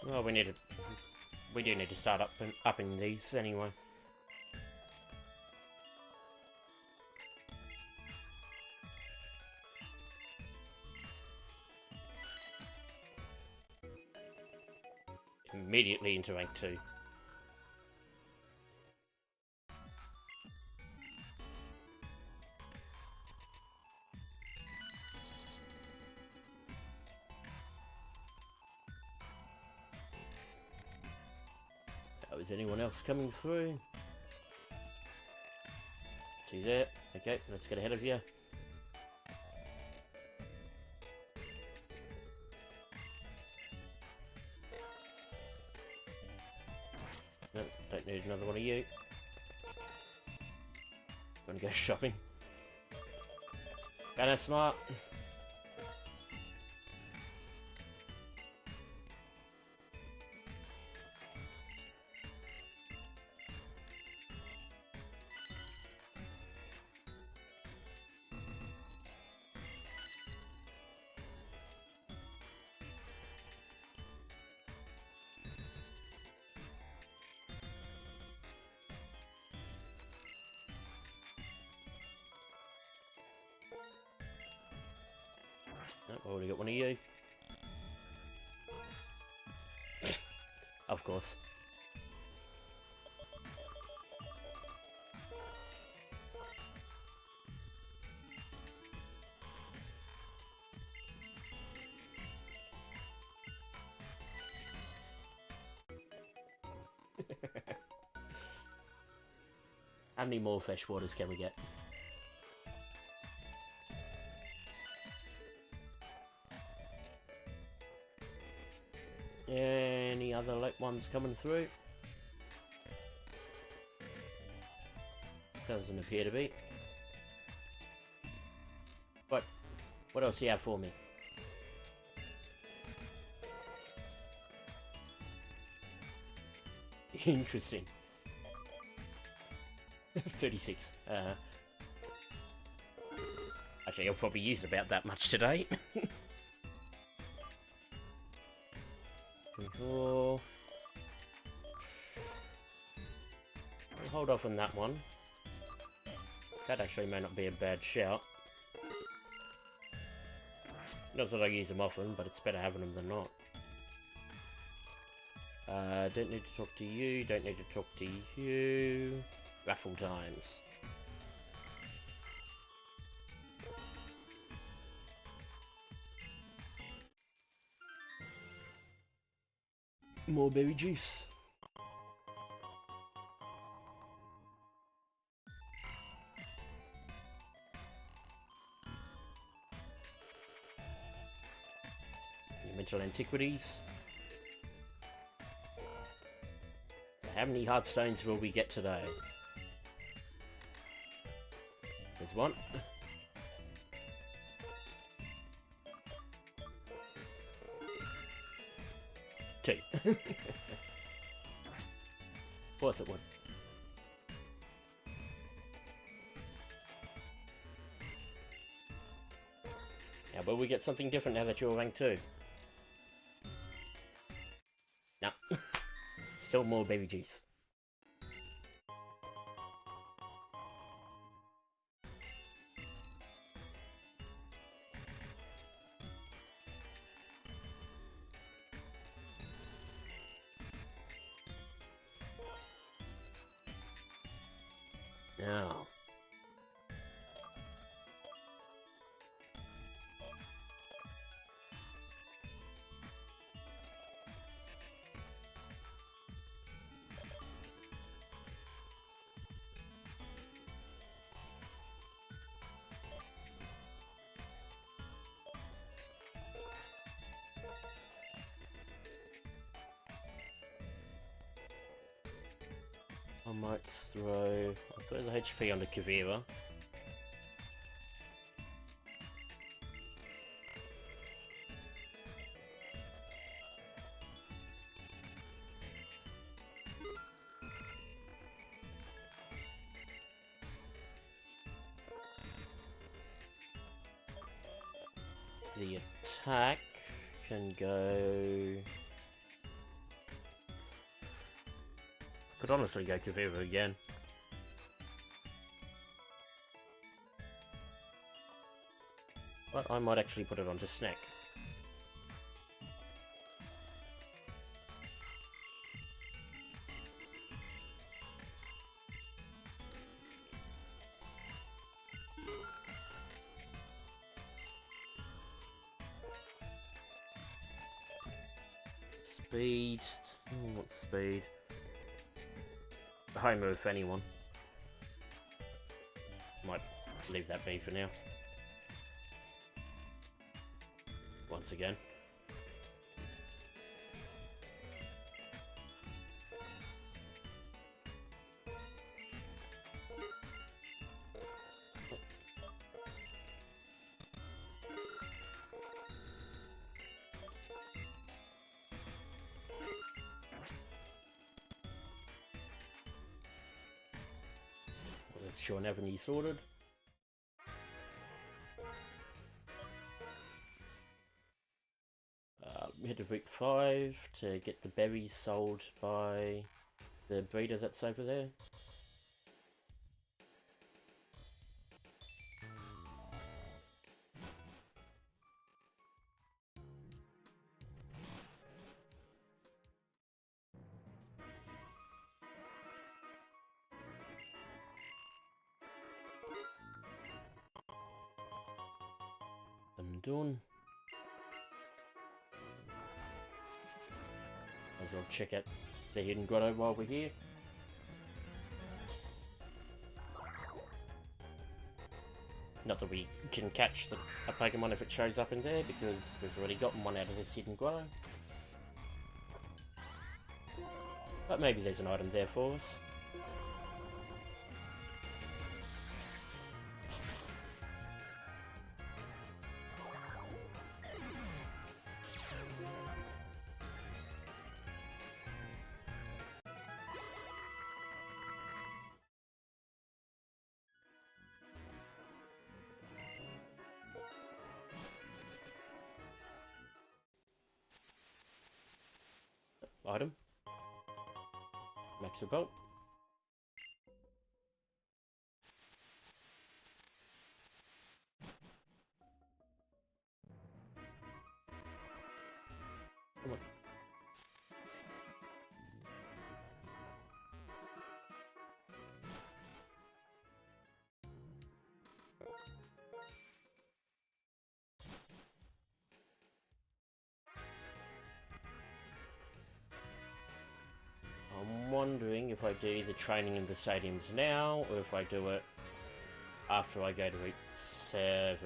Well, we do need to start upping these anyway. Immediately into rank 2. Oh, is anyone else coming through? See there. Okay, let's get ahead of you. Nope, don't need another one of you. Gonna go shopping. Kinda smart. Nope, already got one of you. Of course. How many more flesh waters can we get? Any other late ones coming through? Doesn't appear to be. But what else do you have for me? Interesting. 36. Actually, I'll probably use about that much today. 24. I'll hold off on that one. That actually may not be a bad shout. Not that I use them often, but it's better having them than not. Don't need to talk to you, don't need to talk to you. Raffle times. More berry juice. Mental antiquities. How many heartstones will we get today? There's one. Two. Of course it would. Now, will we get something different now that you're rank 2? No. Still more baby juice. Now. I might throw... I'll throw the HP on the Kavira. The attack can go... Could honestly go Kavira again. But I might actually put it onto Snack. Speed. What speed? High move for anyone. Might leave that be for now. Once again. Sean Avenue sorted. Hit a route 5 to get the berries sold by the breeder that's over there. I'm done. Might as well check out the hidden grotto while we're here. Not that we can catch a Pokemon if it shows up in there, because we've already gotten one out of this hidden grotto. But maybe there's an item there for us. Item. Max your bolt. wondering if I do the training in the stadiums now, or if I do it after I go to Route 7.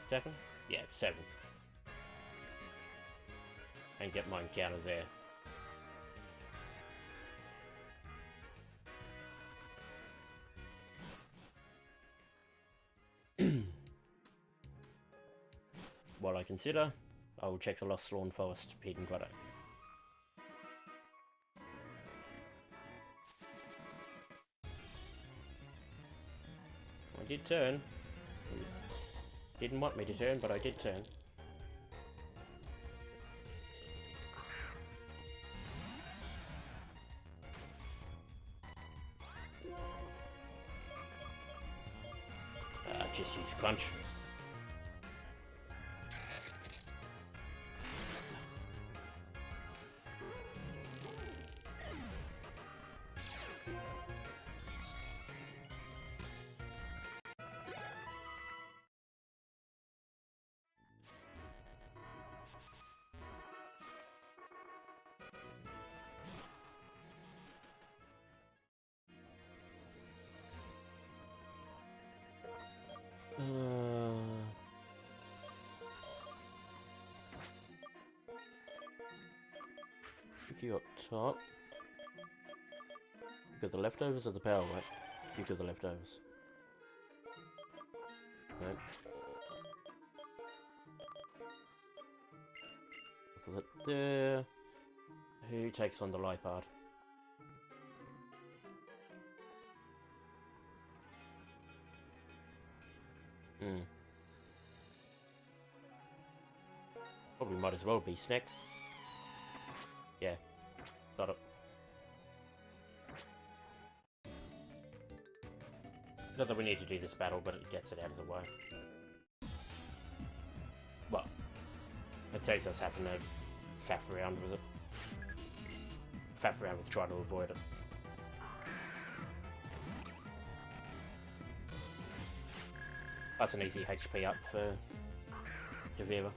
7? Yeah, 7. And get my encounter there. While I consider, I will check the Lost Lawn Forest Hidden Grotto. I did turn. Didn't want me to turn, but I did turn. Just use Crunch. You up top. You got the leftovers or the power, right? You got the leftovers. Nope. Put that there. Who takes on the Lipard? Probably might as well be Snack. Yeah. Got it. Not that we need to do this battle, but it gets it out of the way. Well, it saves us having to faff around with it. Faff around with trying to avoid it. That's an easy HP up for Devera.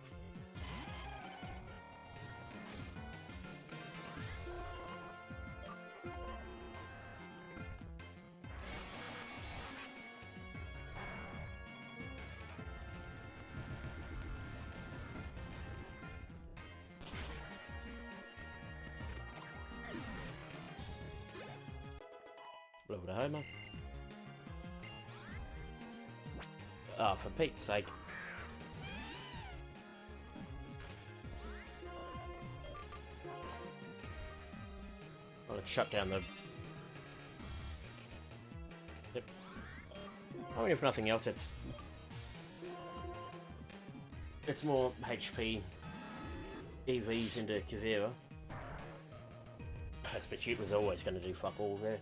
Over to Homer. Ah, for Pete's sake. Well, let's shut down the... Yep. I mean, if nothing else, it's more HP EVs into Kavira. But was always going to do fuck all there.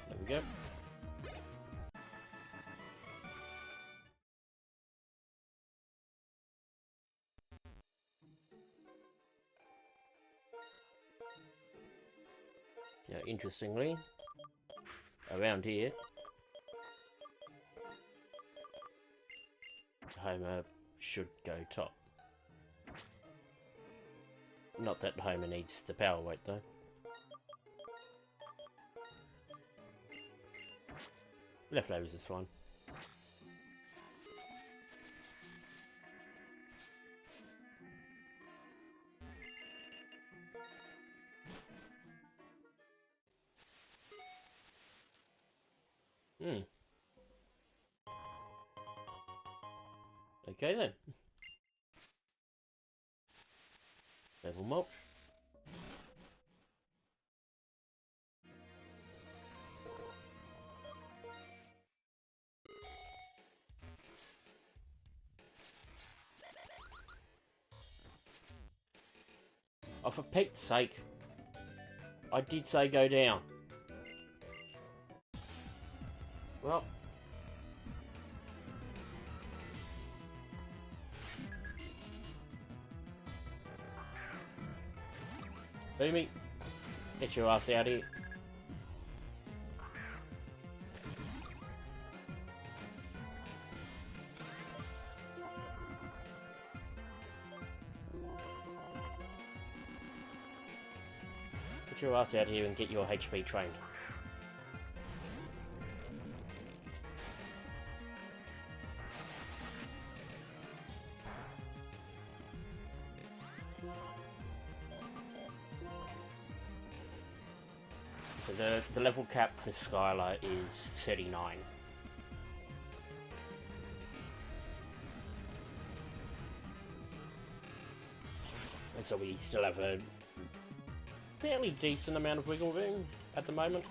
There we go. Yeah, interestingly, around here, Homer should go top. Not that Homer needs the power weight though. Leftovers is fine. Okay then. Level mulch. Oh, for Pete's sake. I did say go down. Well. Boomy, get your ass out here. Get your ass out here and get your HP trained. So the level cap for Skylar is 39. And so we still have a fairly decent amount of wiggle room at the moment.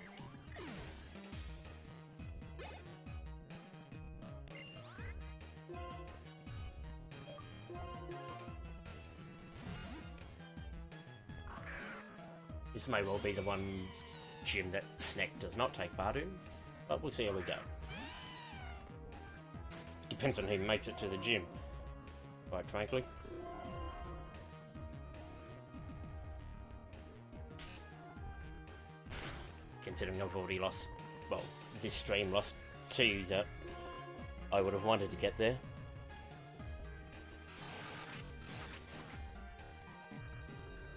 This may well be the one gym that Snack does not take part in, but we'll see how we go. Depends on who makes it to the gym, quite frankly. Considering I've already lost, well, this stream lost 2 that I would have wanted to get there.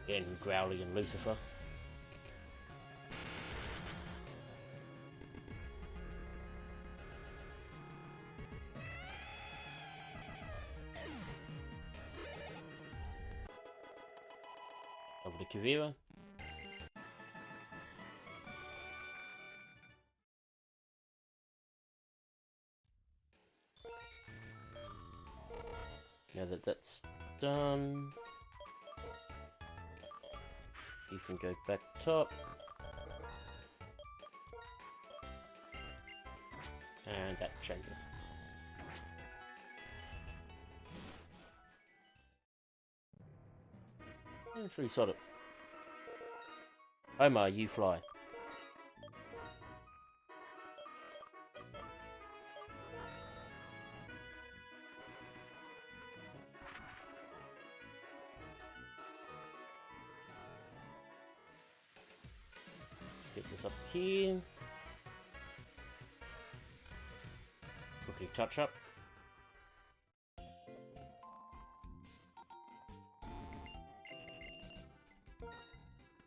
Again, Growly and Lucifer. Over to Kavira. Now that that's done, you can go back top. And that changes. Let's resort it. Omar, you fly. Gets us up here. Quickly touch up.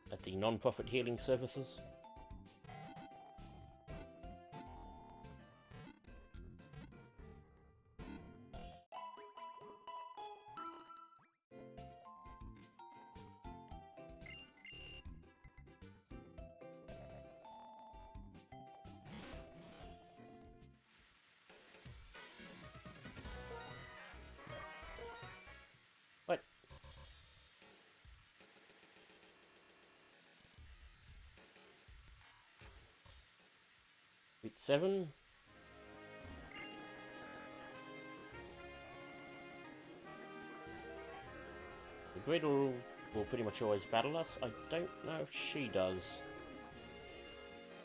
At the non-profit healing services. What? Bit 7. The Griddle will pretty much always battle us. I don't know if she does.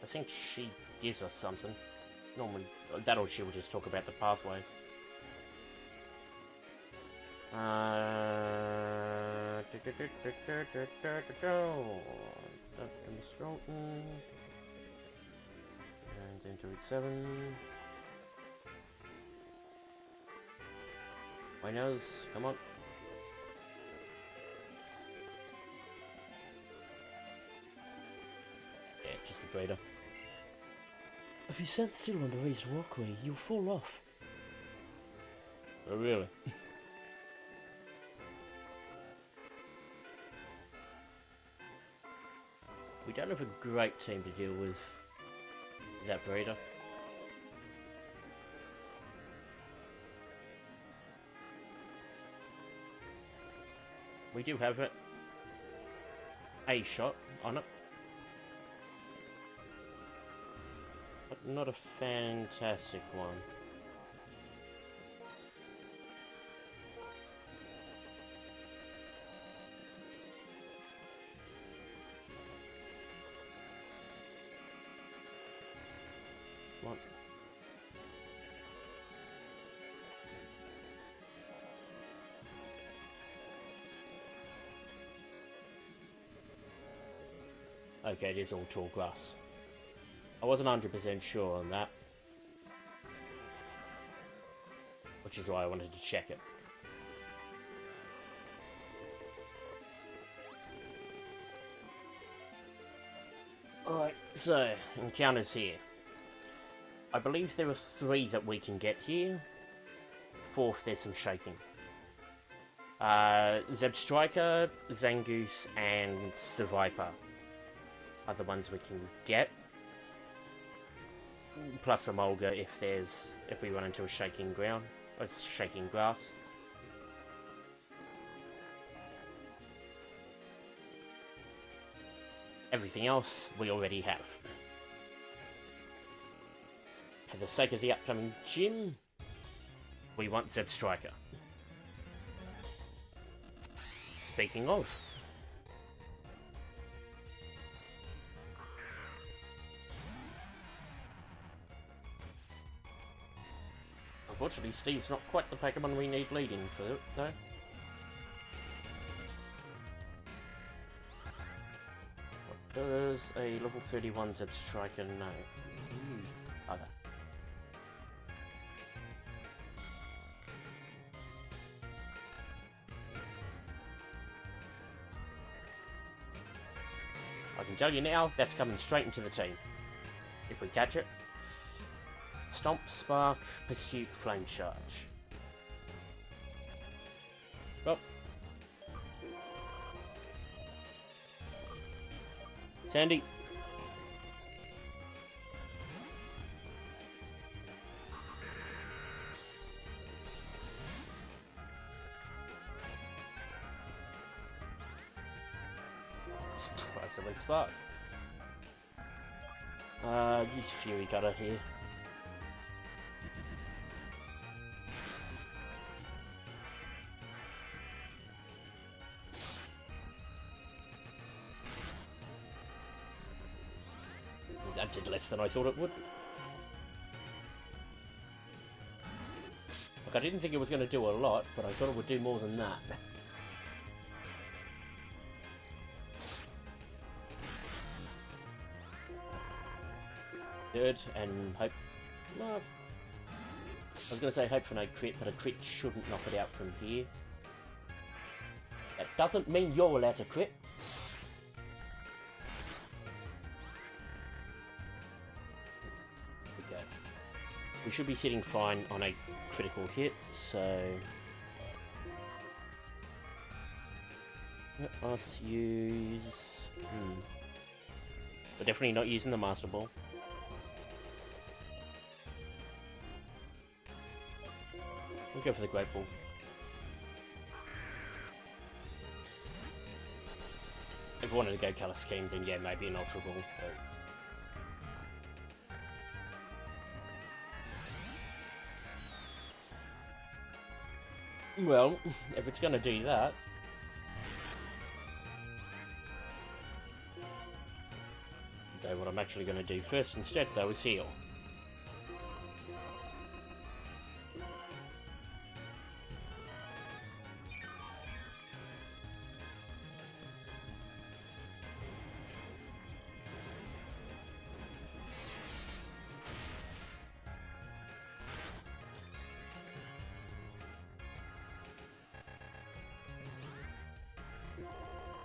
I think she gives us something. Normally, that or she'll just talk about the pathway. Mistralton. And into Route 7. My nose, come on. Yeah, just the trader. If you stand still on the raised walkway, you'll fall off. Oh, really? We don't have a great team to deal with that breeder. We do have a shot on it, but not a fantastic one. Come on. Okay, it is all tall grass. I wasn't 100% sure on that. Which is why I wanted to check it. Alright, so, encounters here. I believe there are 3 that we can get here. 4th, there's some shaking. Zebstrika, Zangoose, and Seviper are the ones we can get. Plus a Mulga if we run into a shaking ground. Or shaking grass. Everything else we already have. For the sake of the upcoming gym, we want Zebstrika. Speaking of, unfortunately, Steve's not quite the Pokemon we need leading for it, though. What does a level 31 Zebstrika know? Okay. I can tell you now, that's coming straight into the team. If we catch it. Stomp, Spark, Pursuit, Flame Charge. Well. Sandy. Surprise, I went Spark. Use Fury Cutter here. That did less than I thought it would. Look, I didn't think it was going to do a lot, but I thought it would do more than that. Good, and hope... Well, I was going to say hope for no crit, but a crit shouldn't knock it out from here. That doesn't mean you're allowed to crit. There we go. We should be sitting fine on a critical hit, so... Let us use... We're definitely not using the Master Ball. We'll go for the Great Ball. If we wanted to go Colour Scheme, then yeah, maybe an Ultra Ball. But... Well, if it's going to do that... Okay, what I'm actually going to do first instead, though, is heal.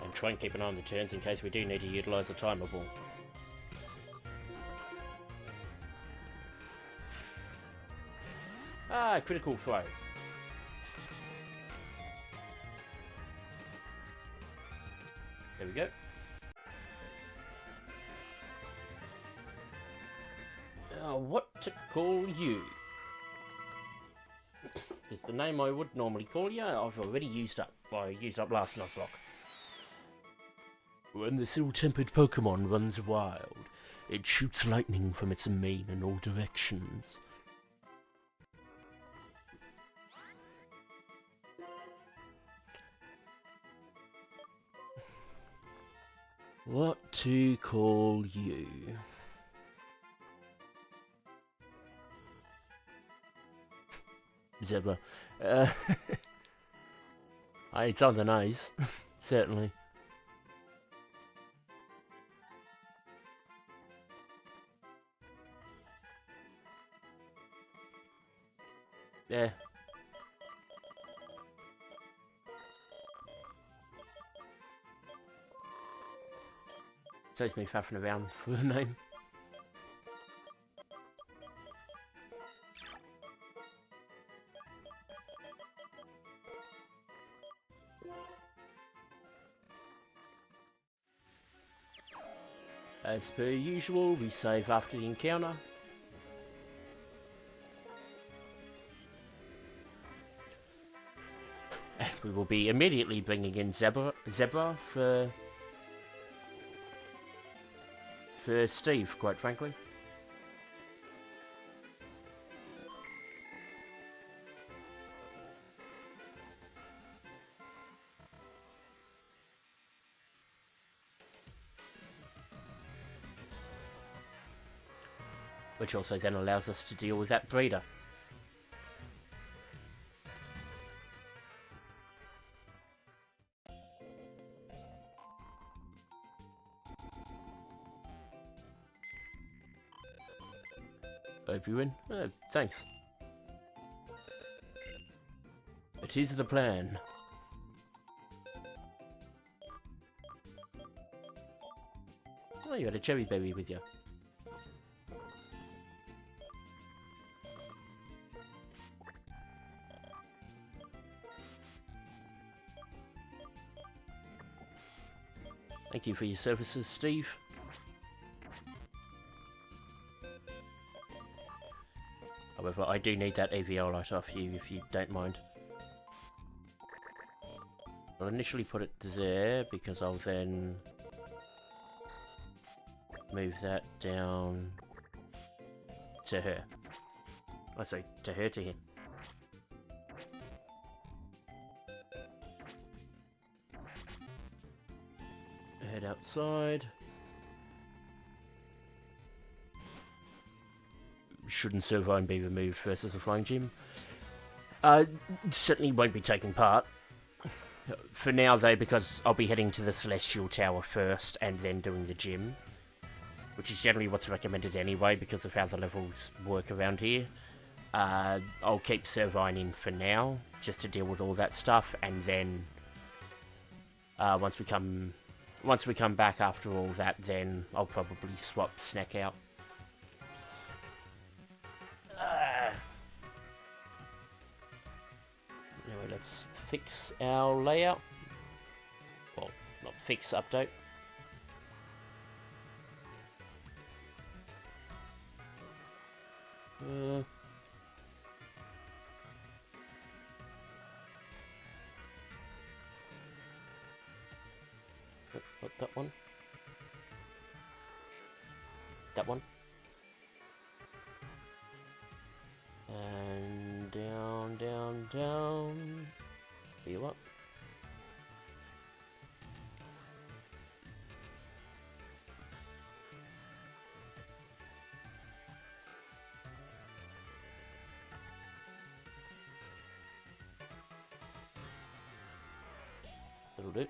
And try and keep an eye on the turns in case we do need to utilise a Timer Ball. Ah, critical throw. There we go. What to call you? Is the name I would normally call you. I've already used up. I used up last Nuzlocke. When this ill-tempered Pokemon runs wild, it shoots lightning from its mane in all directions. What to call you? Zebra. It's on the nose, certainly. Yeah. Saves me faffing around for the name. As per usual, we save after the encounter. And we will be immediately bringing in Zebra for Steve, quite frankly. Which also then allows us to deal with that breeder. Hope you win. Oh, thanks. It is the plan. Oh, you had a cherry berry with you. Thank you for your services, Steve. However, I do need that aviolite off you, if you don't mind. I'll initially put it there, because I'll then move that down to her. Oh, sorry, to her, to him. Head outside. Shouldn't Servine be removed versus a flying gym? Certainly won't be taking part. For now though, because I'll be heading to the Celestial Tower first and then doing the gym. Which is generally what's recommended anyway because of how the levels work around here. I'll keep Servine in for now, just to deal with all that stuff, and then once we come back after all that, then I'll probably swap Snack out. Anyway, let's fix our layout. Well, not fix, update. What, that one? That one? And down, down, down. Tell you what. That'll do.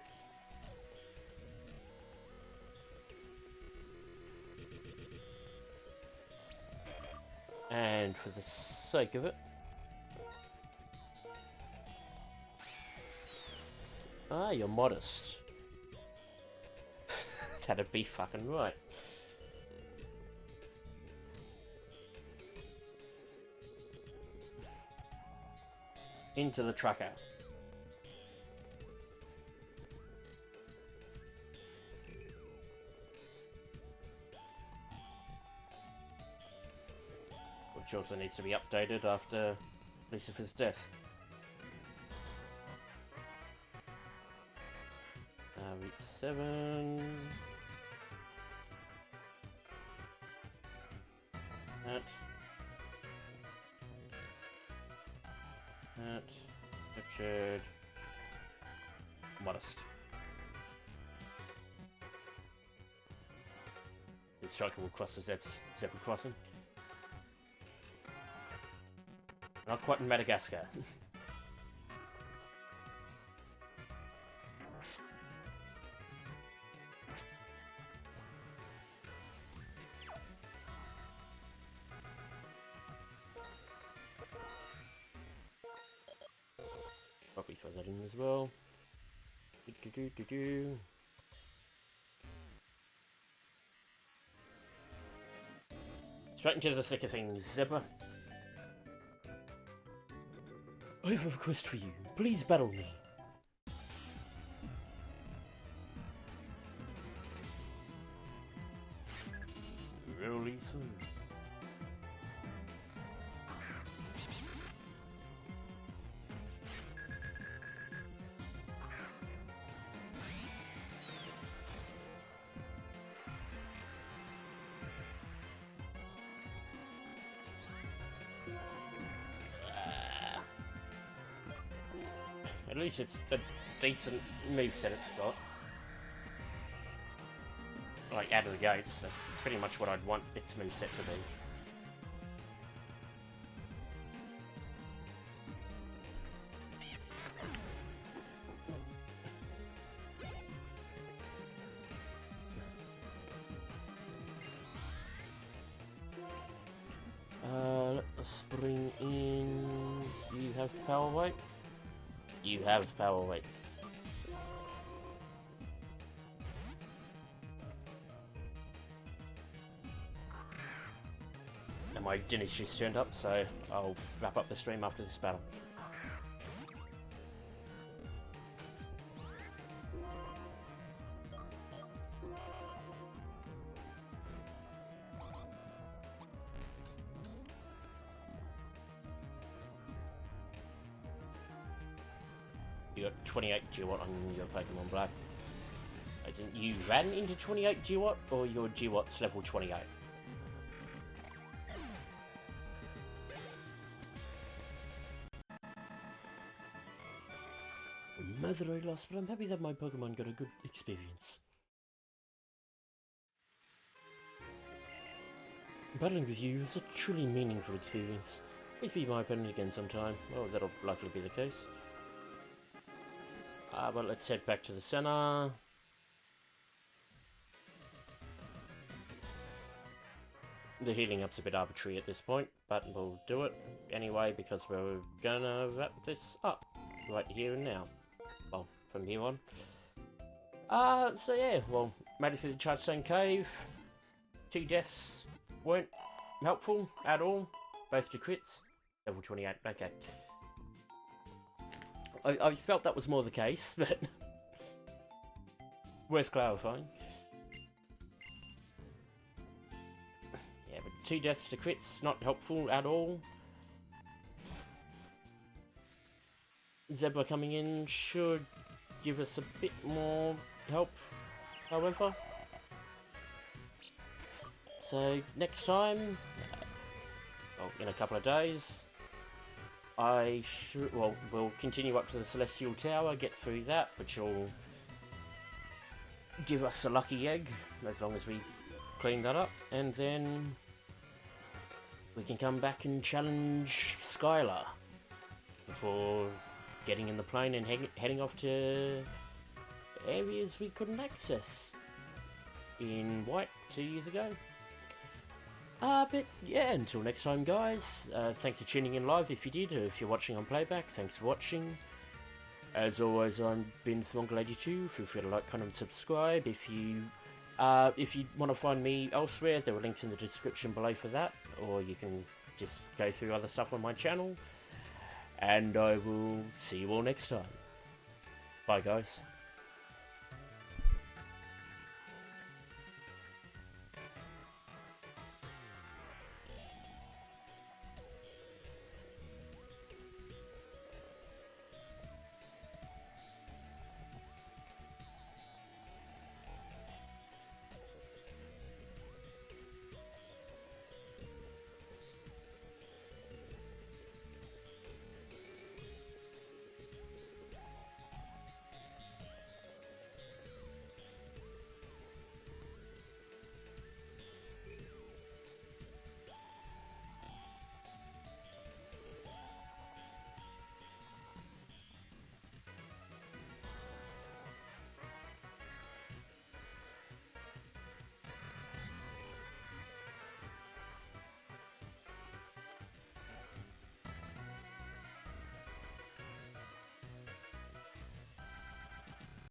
And for the sake of it, you're modest. That'd be fucking right. Into the trucker. Which also needs to be updated after Lucifer's death. Week 7. That. Richard. Modest. The striker will cross the zebra crossing. Not quite in Madagascar. throw that in as well. Straight into the thick of things, Zebra. I have a request for you. Please battle me. Really soon. At least it's a decent moveset it's got. Like, out of the gates, that's pretty much what I'd want its moveset to be. Let's bring in... You have power weight? You have power weight. And my dinner's just turned up, so I'll wrap up the stream after this battle. You got 28 G-Watt on your Pokemon Black. I think you ran into 28 G-Watt, or your G-Watt's level 28? Mother I lost, but I'm happy that my Pokemon got a good experience. Battling with you is a truly meaningful experience. Please be my opponent again sometime. Well, that'll likely be the case. But let's head back to the center. The healing up's a bit arbitrary at this point, but we'll do it anyway because we're gonna wrap this up right here and now. Well, from here on. So yeah, well, made it through the Chargestone Cave. 2 deaths weren't helpful at all. Both to crits. Level 28, okay. I felt that was more the case, but worth clarifying. Yeah, but 2 deaths to crits, not helpful at all. Zebra coming in should give us a bit more help, however. So next time, well, in a couple of days, we'll continue up to the Celestial Tower, get through that, which will give us a lucky egg, as long as we clean that up, and then we can come back and challenge Skylar before getting in the plane and heading off to areas we couldn't access in White 2 years ago. But yeah, until next time guys, thanks for tuning in live if you did, or if you're watching on playback, thanks for watching. As always, I've been Throngle82, feel free to like, comment and subscribe. If you want to find me elsewhere, there are links in the description below for that, or you can just go through other stuff on my channel. And I will see you all next time. Bye guys.